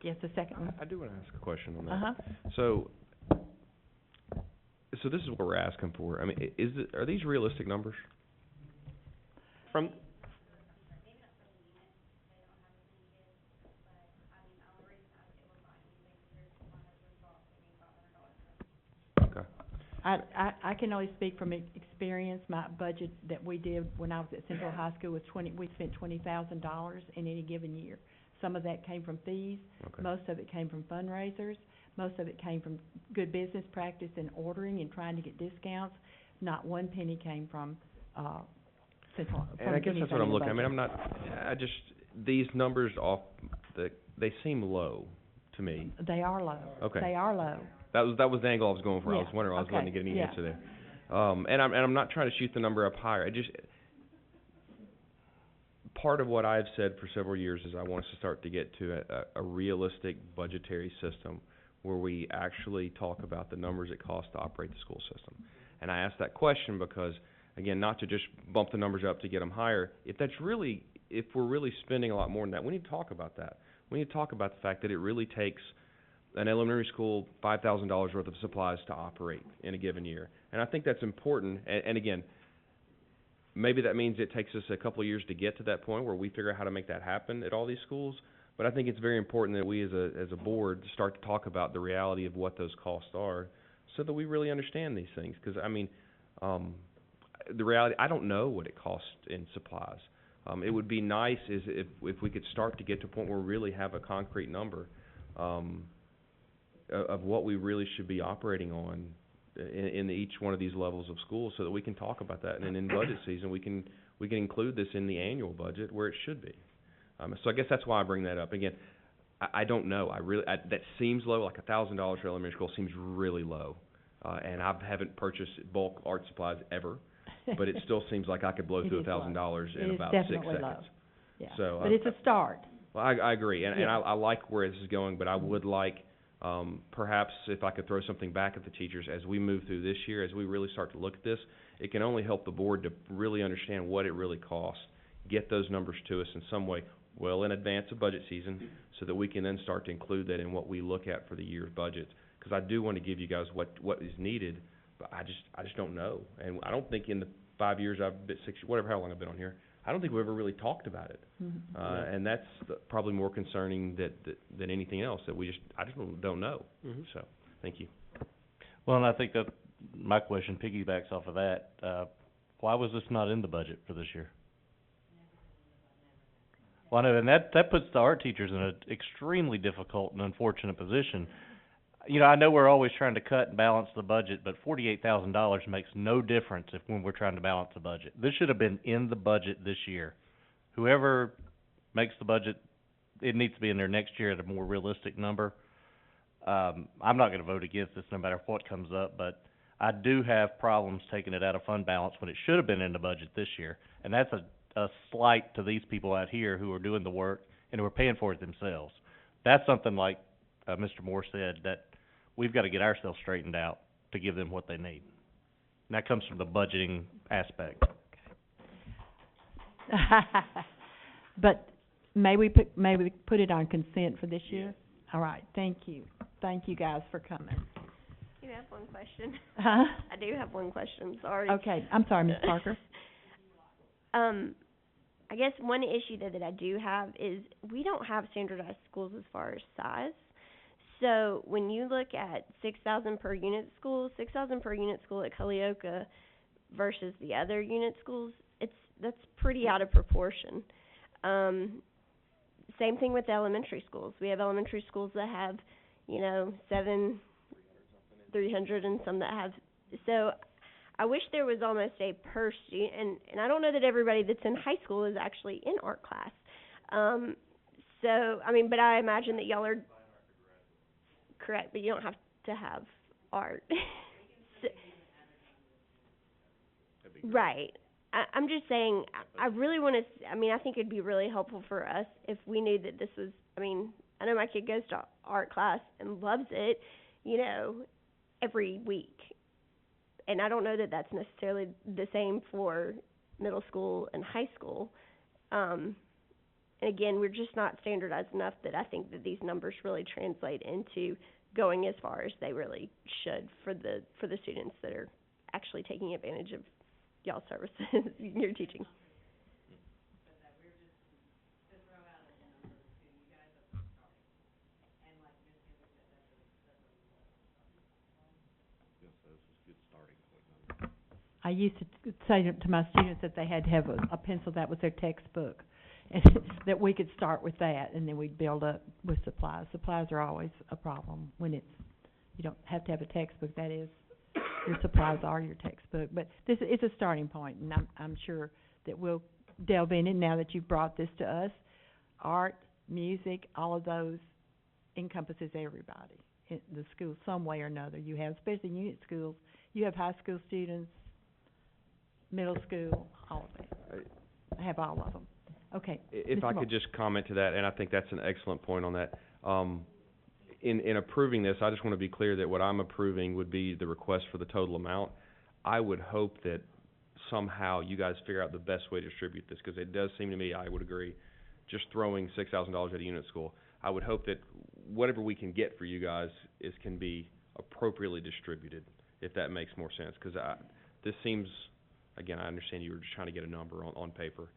Yes, the second one. I do want to ask a question on that. Uh-huh. So this is what we're asking for. I mean, are these realistic numbers? From Okay. I can only speak from experience. My budget that we did when I was at Central High School was we spent $20,000 in any given year. Some of that came from fees. Okay. Most of it came from fundraisers. Most of it came from good business practice and ordering and trying to get discounts. Not one penny came from Central. And I guess that's what I'm looking at. I mean, these numbers they seem low to me. They are low. Okay. They are low. That was the angle I was going for. Yeah. I was wondering, I was Okay. wanting to get any Yeah. answer there. And I'm not trying to shoot the number up higher. Part of what I've said for several years is I want us to start to get to a realistic budgetary system where we actually talk about the numbers it costs to operate the school system. And I ask that question because, again, not to just bump the numbers up to get them higher. If we're really spending a lot more than that, we need to talk about that. We need to talk about the fact that it really takes an elementary school $5,000 worth of supplies to operate in a given year. And I think that's important. And again, maybe that means it takes us a couple of years to get to that point where we figure out how to make that happen at all these schools. But I think it's very important that we as a board start to talk about the reality of what those costs are so that we really understand these things. Because, I mean, the reality, I don't know what it costs in supplies. It would be nice if we could start to get to a point where we really have a concrete number of what we really should be operating on in each one of these levels of schools so that we can talk about that. And then in budget season, we can include this in the annual budget where it should be. So I guess that's why I bring that up. Again, I don't know. That seems low, like $1,000 for elementary school seems really low. And I haven't purchased bulk art supplies ever, but it still seems like I could blow through $1,000 in about 6 seconds. Low. Yeah. So, but it's a start. Well, I agree, and Yeah. I like where this is going, but I would like, perhaps if I could throw something back at the teachers as we move through this year, as we really start to look at this, it can only help the board to really understand what it really costs, get those numbers to us in some way, well in advance of budget season, so that we can then start to include that in what we look at for the year's budget. Because I do want to give you guys what is needed, but I just don't know, and I don't think in the 5 years I've been how long I've been on here, I don't think we've ever really talked about it. Mm-hmm. And that's probably more concerning than anything else, that I just don't know. Mm-hmm. So, thank you. Well, and I think that my question piggybacks off of that. Why was this not in the budget for this year? Well, I know, and that puts the art teachers in an extremely difficult and unfortunate position. You know, I know we're always trying to cut and balance the budget, but $48,000 makes no difference when we're trying to balance the budget. This should have been in the budget this year. Whoever makes the budget, it needs to be in there next year at a more realistic number. I'm not going to vote against this no matter what comes up, but I do have problems taking it out of fund balance when it should have been in the budget this year. And that's a slight to these people out here who are doing the work and who are paying for it themselves. That's something like Mr. Moore said, that we've got to get ourselves straightened out to give them what they need. And that comes from the budgeting aspect. But may we put it on consent for this year? All right, thank you. Thank you guys for coming. You have one question. Huh? I do have one question, sorry. Okay, I'm sorry, Ms. Parker. I guess one issue that I do have is we don't have standardized schools as far as size. So when you look at 6,000 per unit school, 6,000 per unit school at Culleoka versus the other unit schools, that's pretty out of proportion. Same thing with the elementary schools. We have elementary schools that have, 300 and some that have, so I wish there was almost a per student, and I don't know that everybody that's in high school is actually in art class. But I imagine that y'all are correct, but you don't have to have art. Right. I'm just saying, I really want to, I think it'd be really helpful for us if we knew that this was, I know my kid goes to art class and loves it, every week. And I don't know that that's necessarily the same for middle school and high school. And again, we're just not standardized enough that I think that these numbers really translate into going as far as they really should for the students that are actually taking advantage of y'all's services, your teaching. I used to say to my students that they had to have a pencil that was their textbook, and that we could start with that, and then we'd build up with supplies. Supplies are always a problem when you don't have to have a textbook. That is, your supplies are your textbook. But this is a starting point, and I'm sure that we'll delve in it now that you've brought this to us. Art, music, all of those encompasses everybody in the school some way or another. You have, especially in unit schools, you have high school students, middle school, all of that. I have all of them. Okay. If Mr. I Moore. could just comment to that, and I think that's an excellent point on that. In approving this, I just want to be clear that what I'm approving would be the request for the total amount. I would hope that somehow you guys figure out the best way to distribute this, because it does seem to me, I would agree, just throwing $6,000 at a unit school. I would hope that whatever we can get for you guys can be appropriately distributed, if that makes more sense, because this seems, again, I understand you were just trying to get a number on paper,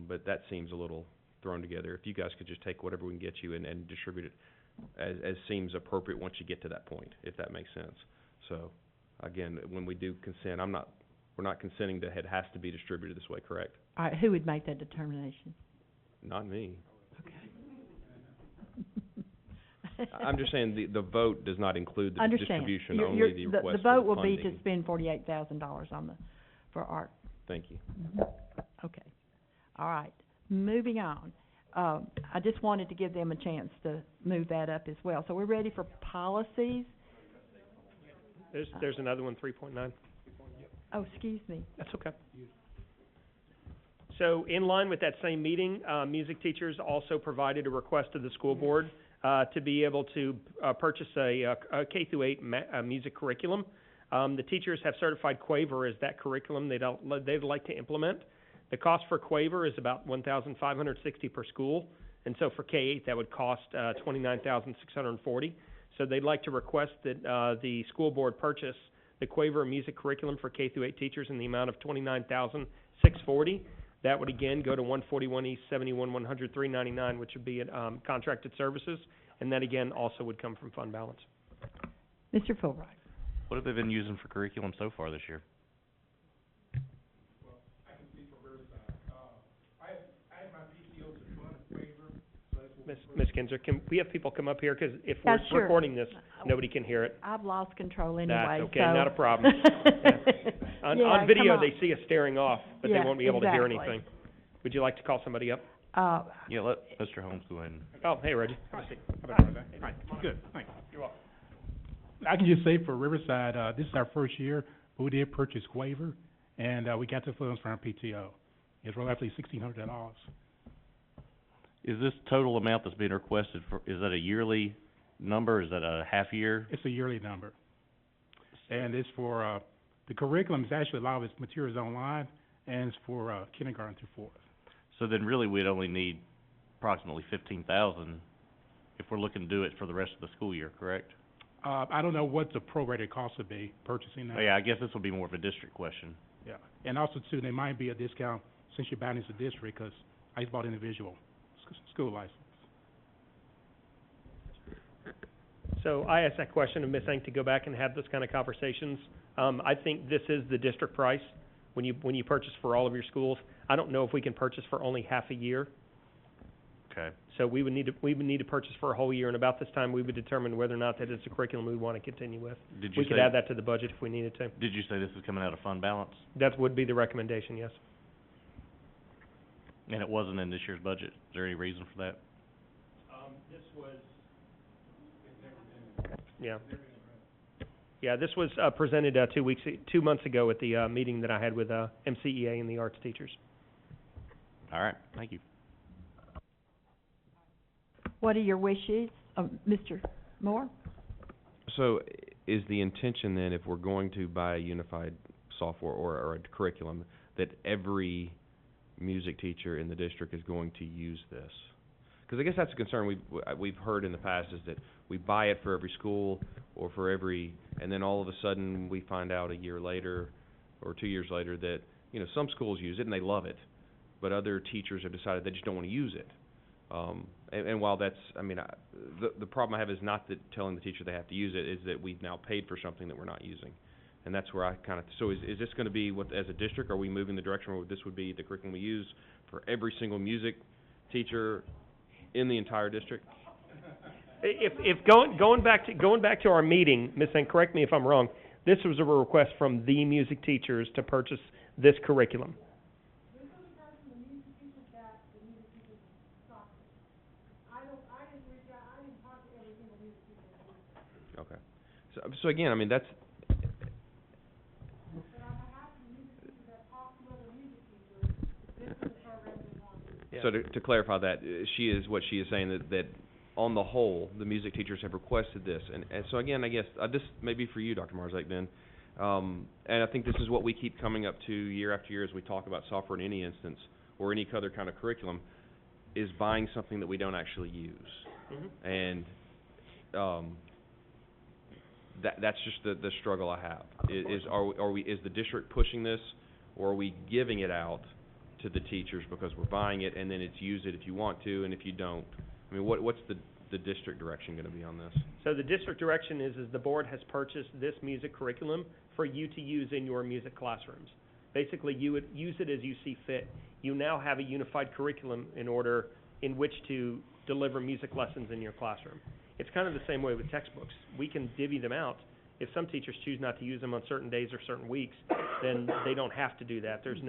but that seems a little thrown together. If you guys could just take whatever we can get you and distribute it as seems appropriate once you get to that point, if that makes sense. So, again, when we do consent, we're not consenting that it has to be distributed this way, correct? All right, who would make that determination? Not me. Okay. I'm just saying the vote does not include the Understand. distribution, You're- only the request for the the vote will be funding. to spend $48,000 for art. Thank you. Okay. All right. Moving on. I just wanted to give them a chance to move that up as well. So we're ready for policies. There's another one, 3.9. Oh, excuse me. That's okay. So in line with that same meeting, music teachers also provided a request to the school board to be able to purchase a K through 8 music curriculum. The teachers have certified Quaver as that curriculum they'd like to implement. The cost for Quaver is about $1,560 per school, and so for K-8 that would cost $29,640. So they'd like to request that the school board purchase the Quaver music curriculum for K through 8 teachers in the amount of $29,640. That would again go to 141 East 71 100 399, which would be at contracted services, and that again also would come from fund balance. Mr. Fulbright. What have they been using for curriculum so far this year? Ms. Kinzer, can we have people come up here, because if Yeah, we're sure. recording this, nobody can hear it. I've lost control anyway, That's okay, so. not a problem. Yeah. On Yeah, video, come on. they see us staring off, but they Yeah, won't be able to hear exactly. anything. Would you like to call somebody up? Yeah, let Mr. Holmes go ahead and... Oh, hey, Reggie. Hi, good, thanks. You're welcome. I can just say for Riverside, this is our first year, but we did purchase Quaver, and we got the funds from our PTO. It's roughly $1,600. Is this total amount that's being requested for, is that a yearly number, is that a half year? It's a yearly number. And it's for, the curriculum is actually a lot of its materials online, and it's for, kindergarten through fourth. So then really we'd only need approximately 15,000 if we're looking to do it for the rest of the school year, correct? I don't know what the prorated cost would be purchasing that. Oh, yeah, I guess this will be more of a district question. Yeah, and also too, there might be a discount since you're buying as a district, 'cause I just bought individual school license. So I asked that question of Ms. Ink to go back and have those kind of conversations. I think this is the district price when you purchase for all of your schools. I don't know if we can purchase for only half a year. Okay. So we would need to purchase for a whole year, and about this time we would determine whether or not that is a curriculum we want to continue with. We could add that to the budget if we needed to. Did you say this is coming out of fund balance? That would be the recommendation, yes. And it wasn't in this year's budget? Is there any reason for that? This was. Yeah. Yeah, this was presented 2 months ago at the meeting that I had with MCEA and the arts teachers. All right, thank you. What are your wishes, Mr. Moore? So is the intention then, if we're going to buy a unified software or a curriculum, that every music teacher in the district is going to use this? Because I guess that's a concern we've heard in the past, is that we buy it for every school or for every, and then all of a sudden we find out a year later or 2 years later that, you know, some schools use it and they love it, but other teachers have decided they just don't want to use it. And while that's, I mean, the problem I have is not that telling the teacher they have to use it, is that we've now paid for something that we're not using. And that's where I kind of, so is this going to be, as a district, are we moving the direction where this would be the curriculum we use for every single music teacher in the entire district? If going back to our meeting, Ms. Ink, correct me if I'm wrong, this was a request from the music teachers to purchase this curriculum. Okay. So again, I mean, that's. So to clarify that, what she is saying that on the whole, the music teachers have requested this, and so again, I guess this may be for you, Dr. Marzak, then, and I think this is what we keep coming up to year after year as we talk about software in any instance or any other kind of curriculum, is buying something that we don't actually use, and that's just the struggle I have. Is the district pushing this, or are we giving it out to the teachers because we're buying it and then it's use it if you want to, and if you don't, I mean, what's the district direction going to be on this? So the district direction is the board has purchased this music curriculum for you to use in your music classrooms. Basically, you would use it as you see fit. You now have a unified curriculum in which to deliver music lessons in your classroom. It's kind of the same way with textbooks. We can divvy them out. If some teachers choose not to use them on certain days or certain weeks, then they don't have to do that. There's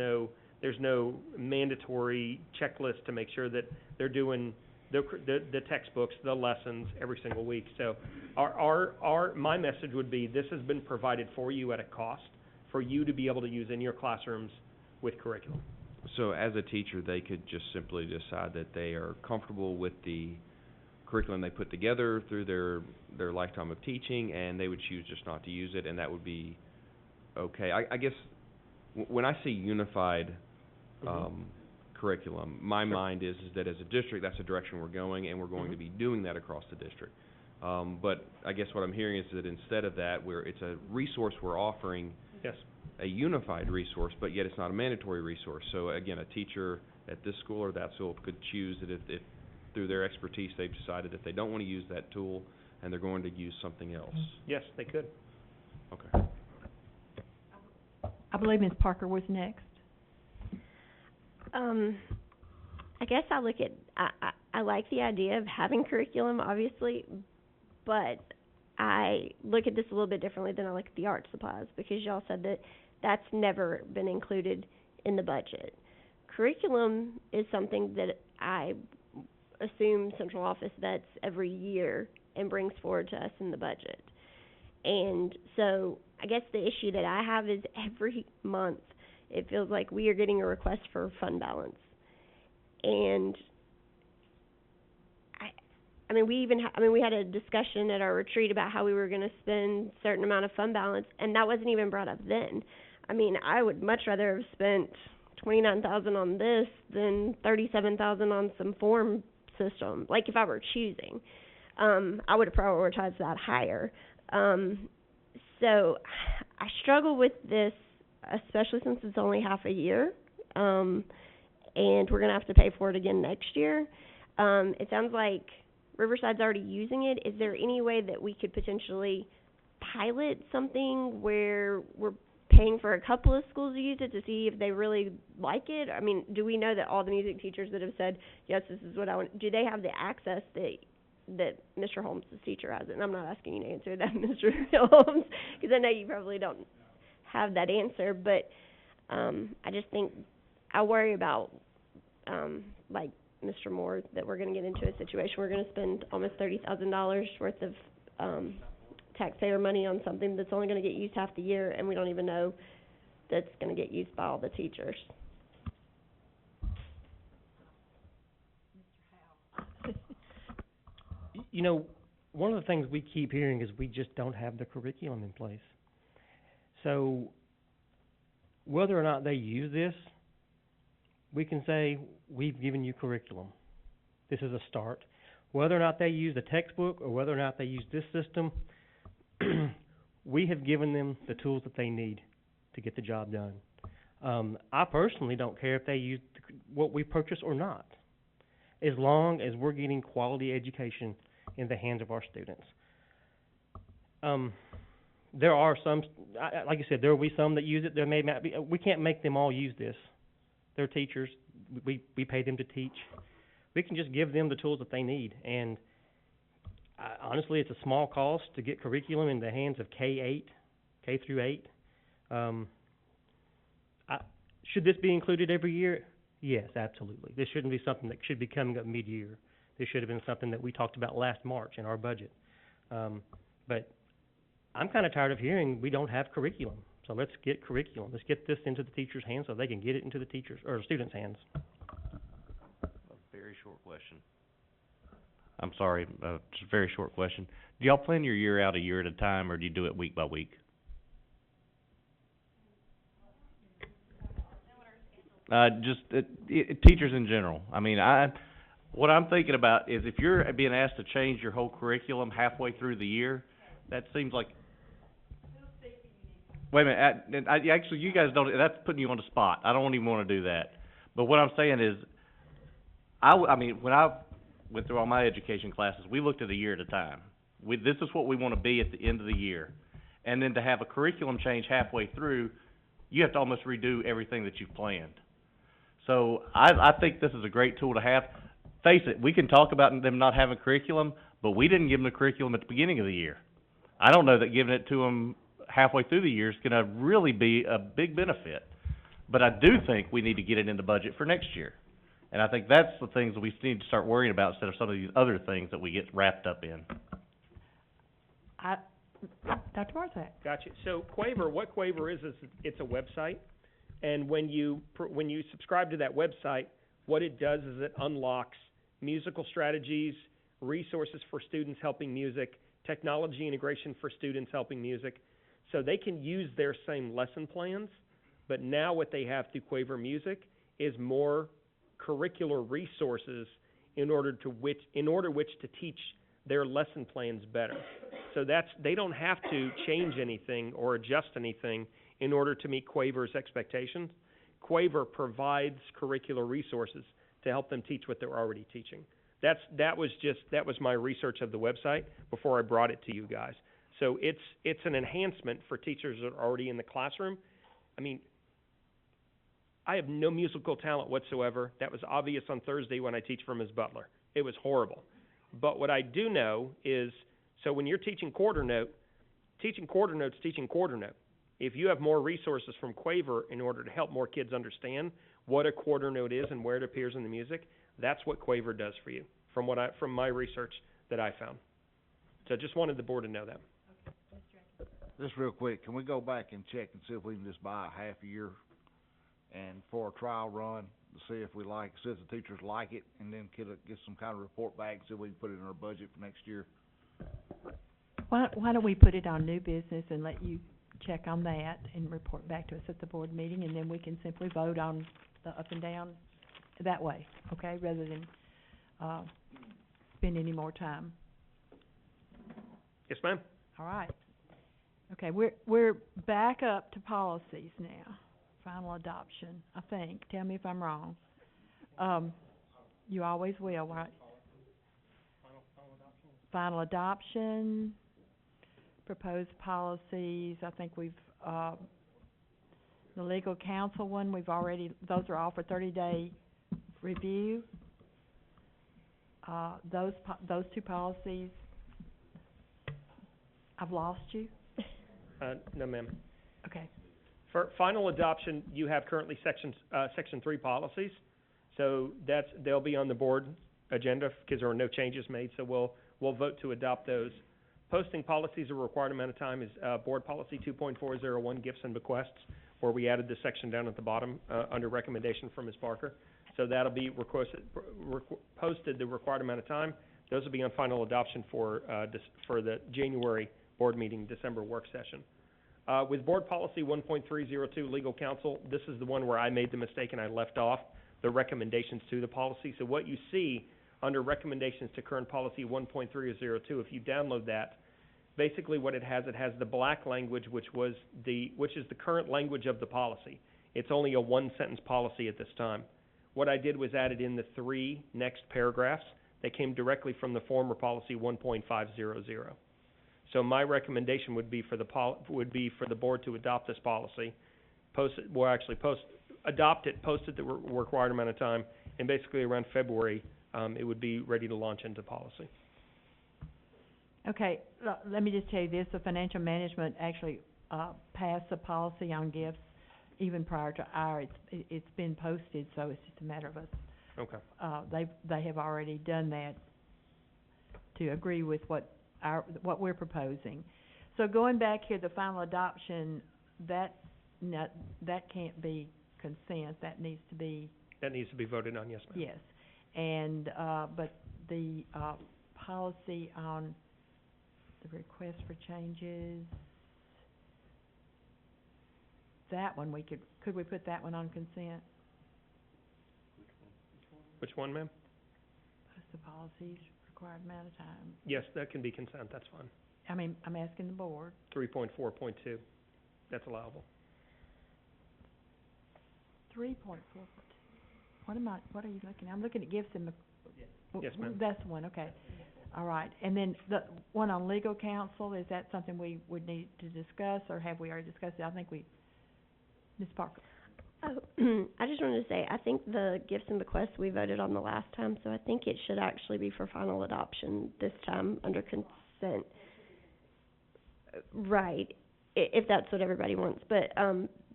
no mandatory checklist to make sure that they're doing the textbooks, the lessons every single week. So my message would be, this has been provided for you at a cost for you to be able to use in your classrooms with curriculum. So as a teacher, they could just simply decide that they are comfortable with the curriculum they put together through their lifetime of teaching, and they would choose just not to use it, and that would be okay. I guess when I see unified curriculum, my mind is that as a district, that's the direction we're going, and we're going to be doing that across the district. But I guess what I'm hearing is that instead of that, it's a resource we're offering, yes, a unified resource, but yet it's not a mandatory resource. So again, a teacher at this school or that school could choose that if through their expertise they've decided that they don't want to use that tool and they're going to use something else. Yes, they could. Okay. I believe Ms. Parker was next. I guess I like the idea of having curriculum, obviously, but I look at this a little bit differently than I look at the art supplies, because y'all said that that's never been included in the budget. Curriculum is something that I assume central office vets every year and brings forward to us in the budget. And so I guess the issue that I have is every month it feels like we are getting a request for fund balance. And I mean, we had a discussion at our retreat about how we were going to spend a certain amount of fund balance, and that wasn't even brought up then. I mean, I would much rather have spent $29,000 on this than $37,000 on some form system. Like, if I were choosing, I would have prioritized that higher. So I struggle with this, especially since it's only half a year, and we're going to have to pay for it again next year. It sounds like Riverside's already using it. Is there any way that we could potentially pilot something where we're paying for a couple of schools to use it to see if they really like it? I mean, do we know that all the music teachers that have said, yes, this is what I want, do they have the access that Mr. Holmes' teacher has? And I'm not asking you to answer that, Mr. Holmes, because I know you probably don't have that answer, but I just think I worry about, like Mr. Moore, that we're going to get into a situation where we're going to spend almost $30,000 worth of taxpayer money on something that's only going to get used half the year, and we don't even know that's going to get used by all the teachers. You know, one of the things we keep hearing is we just don't have the curriculum in place. So whether or not they use this, we can say, we've given you curriculum. This is a start. Whether or not they use the textbook or whether or not they use this system, we have given them the tools that they need to get the job done. I personally don't care if they use what we purchase or not, as long as we're getting quality education in the hands of our students. There are some, like I said, there will be some that use it. There may not be. We can't make them all use this. They're teachers. We pay them to teach. We can just give them the tools that they need. And honestly, it's a small cost to get curriculum in the hands of K through 8. Should this be included every year? Yes, absolutely. This shouldn't be something that should be coming up mid-year. This should have been something that we talked about last March in our budget. But I'm kind of tired of hearing we don't have curriculum. So let's get curriculum. Let's get this into the teachers' hands so they can get it into the teachers' or students' hands. A very short question. I'm sorry, just a very short question. Do y'all plan your year out a year at a time, or do you do it week by week? Teachers in general. I mean, what I'm thinking about is if you're being asked to change your whole curriculum halfway through the year, that seems like. Wait a minute, actually, you guys don't, that's putting you on the spot. I don't even want to do that. But what I'm saying is, I mean, when I went through all my education classes, we looked at a year at a time. This is what we want to be at the end of the year. And then to have a curriculum change halfway through, you have to almost redo everything that you've planned. So I think this is a great tool to have. Face it, we can talk about them not having curriculum, but we didn't give them the curriculum at the beginning of the year. I don't know that giving it to them halfway through the year is going to really be a big benefit. But I do think we need to get it in the budget for next year. And I think that's the things that we need to start worrying about instead of some of these other things that we get wrapped up in. Dr. Marzak. Gotcha. So Quaver, what Quaver is it's a website, and when you subscribe to that website, what it does is it unlocks musical strategies, resources for students helping music, technology integration for students helping music, so they can use their same lesson plans, but now what they have through Quaver Music is more curricular resources in order which to teach their lesson plans better. So they don't have to change anything or adjust anything in order to meet Quaver's expectations. Quaver provides curricular resources to help them teach what they're already teaching. That was my research of the website before I brought it to you guys. So it's an enhancement for teachers that are already in the classroom. I mean, I have no musical talent whatsoever. That was obvious on Thursday when I teach for Ms. Butler. It was horrible. But what I do know is, so when you're teaching quarter note's teaching quarter note. If you have more resources from Quaver in order to help more kids understand what a quarter note is and where it appears in the music, that's what Quaver does for you, from my research that I found. So I just wanted the board to know that. Just real quick, can we go back and check and see if we can just buy a half a year and for a trial run to see if the teachers like it, and then get some kind of report back so we can put it in our budget for next year? Why don't we put it on new business and let you check on that and report back to us at the board meeting, and then we can simply vote on the up and down that way, okay, rather than spend any more time. Yes, ma'am. All right. Okay, we're back up to policies now. Final adoption, I think. Tell me if I'm wrong. You always will, right? final adoption, proposed policies, I think we've, the legal counsel one, we've already, those are all for 30-day review. Those two policies, I've lost you? No, ma'am. Okay. For final adoption, you have currently section 3 policies. So they'll be on the board agenda because there are no changes made, so we'll vote to adopt those. Posting policies, a required amount of time is, board policy 2.401, gifts and bequests, where we added the section down at the bottom, under recommendation from Ms. Parker. So that'll be posted the required amount of time. Those will be on final adoption for the January board meeting, December work session. With board policy 1.302, legal counsel, this is the one where I made the mistake and I left off the recommendations to the policy. So what you see under recommendations to current policy 1.302, if you download that, basically what it has the black language, which is the current language of the policy. It's only a one-sentence policy at this time. What I did was added in the 3 next paragraphs that came directly from the former policy 1.500. So my recommendation would be for the board to adopt this policy, adopt it, post it the required amount of time, and basically around February, it would be ready to launch into policy. Okay, let me just tell you this, the financial management actually, passed a policy on gifts even prior to it's been posted, so it's just a matter of us. Okay. They have already done that to agree with what we're proposing. So going back here, the final adoption, that can't be consent, that needs to be. That needs to be voted on, yes, ma'am. Yes, and, but the, policy on the request for changes, that one could we put that one on consent? Which one, ma'am? Post the policies, required amount of time. Yes, that can be consent, that's fine. I mean, I'm asking the board. 3.4.2, that's allowable. 3.4. What are you looking at? I'm looking at gifts and Yes, ma'am. That's the one, okay. All right, and then the one on legal counsel, is that something we would need to discuss, or have we already discussed it? I think Ms. Parker. Oh, I just wanted to say, I think the gifts and bequests we voted on the last time, so I think it should actually be for final adoption this time under consent. Right, if that's what everybody wants. But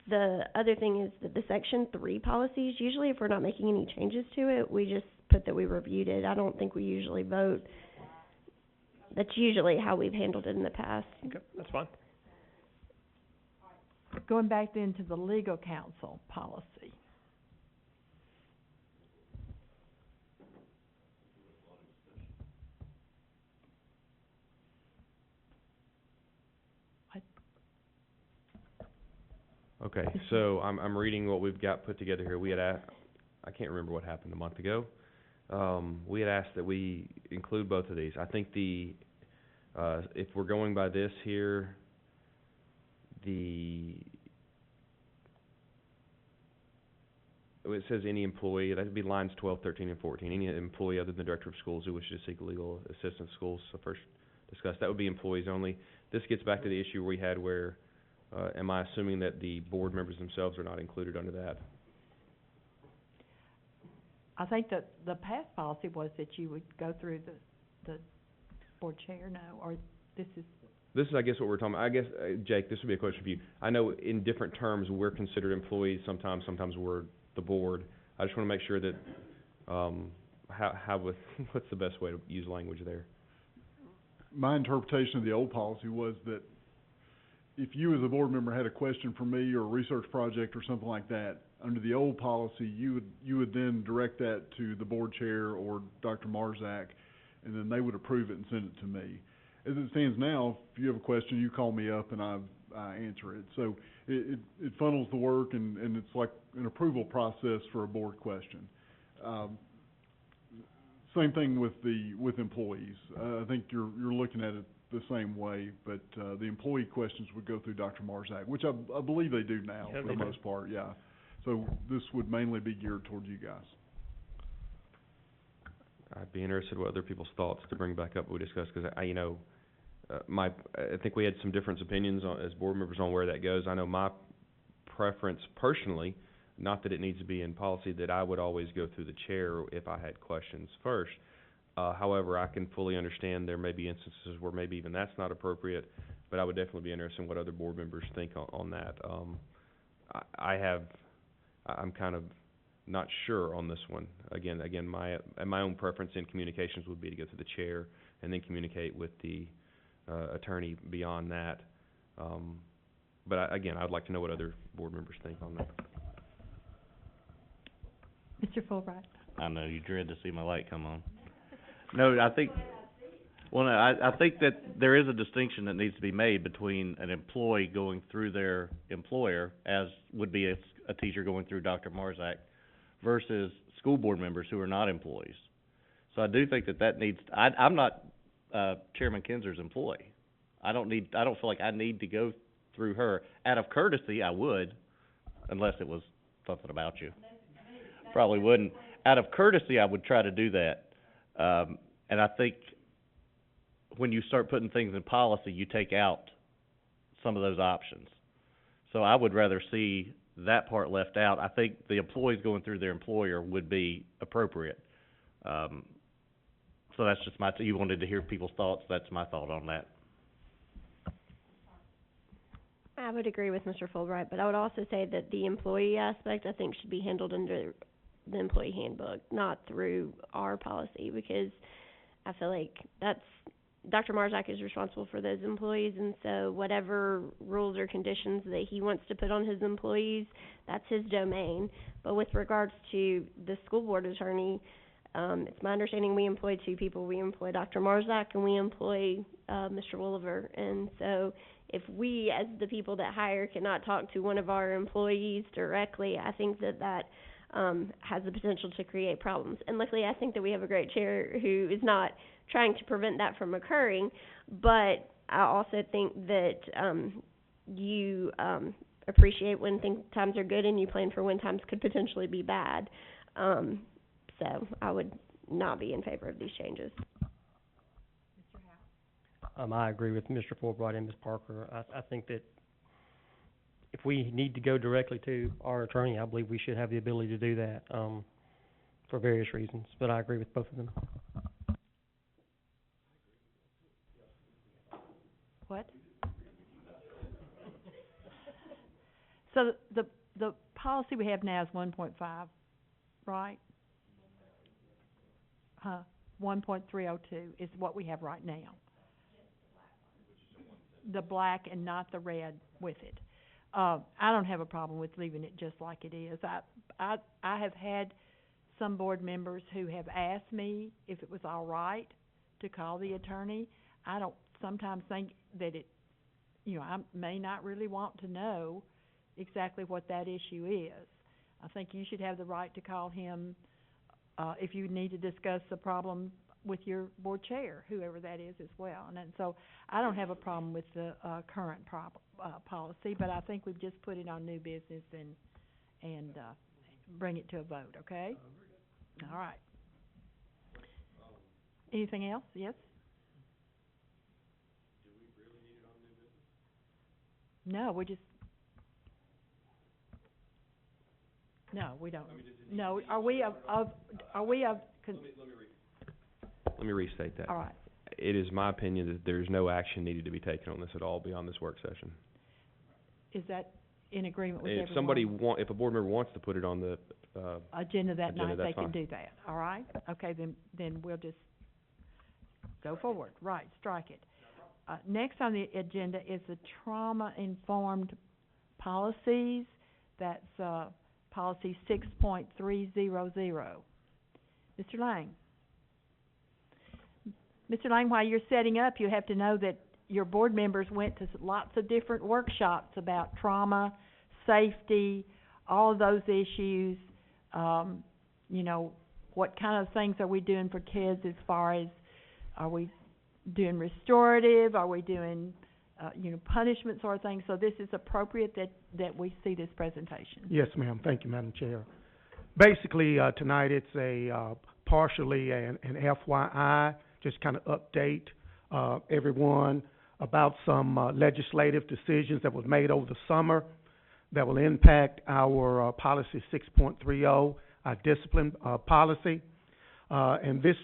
the other thing is that the section 3 policies, usually if we're not making any changes to it, we just put that we reviewed it. I don't think we usually vote. That's usually how we've handled it in the past. Okay, that's fine. Going back then to the legal counsel policy. Okay, so I'm reading what we've got put together here. We had I can't remember what happened a month ago. We had asked that we include both of these. I think if we're going by this here, it says any employee, that would be lines 12, 13, and 14. Any employee other than the director of schools who wishes to seek legal assistance in schools, so first discussed, that would be employees only. This gets back to the issue we had where, am I assuming that the board members themselves are not included under that? I think that the past policy was that you would go through the board chair, or this is... This is, I guess, what we're talking about. I guess, Jake, this would be a question for you. I know in different terms we're considered employees sometimes we're the board. I just want to make sure that, what's the best way to use language there? My interpretation of the old policy was that if you as a board member had a question for me or a research project or something like that, under the old policy, you would then direct that to the board chair or Dr. Marzak, and then they would approve it and send it to me. As it stands now, if you have a question, you call me up and I answer it. So it funnels the work and it's like an approval process for a board question. Same thing with employees. I think you're looking at it the same way, but the employee questions would go through Dr. Marzak, which I believe they do now for the most part, yeah. So this would mainly be geared towards you guys. I'd be interested what other people's thoughts to bring back up what we discussed, because I think we had some different opinions as board members on where that goes. I know my preference personally, not that it needs to be in policy, that I would always go through the chair if I had questions first. However, I can fully understand there may be instances where maybe even that's not appropriate, but I would definitely be interested in what other board members think on that. I'm kind of not sure on this one. Again, my own preference in communications would be to go to the chair and then communicate with the attorney beyond that. But I'd like to know what other board members think on that. Mr. Fulbright. I know, you dread to see my light come on. No, I think that there is a distinction that needs to be made between an employee going through their employer, as would be a teacher going through Dr. Marzak, versus school board members who are not employees. So I do think that needs, I'm not, Chairman Kinzer's employee. I don't feel like I need to go through her. Out of courtesy, I would, unless it was something about you. Probably wouldn't. Out of courtesy, I would try to do that. And I think when you start putting things in policy, you take out some of those options. So I would rather see that part left out. I think the employees going through their employer would be appropriate. So that's just you wanted to hear people's thoughts, that's my thought on that. I would agree with Mr. Fulbright, but I would also say that the employee aspect, I think, should be handled under the employee handbook, not through our policy, because I feel like Dr. Marzak is responsible for those employees, and so whatever rules or conditions that he wants to put on his employees, that's his domain. But with regards to the school board attorney, it's my understanding we employ two people. We employ Dr. Marzak and we employ Mr. Wolliver, and so if we, as the people that hire, cannot talk to one of our employees directly, I think that has the potential to create problems. And luckily, I think that we have a great chair who is not trying to prevent that from occurring, but I also think that you appreciate when times are good and you plan for when times could potentially be bad. So I would not be in favor of these changes. I agree with Mr. Fulbright and Ms. Parker. I think that if we need to go directly to our attorney, I believe we should have the ability to do that, for various reasons, but I agree with both of them. What? So the policy we have now is 1.5, right? 1.302 is what we have right now. The black and not the red with it. I don't have a problem with leaving it just like it is. I have had some board members who have asked me if it was all right to call the attorney. I don't sometimes think that I may not really want to know exactly what that issue is. I think you should have the right to call him if you need to discuss the problem with your board chair, whoever that is as well. And so I don't have a problem with the current policy, but I think we've just put it on new business and bring it to a vote, okay? All right. Anything else? Yes? Do we really need it on new business? No, we just... No, we don't. No, are we of... Let me restate that. All right. It is my opinion that there's no action needed to be taken on this at all beyond this work session. Is that in agreement with everyone? If a board member wants to put it on the, agenda that night, they can fine. do that, all right? Okay, then we'll just go forward, right, strike it. Next on the agenda is the trauma-informed policies. That's, policy 6.300. Mr. Lang. Mr. Lang, while you're setting up, you have to know that your board members went to lots of different workshops about trauma, safety, all of those issues. What kind of things are we doing for kids as far as, are we doing restorative, are we doing, punishment sort of things? So this is appropriate that we see this presentation. Yes, ma'am. Thank you, Madam Chair. Basically, tonight it's a partially an FYI, just kind of update everyone about some legislative decisions that was made over the summer that will impact our policy 6.30, our discipline policy. And this,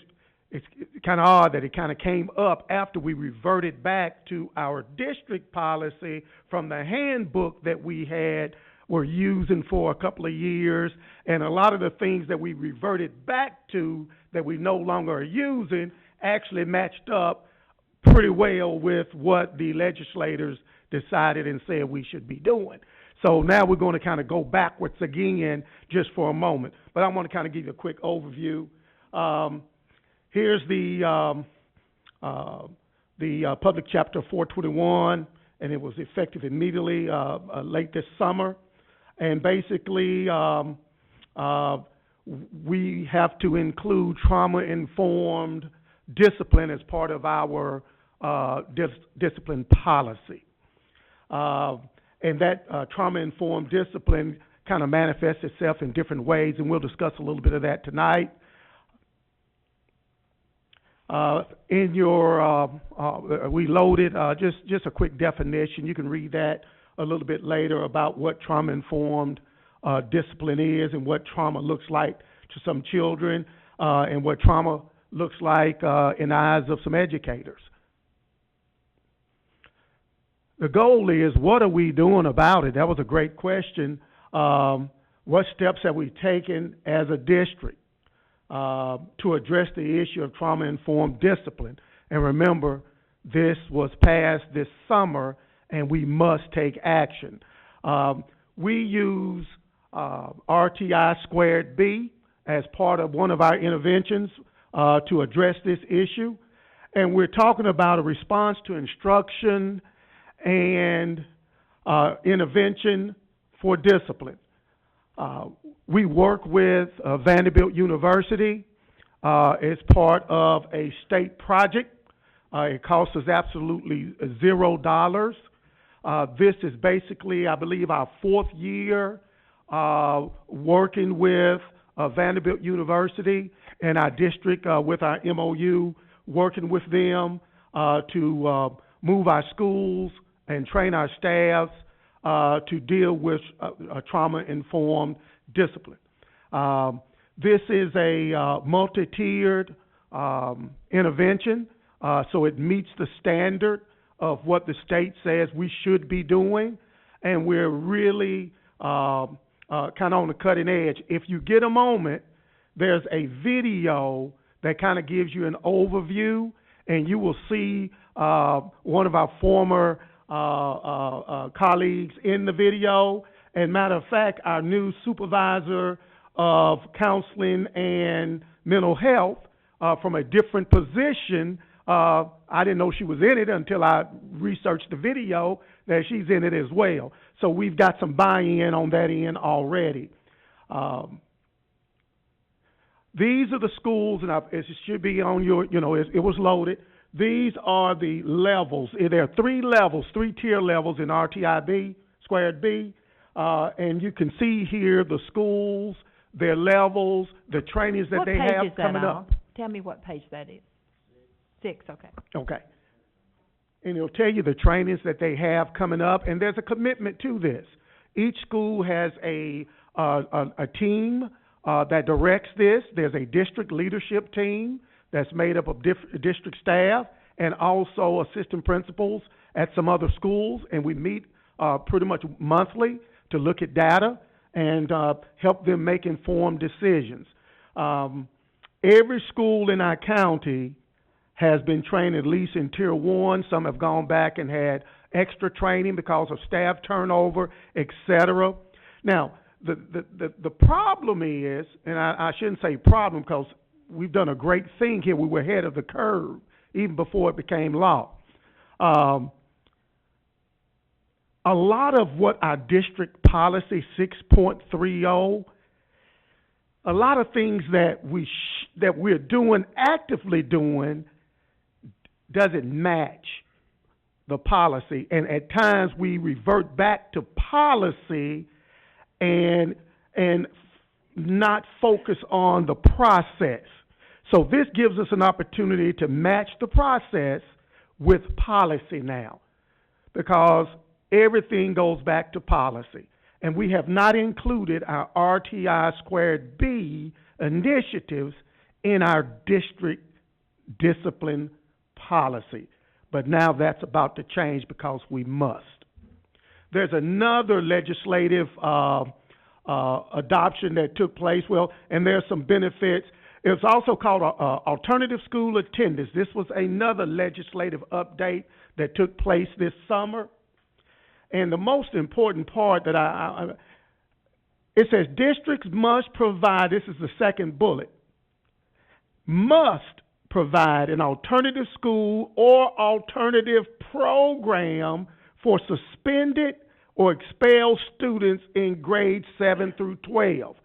it's kind of odd that it kind of came up after we reverted back to our district policy from the handbook that we were using for a couple of years, and a lot of the things that we reverted back to that we no longer are using actually matched up pretty well with what the legislators decided and said we should be doing. So now we're going to kind of go backwards again just for a moment. But I want to kind of give you a quick overview. Here's the public chapter 421, and it was effective immediately late this summer. And basically, we have to include trauma-informed discipline as part of our discipline policy. And that trauma-informed discipline kind of manifests itself in different ways, and we'll discuss a little bit of that tonight. In your, we loaded just a quick definition. You can read that a little bit later about what trauma-informed discipline is and what trauma looks like to some children, and what trauma looks like in the eyes of some educators. The goal is, what are we doing about it? That was a great question. What steps have we taken as a district to address the issue of trauma-informed discipline? And remember, this was passed this summer, and we must take action. We use RTI squared B as part of one of our interventions to address this issue. And we're talking about a response to instruction and intervention for discipline. We work with Vanderbilt University. It's part of a state project. It costs us absolutely $0. This is basically, I believe, our fourth year working with Vanderbilt University and our district with our MOU, working with them to move our schools and train our staffs to deal with trauma-informed discipline. This is a multi-tiered intervention, so it meets the standard of what the state says we should be doing, and we're really kind of on the cutting edge. If you get a moment, there's a video that kind of gives you an overview, and you will see one of our former colleagues in the video. And matter of fact, our new supervisor of counseling and mental health from a different position. I didn't know she was in it until I researched the video that she's in it as well. So we've got some buy-in on that end already. These are the schools, and it should be on your, it was loaded. These are the levels. There are three levels, three-tier levels in RTIB, squared B. And you can see here the schools, their levels, the trainings that they have coming up. Tell me what page that is. 6, okay. Okay. And it'll tell you the trainings that they have coming up, and there's a commitment to this. Each school has a team that directs this. There's a district leadership team that's made up of district staff and also assistant principals at some other schools, and we meet pretty much monthly to look at data and help them make informed decisions. Every school in our county has been trained at least in Tier 1. Some have gone back and had extra training because of staff turnover, et cetera. Now, the problem is, and I shouldn't say problem because we've done a great thing here. We were ahead of the curve even before it became law. A lot of what our district policy 6.30, a lot of things that we're doing, actively doing, doesn't match the policy. And at times we revert back to policy and not focus on the process. So this gives us an opportunity to match the process with policy now, because everything goes back to policy. And we have not included our RTI squared B initiatives in our district discipline policy. But now that's about to change because we must. There's another legislative adoption that took place, and there's some benefits. It's also called alternative school attendance. This was another legislative update that took place this summer. And the most important part that it says districts must provide, this is the second bullet, must provide an alternative school or alternative program for suspended or expelled students in grades 7 through 12.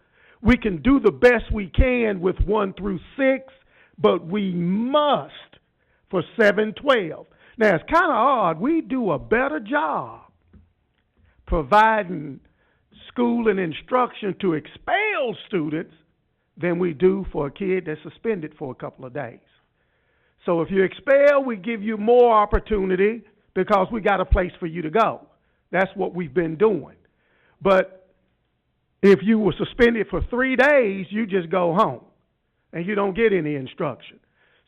We can do the best we can with 1 through 6, but we must for 7, 12. Now, it's kind of odd. We do a better job providing school and instruction to expel students than we do for a kid that's suspended for a couple of days. So if you expel, we give you more opportunity because we got a place for you to go. That's what we've been doing. But if you were suspended for 3 days, you just go home and you don't get any instruction.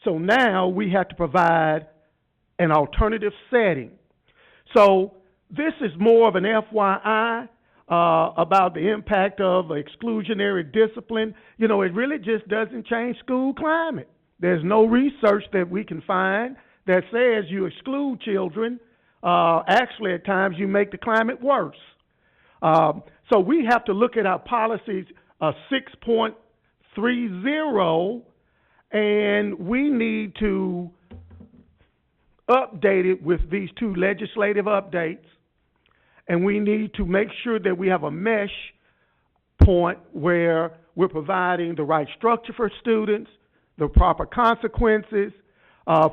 So now we have to provide an alternative setting. So this is more of an FYI about the impact of exclusionary discipline. You know, it really just doesn't change school climate. There's no research that we can find that says you exclude children. Actually, at times, you make the climate worse. So we have to look at our policies 6.30, and we need to update it with these 2 legislative updates. And we need to make sure that we have a mesh point where we're providing the right structure for students, the proper consequences.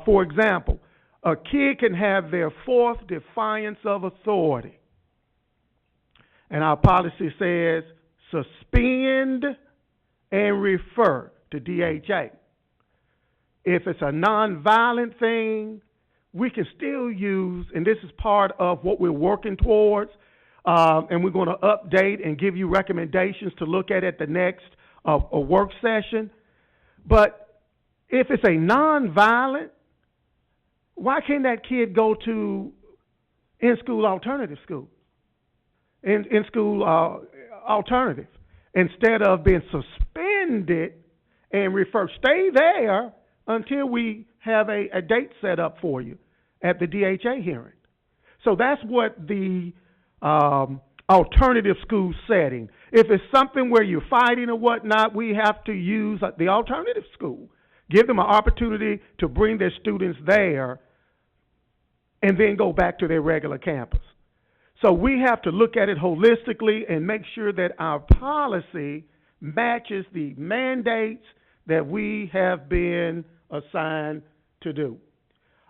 For example, a kid can have their 4th defiance of authority. And our policy says suspend and refer to DHA. If it's a nonviolent thing, we can still use, and this is part of what we're working towards, and we're going to update and give you recommendations to look at the next a work session. But if it's a nonviolent, why can't that kid go to in-school alternative school? In-school alternative, instead of being suspended and referred. Stay there until we have a date set up for you at the DHA hearing. So that's what the alternative school setting. If it's something where you're fighting or whatnot, we have to use the alternative school. Give them an opportunity to bring their students there and then go back to their regular campus. So we have to look at it holistically and make sure that our policy matches the mandates that we have been assigned to do.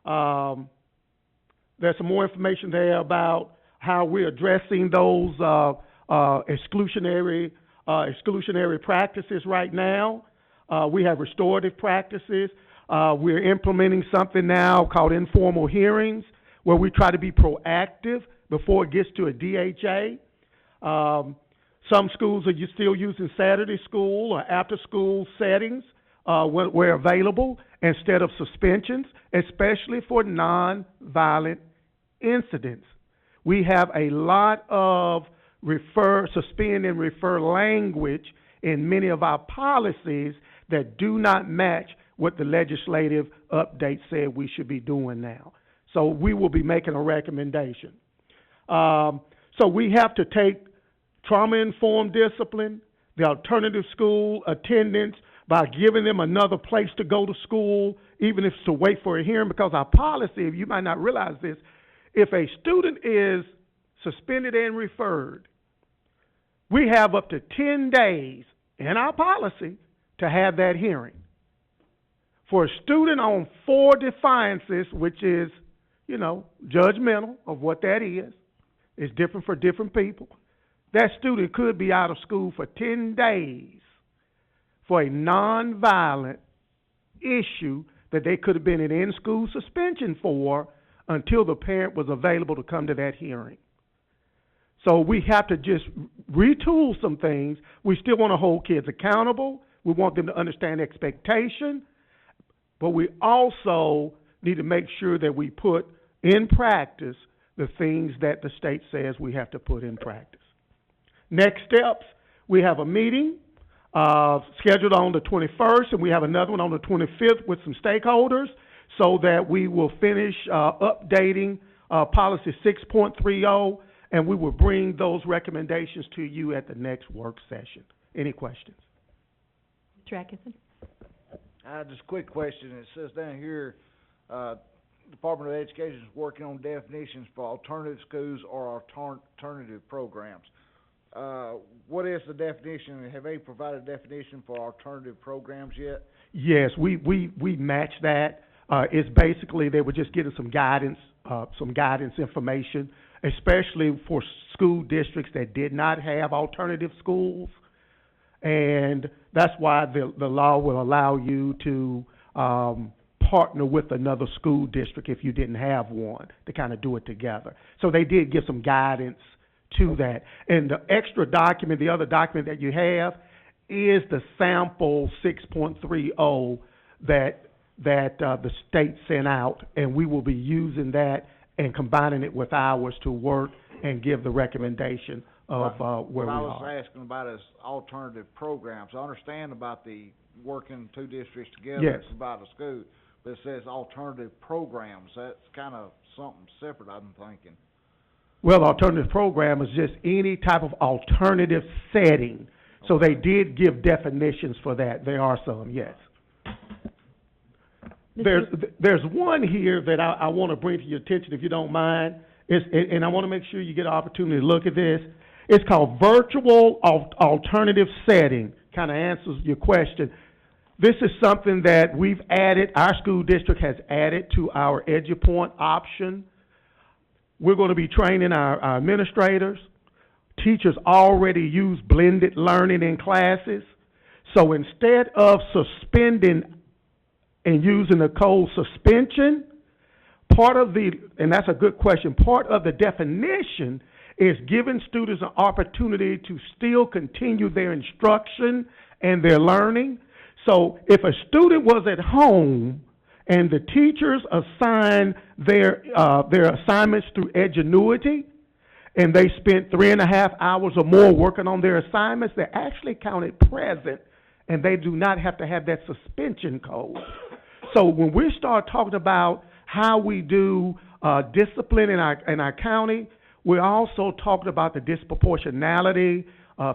There's some more information there about how we're addressing those exclusionary practices right now. We have restorative practices. We're implementing something now called informal hearings, where we try to be proactive before it gets to a DHA. Some schools are still using Saturday school or after-school settings where available instead of suspensions, especially for non-violent incidents. We have a lot of suspend and refer language in many of our policies that do not match what the legislative update said we should be doing now. So we will be making a recommendation. So we have to take trauma-informed discipline, the alternative school attendance, by giving them another place to go to school, even if it's to wait for a hearing, because our policy, you might not realize this, if a student is suspended and referred, we have up to 10 days in our policy to have that hearing. For a student on 4 defiances, which is, judgmental of what that is, it's different for different people, that student could be out of school for 10 days for a nonviolent issue that they could have been in in-school suspension for until the parent was available to come to that hearing. So we have to just retool some things. We still want to hold kids accountable. We want them to understand expectation. But we also need to make sure that we put in practice the things that the state says we have to put in practice. Next steps, we have a meeting scheduled on the 21st, and we have another one on the 25th with some stakeholders so that we will finish updating policy 6.30, and we will bring those recommendations to you at the next work session. Any questions? Mr. Atkinson? Just a quick question. It says down here, Department of Education is working on definitions for alternative schools or alternative programs. What is the definition? Have they provided a definition for alternative programs yet? Yes, we match that. It's basically they were just getting some guidance information, especially for school districts that did not have alternative schools. And that's why the law will allow you to partner with another school district if you didn't have one to kind of do it together. So they did give some guidance to that. And the extra document, the other document that you have, is the sample 6.30 that the state sent out, and we will be using that and combining it with ours to work and give the recommendation of where we are. What I was asking about is alternative programs. I understand about the working two districts together Yes. to provide a school, but it says alternative programs. That's kind of something separate, I'm thinking. Well, alternative program is just any type of alternative setting. So they did give definitions for that. There are some, yes. There's one here that I want to bring to your attention, if you don't mind. And I want to make sure you get an opportunity to look at this. It's called virtual alternative setting. Kind of answers your question. This is something that we've added, our school district has added to our EduPoint option. We're going to be training our administrators. Teachers already use blended learning in classes. So instead of suspending and using the code suspension, and that's a good question, part of the definition is giving students an opportunity to still continue their instruction and their learning. So if a student was at home and the teachers assign their assignments through Edgenuity, and they spent 3.5 hours or more working on their assignments, they're actually counted present, and they do not have to have that suspension code. So when we start talking about how we do discipline in our county, we're also talking about the disproportionality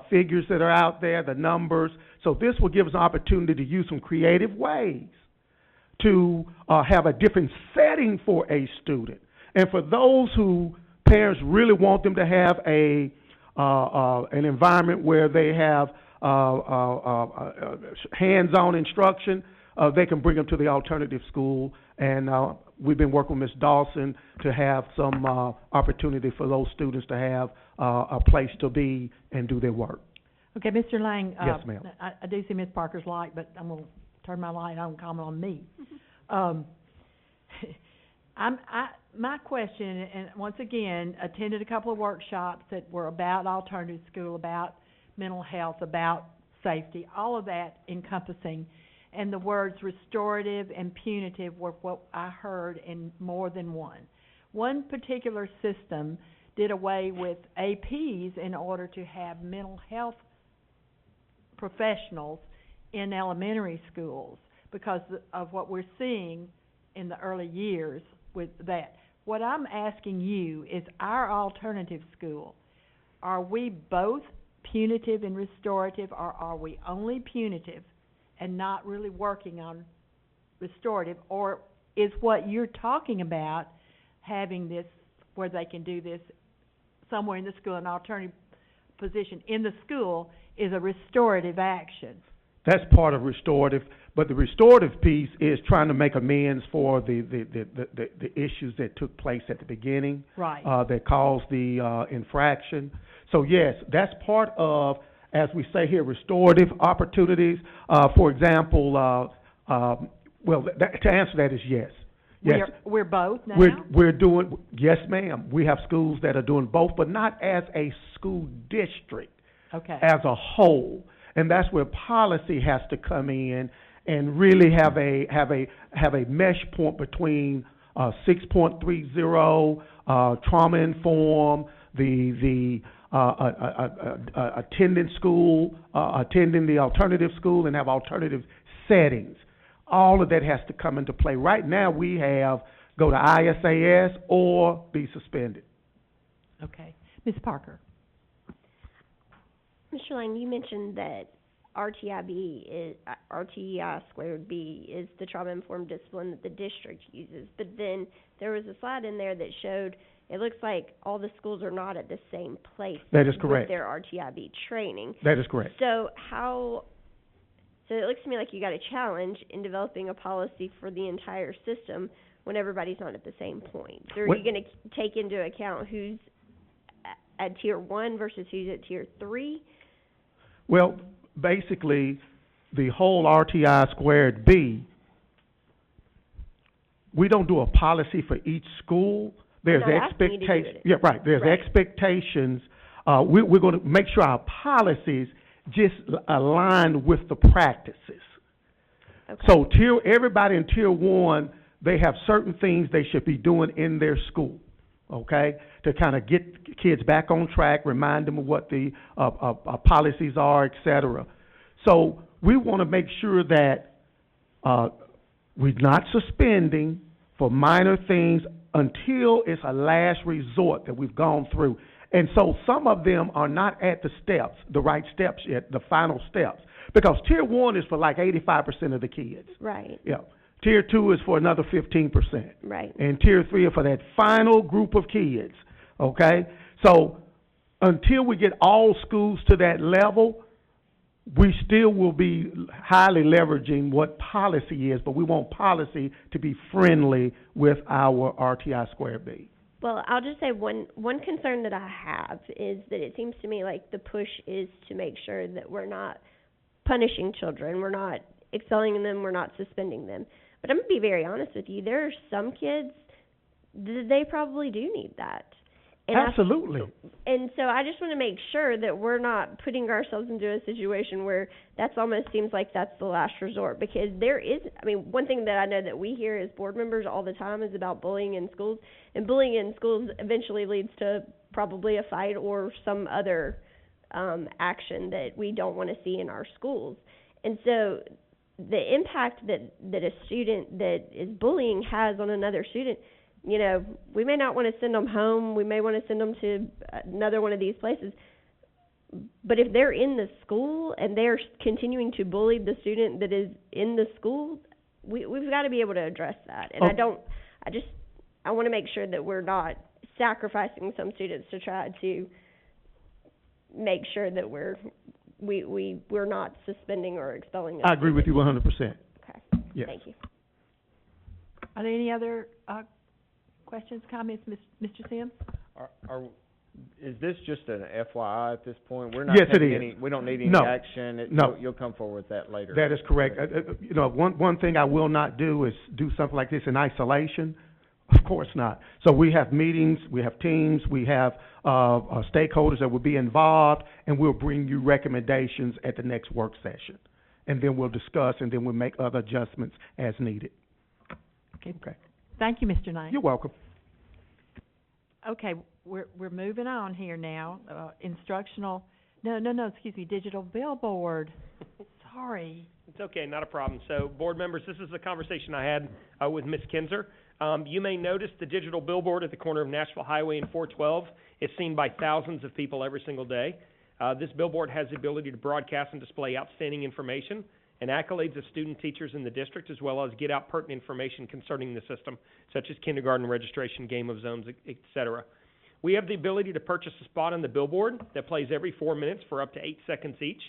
figures that are out there, the numbers. So this will give us an opportunity to use some creative ways to have a different setting for a student. And for those who parents really want them to have an environment where they have hands-on instruction, they can bring them to the alternative school. And we've been working with Ms. Dawson to have some opportunity for those students to have a place to be and do their work. Okay, Mr. Lang. Yes, ma'am. I do see Ms. Parker's light, but I'm going to turn my light on and comment on me. My question, and once again, attended a couple of workshops that were about alternative school, about mental health, about safety, all of that encompassing. And the words restorative and punitive were what I heard in more than one. One particular system did away with APs in order to have mental health professionals in elementary schools because of what we're seeing in the early years with that. What I'm asking you is our alternative school, are we both punitive and restorative, or are we only punitive and not really working on restorative? Or is what you're talking about having this where they can do this somewhere in the school, an alternative position in the school, is a restorative action? That's part of restorative, but the restorative piece is trying to make amends for the issues that took place at the beginning. Right. That caused the infraction. So yes, that's part of, as we say here, restorative opportunities. For example, Well, to answer that is yes. Yes. We're both now? We're doing, yes ma'am, we have schools that are doing both, but not as a school district. Okay. As a whole. And that's where policy has to come in and really have a mesh point between 6.30, trauma informed, the attending school, attending the alternative school and have alternative settings. All of that has to come into play. Right now we have go to ISAS or be suspended. Okay. Ms. Parker. Mr. Lang, you mentioned that RTI squared B is the trauma-informed discipline that the district uses, but then there was a slide in there that showed it looks like all the schools are not at the same place. That is correct. With their RTIB training. That is correct. So it looks to me like you got a challenge in developing a policy for the entire system when everybody's not at the same point. So are you going to take into account who's at tier 1 versus who's at tier 3? Well, basically, the whole RTI squared B, we don't do a policy for each school. There's expectations. Yeah, right. There's expectations. We're going to make sure our policies just align with the practices. Okay. So everybody in tier 1, they have certain things they should be doing in their school, okay, to kind of get kids back on track, remind them of what the policies are, et cetera. So we want to make sure that we're not suspending for minor things until it's a last resort that we've gone through. And so some of them are not at the right steps yet, the final steps. Because tier 1 is for like 85% of the kids. Right. Yeah. Tier 2 is for another 15%. Right. And tier 3 are for that final group of kids. Okay? So until we get all schools to that level, we still will be highly leveraging what policy is, but we want policy to be friendly with our RTI squared B. Well, I'll just say one concern that I have is that it seems to me like the push is to make sure that we're not punishing children, we're not excelling them, we're not suspending them. But I'm going to be very honest with you, there are some kids they probably do need that. And absolutely. And so I just want to make sure that we're not putting ourselves into a situation where that's almost seems like that's the last resort, because there is, one thing that I know that we hear as board members all the time is about bullying in schools, and bullying in schools eventually leads to probably a fight or some other action that we don't want to see in our schools. And so the impact that a student that is bullying has on another student, we may not want to send them home. We may want to send them to another one of these places. But if they're in the school and they're continuing to bully the student that is in the school, we've got to be able to address that. And I want to make sure that we're not sacrificing some students to try to make sure that we're not suspending or expelling them. I agree with you 100%. Okay. Yes. Thank you. Are there any other questions, comments, Mr. Sims? Is this just an FYI at this point? We're not yes, taking it is. we don't need any no. action. No. You'll come forward with that later. That is correct. One thing I will not do is do something like this in isolation. Of course not. So we have meetings, we have teams, we have stakeholders that will be involved, and we'll bring you recommendations at the next work session. And then we'll discuss, and then we'll make other adjustments as needed. Okay. Thank you, Mr. Knight. You're welcome. Okay, we're moving on here now. Digital billboard. Sorry. It's okay, not a problem. So, board members, this is a conversation I had with Ms. Kinzer. You may notice the digital billboard at the corner of Nashville Highway and 412 is seen by thousands of people every single day. This billboard has the ability to broadcast and display outstanding information and accolades of student teachers in the district, as well as get out pertinent information concerning the system, such as kindergarten registration, game of zones, etc. We have the ability to purchase a spot on the billboard that plays every 4 minutes for up to 8 seconds each.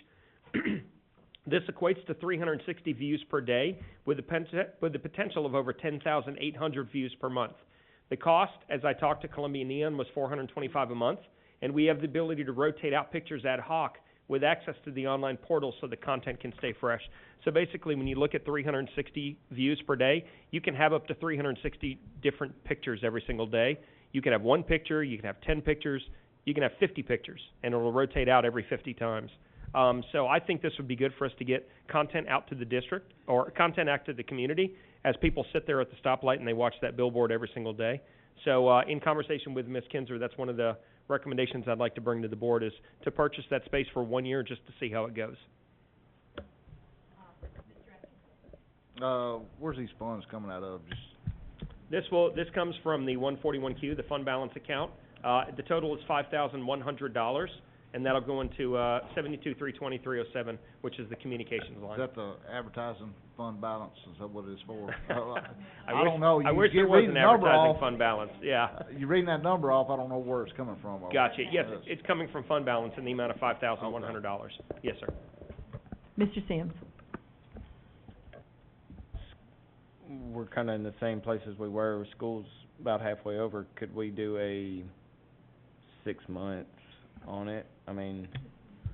This equates to 360 views per day, with the potential of over 10,800 views per month. The cost, as I talked to Columbia Neon, was $425 a month, and we have the ability to rotate out pictures ad hoc with access to the online portal so the content can stay fresh. So basically, when you look at 360 views per day, you can have up to 360 different pictures every single day. You can have one picture, you can have 10 pictures, you can have 50 pictures, and it'll rotate out every 50 times. So I think this would be good for us to get content out to the district, or content out to the community, as people sit there at the stoplight and they watch that billboard every single day. So in conversation with Ms. Kinzer, that's one of the recommendations I'd like to bring to the board, is to purchase that space for 1 year just to see how it goes. Where's these funds coming out of? This comes from the 141Q, the fund balance account. The total is $5,100, and that'll go into 72-320-307, which is the communications line. Is that the advertising fund balance? Is that what it is for? I wish, don't know. I wish there was an advertising fund balance. Yeah. You're reading that number off. I don't know where it's coming from. Gotcha. Yes, it's coming from fund balance in the amount of $5,100. Yes, sir. Mr. Sims. We're kind of in the same place as we were. School's about halfway over. Could we do a 6 months on it? I mean,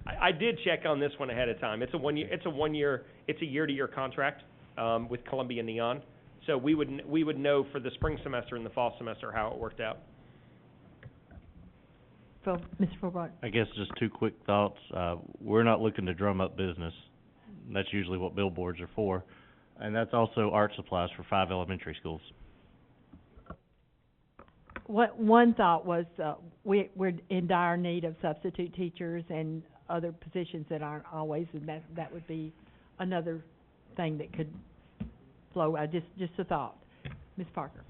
I did check on this one ahead of time. It's a 1 year. It's a year-to-year contract with Columbia Neon. So we would know for the spring semester and the fall semester how it worked out. Mr. Fulbright. I guess just two quick thoughts. We're not looking to drum up business. That's usually what billboards are for. And that's also art supplies for 5 elementary schools. One thought was, we're in dire need of substitute teachers and other positions that aren't always, and that would be another thing that could flow. Just a thought. Ms. Parker.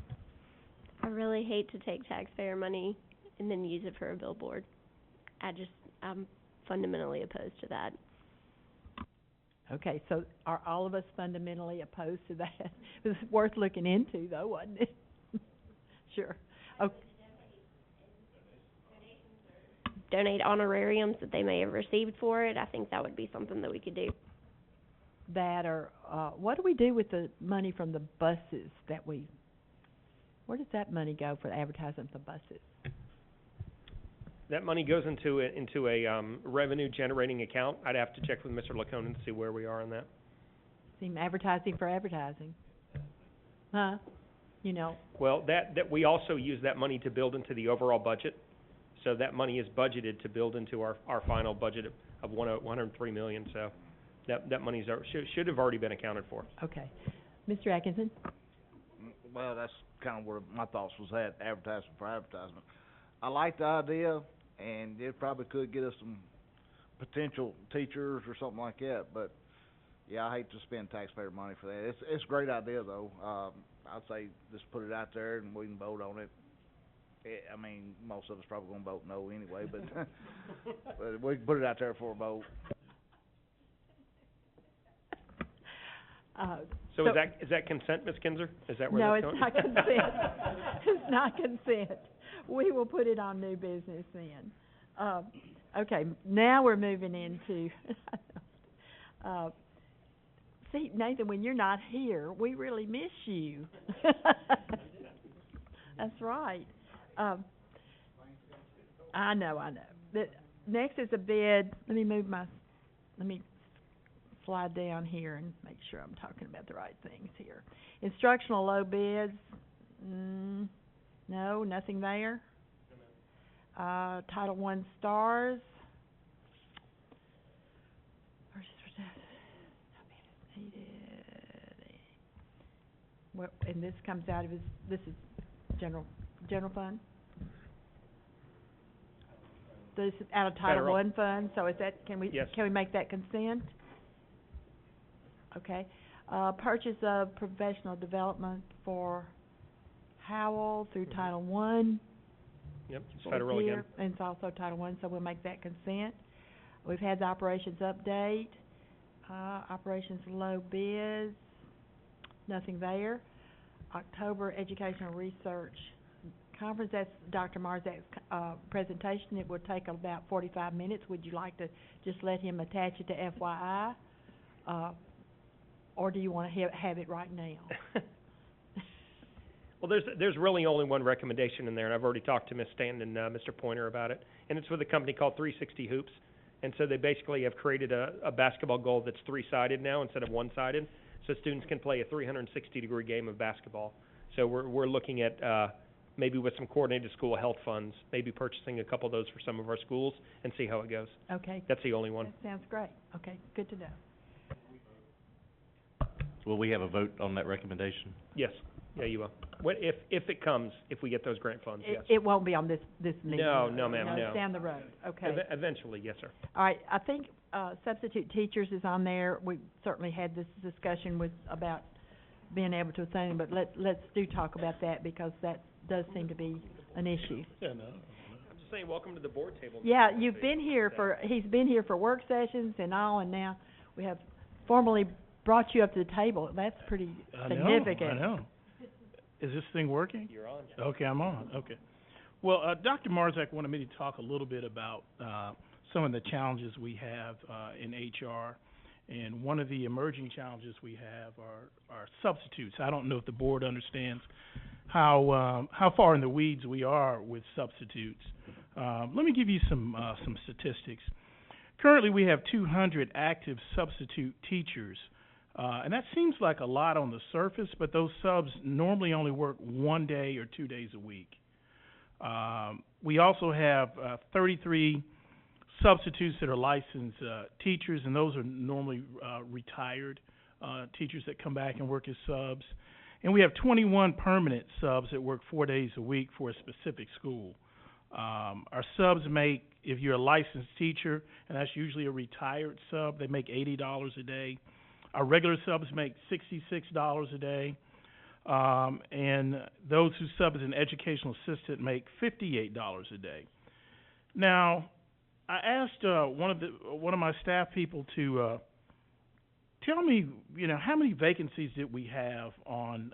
I really hate to take taxpayer money and then use it for a billboard. I'm fundamentally opposed to that. Okay, so are all of us fundamentally opposed to that? It was worth looking into, though, wasn't it? Sure. Okay. Donate honorariums that they may have received for it. I think that would be something that we could do. That, or what do we do with the money from the buses that where does that money go for advertising for buses? That money goes into a revenue generating account. I'd have to check with Mr. Laconin to see where we are on that. Seem advertising for advertising. Huh? You know. Well, that we also use that money to build into the overall budget. So that money is budgeted to build into our final budget of $103 million. So that money's should have already been accounted for. Okay. Mr. Atkinson? Well, that's kind of where my thoughts was at, advertising for advertisement. I like the idea, and it probably could get us some potential teachers or something like that, but yeah, I hate to spend taxpayer money for that. It's a great idea, though. I'd say just put it out there and we can vote on it. I mean, most of us probably gonna vote no anyway, but but we can put it out there for a vote. So is that consent, Ms. Kinzer? Is that where no, that's it's going? not consent. It's not consent. We will put it on new business then. Okay, now we're moving into, see, Nathan, when you're not here, we really miss you. That's right. I know. Next is a bid. Let me slide down here and make sure I'm talking about the right things here. Instructional low bids, no, nothing there. Title I stars. Well, and this comes out of this is general fund? This is out of Title I fund, so is that, can we make that consent? Okay. Purchase of professional development for Howell through Title I. Yep, it's federal again. And it's also Title I, so we'll make that consent. We've had the operations update, operations low bids, nothing there. October Educational Research Conference, that's Dr. Marzak's presentation. It would take about 45 minutes. Would you like to just let him attach it to FYI? Or do you want to have it right now? Well, there's really only one recommendation in there, and I've already talked to Ms. Stanton and Mr. Pointer about it. And it's with a company called 360 Hoops. And so they basically have created a basketball goal that's three-sided now instead of one-sided, so students can play a 360-degree game of basketball. So we're looking at maybe with some coordinated school health funds, maybe purchasing a couple of those for some of our schools and see how it goes. Okay. That's the only one. That sounds great. Okay, good to know. Will we have a vote on that recommendation? Yes, yeah, you will. If it comes, if we get those grant funds, yes. It won't be on this meeting? No, ma'am, no. It's down the road, okay. Eventually, yes, sir. All right, I think, substitute teachers is on there. We certainly had this discussion about being able to assign, but let's do talk about that because that does seem to be an issue. Yeah, no. I'm just saying, welcome to the board table. Yeah, he's been here for work sessions and all, and now we have formally brought you up to the table. That's pretty significant. I know. Is this thing working? You're on. Okay, I'm on, okay. Well, Dr. Marzak wanted me to talk a little bit about, some of the challenges we have, in HR. And one of the emerging challenges we have are substitutes. I don't know if the board understands how far in the weeds we are with substitutes. Let me give you some statistics. Currently, we have 200 active substitute teachers. And that seems like a lot on the surface, but those subs normally only work 1 day or 2 days a week. We also have 33 substitutes that are licensed teachers, and those are normally retired teachers that come back and work as subs. And we have 21 permanent subs that work 4 days a week for a specific school. Our subs make, if you're a licensed teacher, and that's usually a retired sub, they make $80 a day. Our regular subs make $66 a day, and those who sub as an educational assistant make $58 a day. Now, I asked one of my staff people to tell me, how many vacancies did we have on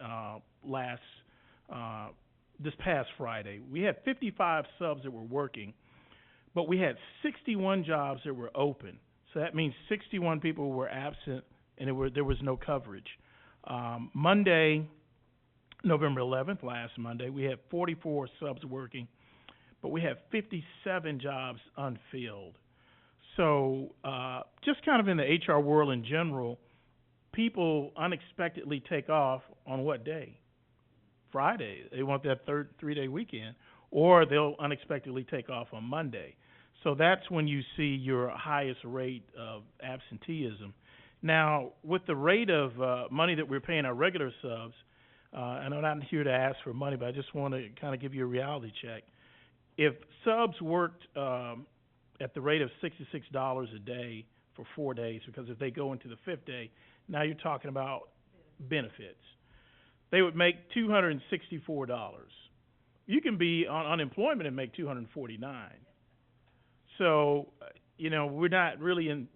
this past Friday? We had 55 subs that were working, but we had 61 jobs that were open. So that means 61 people were absent, and there was no coverage. Monday, November 11th, last Monday, we had 44 subs working, but we had 57 jobs unfilled. So just kind of in the HR world in general, people unexpectedly take off on what day? Friday. They want that 3-day weekend, or they'll unexpectedly take off on Monday. So that's when you see your highest rate of absenteeism. Now, with the rate of money that we're paying our regular subs, and I'm not here to ask for money, but I just want to kind of give you a reality check. If subs worked at the rate of $66 a day for 4 days, because if they go into the 5th day, now you're talking about benefits. They would make $264. You can be on unemployment and make $249. So, we're not really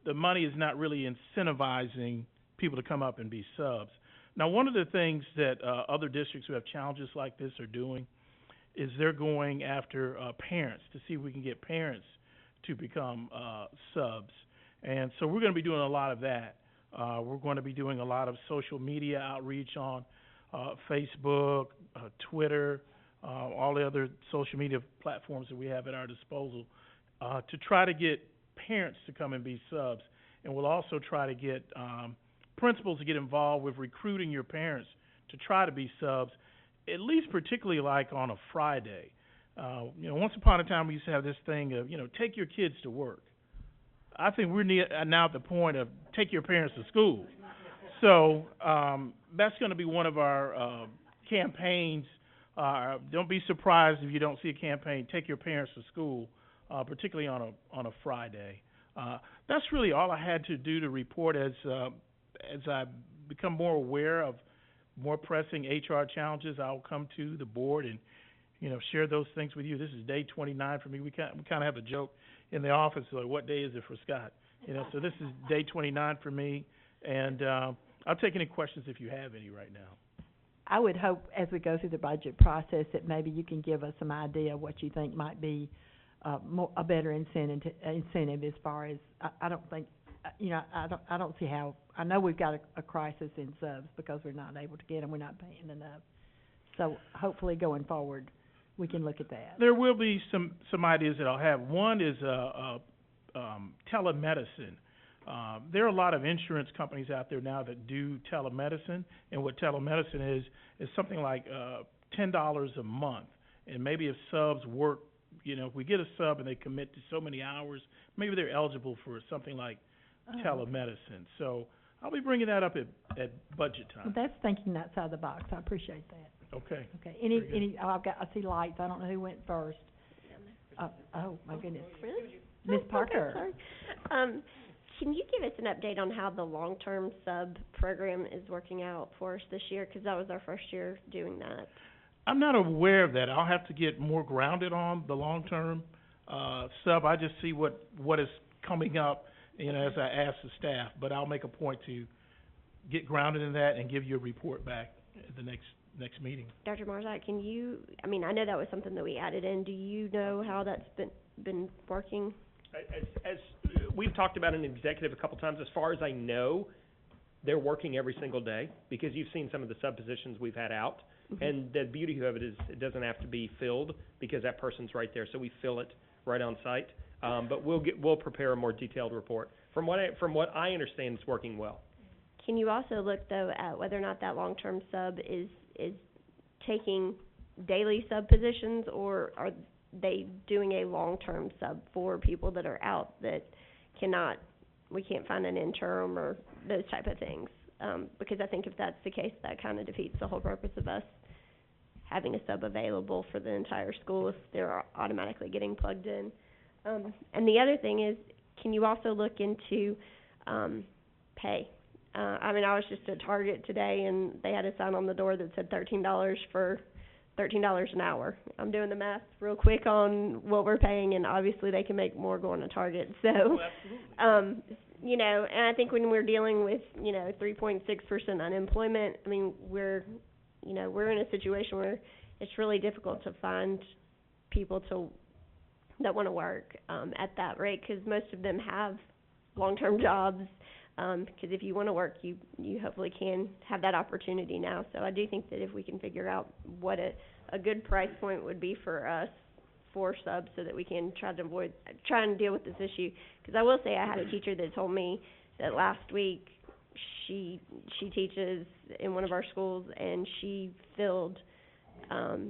the money is not really incentivizing people to come up and be subs. Now, one of the things that other districts who have challenges like this are doing is they're going after parents to see if we can get parents to become subs. And so we're going to be doing a lot of that. We're going to be doing a lot of social media outreach on Facebook, Twitter, all the other social media platforms that we have at our disposal to try to get parents to come and be subs. And we'll also try to get principals to get involved with recruiting your parents to try to be subs, at least particularly like on a Friday. Once upon a time we used to have this thing of, take your kids to work. I think we're now at the point of take your parents to school. So that's going to be one of our campaigns. Don't be surprised if you don't see a campaign, take your parents to school, particularly on a Friday. That's really all I had to do to report as I become more aware of more pressing HR challenges. I'll come to the board and share those things with you. This is day 29 for me. We kind of have a joke in the office, like, what day is it for Scott? So this is day 29 for me, and I'll take any questions if you have any right now. I would hope as we go through the budget process that maybe you can give us some idea of what you think might be a better incentive as far as I don't think I don't see how. I know we've got a crisis in subs because we're not able to get them. We're not paying enough. So hopefully going forward we can look at that. There will be some ideas that I'll have. One is a telemedicine. There are a lot of insurance companies out there now that do telemedicine, and what telemedicine is something like $10 a month. And maybe if subs work, if we get a sub and they commit to so many hours, maybe they're eligible for something like telemedicine. So I'll be bringing that up at budget time. Well, that's thinking outside the box. I appreciate that. Okay. Okay. Very good. I see lights. I don't know who went first. Oh, my goodness. Really? Ms. Oh, Parker. okay, sorry. Can you give us an update on how the long-term sub program is working out for us this year? Because that was our first year doing that. I'm not aware of that. I'll have to get more grounded on the long-term sub. I just see what is coming up, as I ask the staff. But I'll make a point to get grounded in that and give you a report back at the next meeting. Dr. Marzak, I know that was something that we added in. Do you know how that's been working? As we've talked about in executive a couple times, as far as I know, they're working every single day, because you've seen some of the sub positions we've had out. Mm-hmm. And the beauty of it is it doesn't have to be filled because that person's right there, so we fill it right on site. But we'll prepare a more detailed report. From what I understand, it's working well. Can you also look though at whether or not that long-term sub is taking daily sub positions, or are they doing a long-term sub for people that are out that we can't find an interim or those type of things? Because I think if that's the case, that kind of defeats the whole purpose of us having a sub available for the entire school if they're automatically getting plugged in. And the other thing is, can you also look into pay? I was just at Target today, and they had a sign on the door that said $13 an hour. I'm doing the math real quick on what we're paying, and obviously they can make more going to Target. So, and I think when we're dealing with 3.6% unemployment, we're in a situation where it's really difficult to find people that want to work at that rate, because most of them have long-term jobs. Because if you want to work, you hopefully can have that opportunity now. So I do think that if we can figure out what a good price point would be for us for subs, so that we can try and deal with this issue. Because I will say, I had a teacher that told me that last week she teaches in one of our schools, and she filled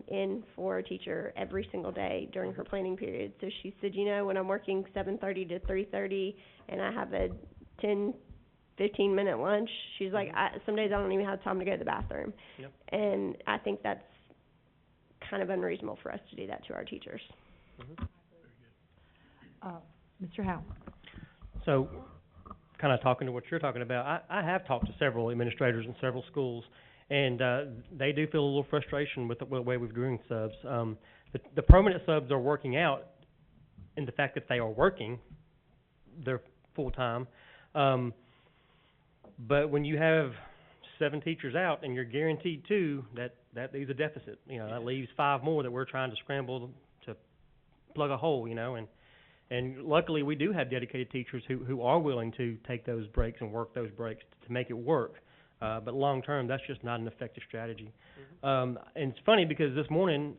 in for a teacher every single day during her planning period. So she said, when I'm working 7:30 to 3:30 and I have a 10-15-minute lunch, she's like, some days I don't even have time to go to the bathroom. Yep. And I think that's kind of unreasonable for us to do that to our teachers. Mr. Howell. So, kind of talking to what you're talking about, I have talked to several administrators in several schools, and they do feel a little frustration with the way we're doing subs. The permanent subs are working out in the fact that they are working, they're full-time. But when you have 7 teachers out and you're guaranteed 2, that leaves a deficit. That leaves 5 more that we're trying to scramble to plug a hole, And luckily we do have dedicated teachers who are willing to take those breaks and work those breaks to make it work. But long term, that's just not an effective strategy. And it's funny because this morning,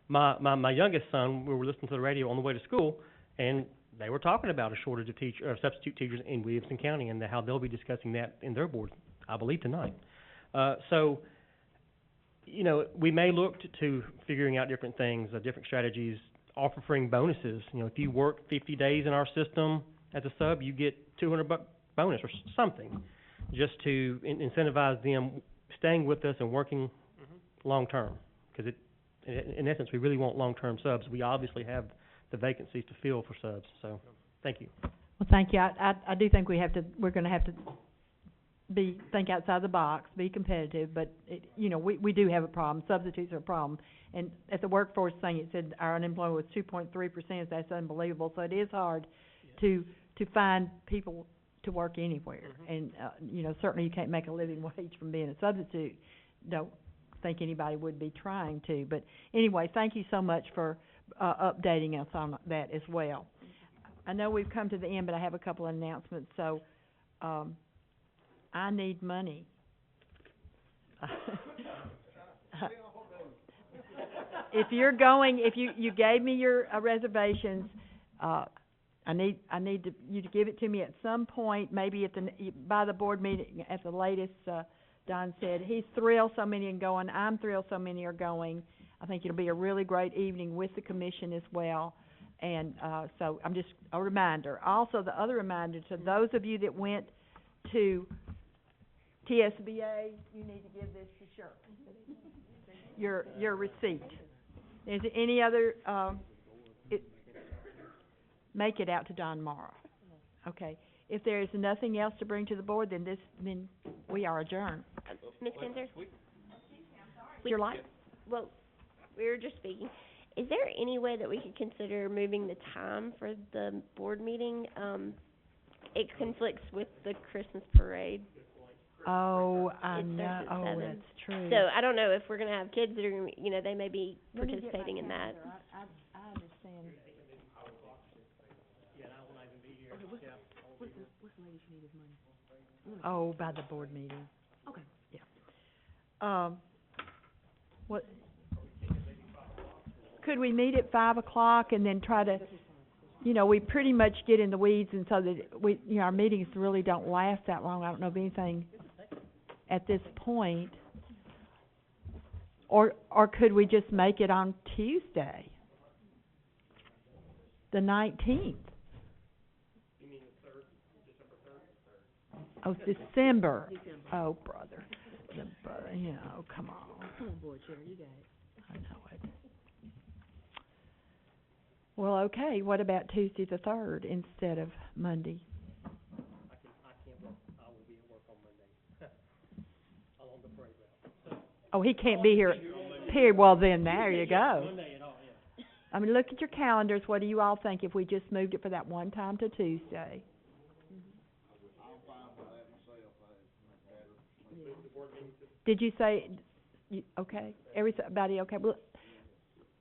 my youngest son, we were listening to the radio on the way to school, and they were talking about a shortage of substitute teachers in Williamson County, and how they'll be discussing that in their board, I believe, tonight. So, we may look to figuring out different things, different strategies, offering bonuses. If you work 50 days in our system as a sub, you get $200 bonus or something, just to incentivize them staying with us and working long term. Because in essence, we really want long term subs. We obviously have the vacancies to fill for subs. So, thank you. Well, thank you. I do think we're going to have to think outside the box, be competitive, but we do have a problem. Substitutes are a problem. And at the workforce thing, it said our unemployment was 2.3%. That's unbelievable. So it is hard to find people to work anywhere. And certainly you can't make a living wage from being a substitute. Don't think anybody would be trying to. But anyway, thank you so much for updating us on that as well. I know we've come to the end, but I have a couple of announcements. So I need money. If you gave me your reservations, I need you to give it to me at some point, maybe by the board meeting at the latest. Don said he's thrilled so many are going. I'm thrilled so many are going. I think it'll be a really great evening with the commission as well. And, so I'm just, a reminder. Also, the other reminder to those of you that went to TSBA, you need to give this to Shirley. Your receipt. Is there any other, make it out to Don Morrow. Okay. If there is nothing else to bring to the board, then we are adjourned. Ms. Kinzer? Your light? Well, we were just speaking. Is there any way that we could consider moving the time for the board meeting? It conflicts with the Christmas parade. Oh, I It know. starts at Oh, 7. that's true. So I don't know if we're gonna have kids that are gonna, they may be Let me get my participating in that. calendar. I understand. Oh, by the board meeting. Okay. Yeah. What, could we meet at 5 o'clock and then try to, we pretty much get in the weeds, and so that our meetings really don't last that long. I don't know of anything at this point. Or could we just make it on Tuesday, the 19th? Oh, December. Oh, brother. Come on. Come on, board chair, you got it. I know it. Well, okay, what about Tuesday the 3rd instead of Monday? I can't work, I will be at work on Monday, along the parade route, so. Oh, he can't be here, period. Well, then, there you go. Monday at all, yeah. I mean, look at your calendars. What do you all think if we just moved it for that one time to Tuesday? Did you say, okay, everybody okay? Well,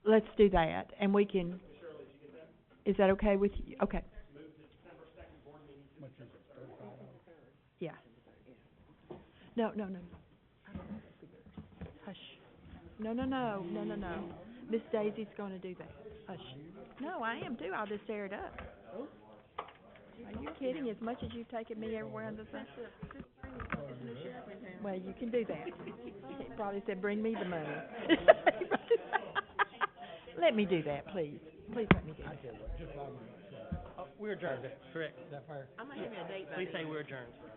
let's do that, and we can, is that okay with you? Okay. Yeah. No. Hush. No. Miss Daisy's gonna do that. Hush. No, I am too. I'll just tear it up. Are you kidding? As much as you've taken me everywhere under the sun. Well, you can do that. He probably said, bring me the money. Let me do that, please. Please let me do that. We're adjourned, correct, is that fair? I'm gonna give you a date by Please say we're adjourned.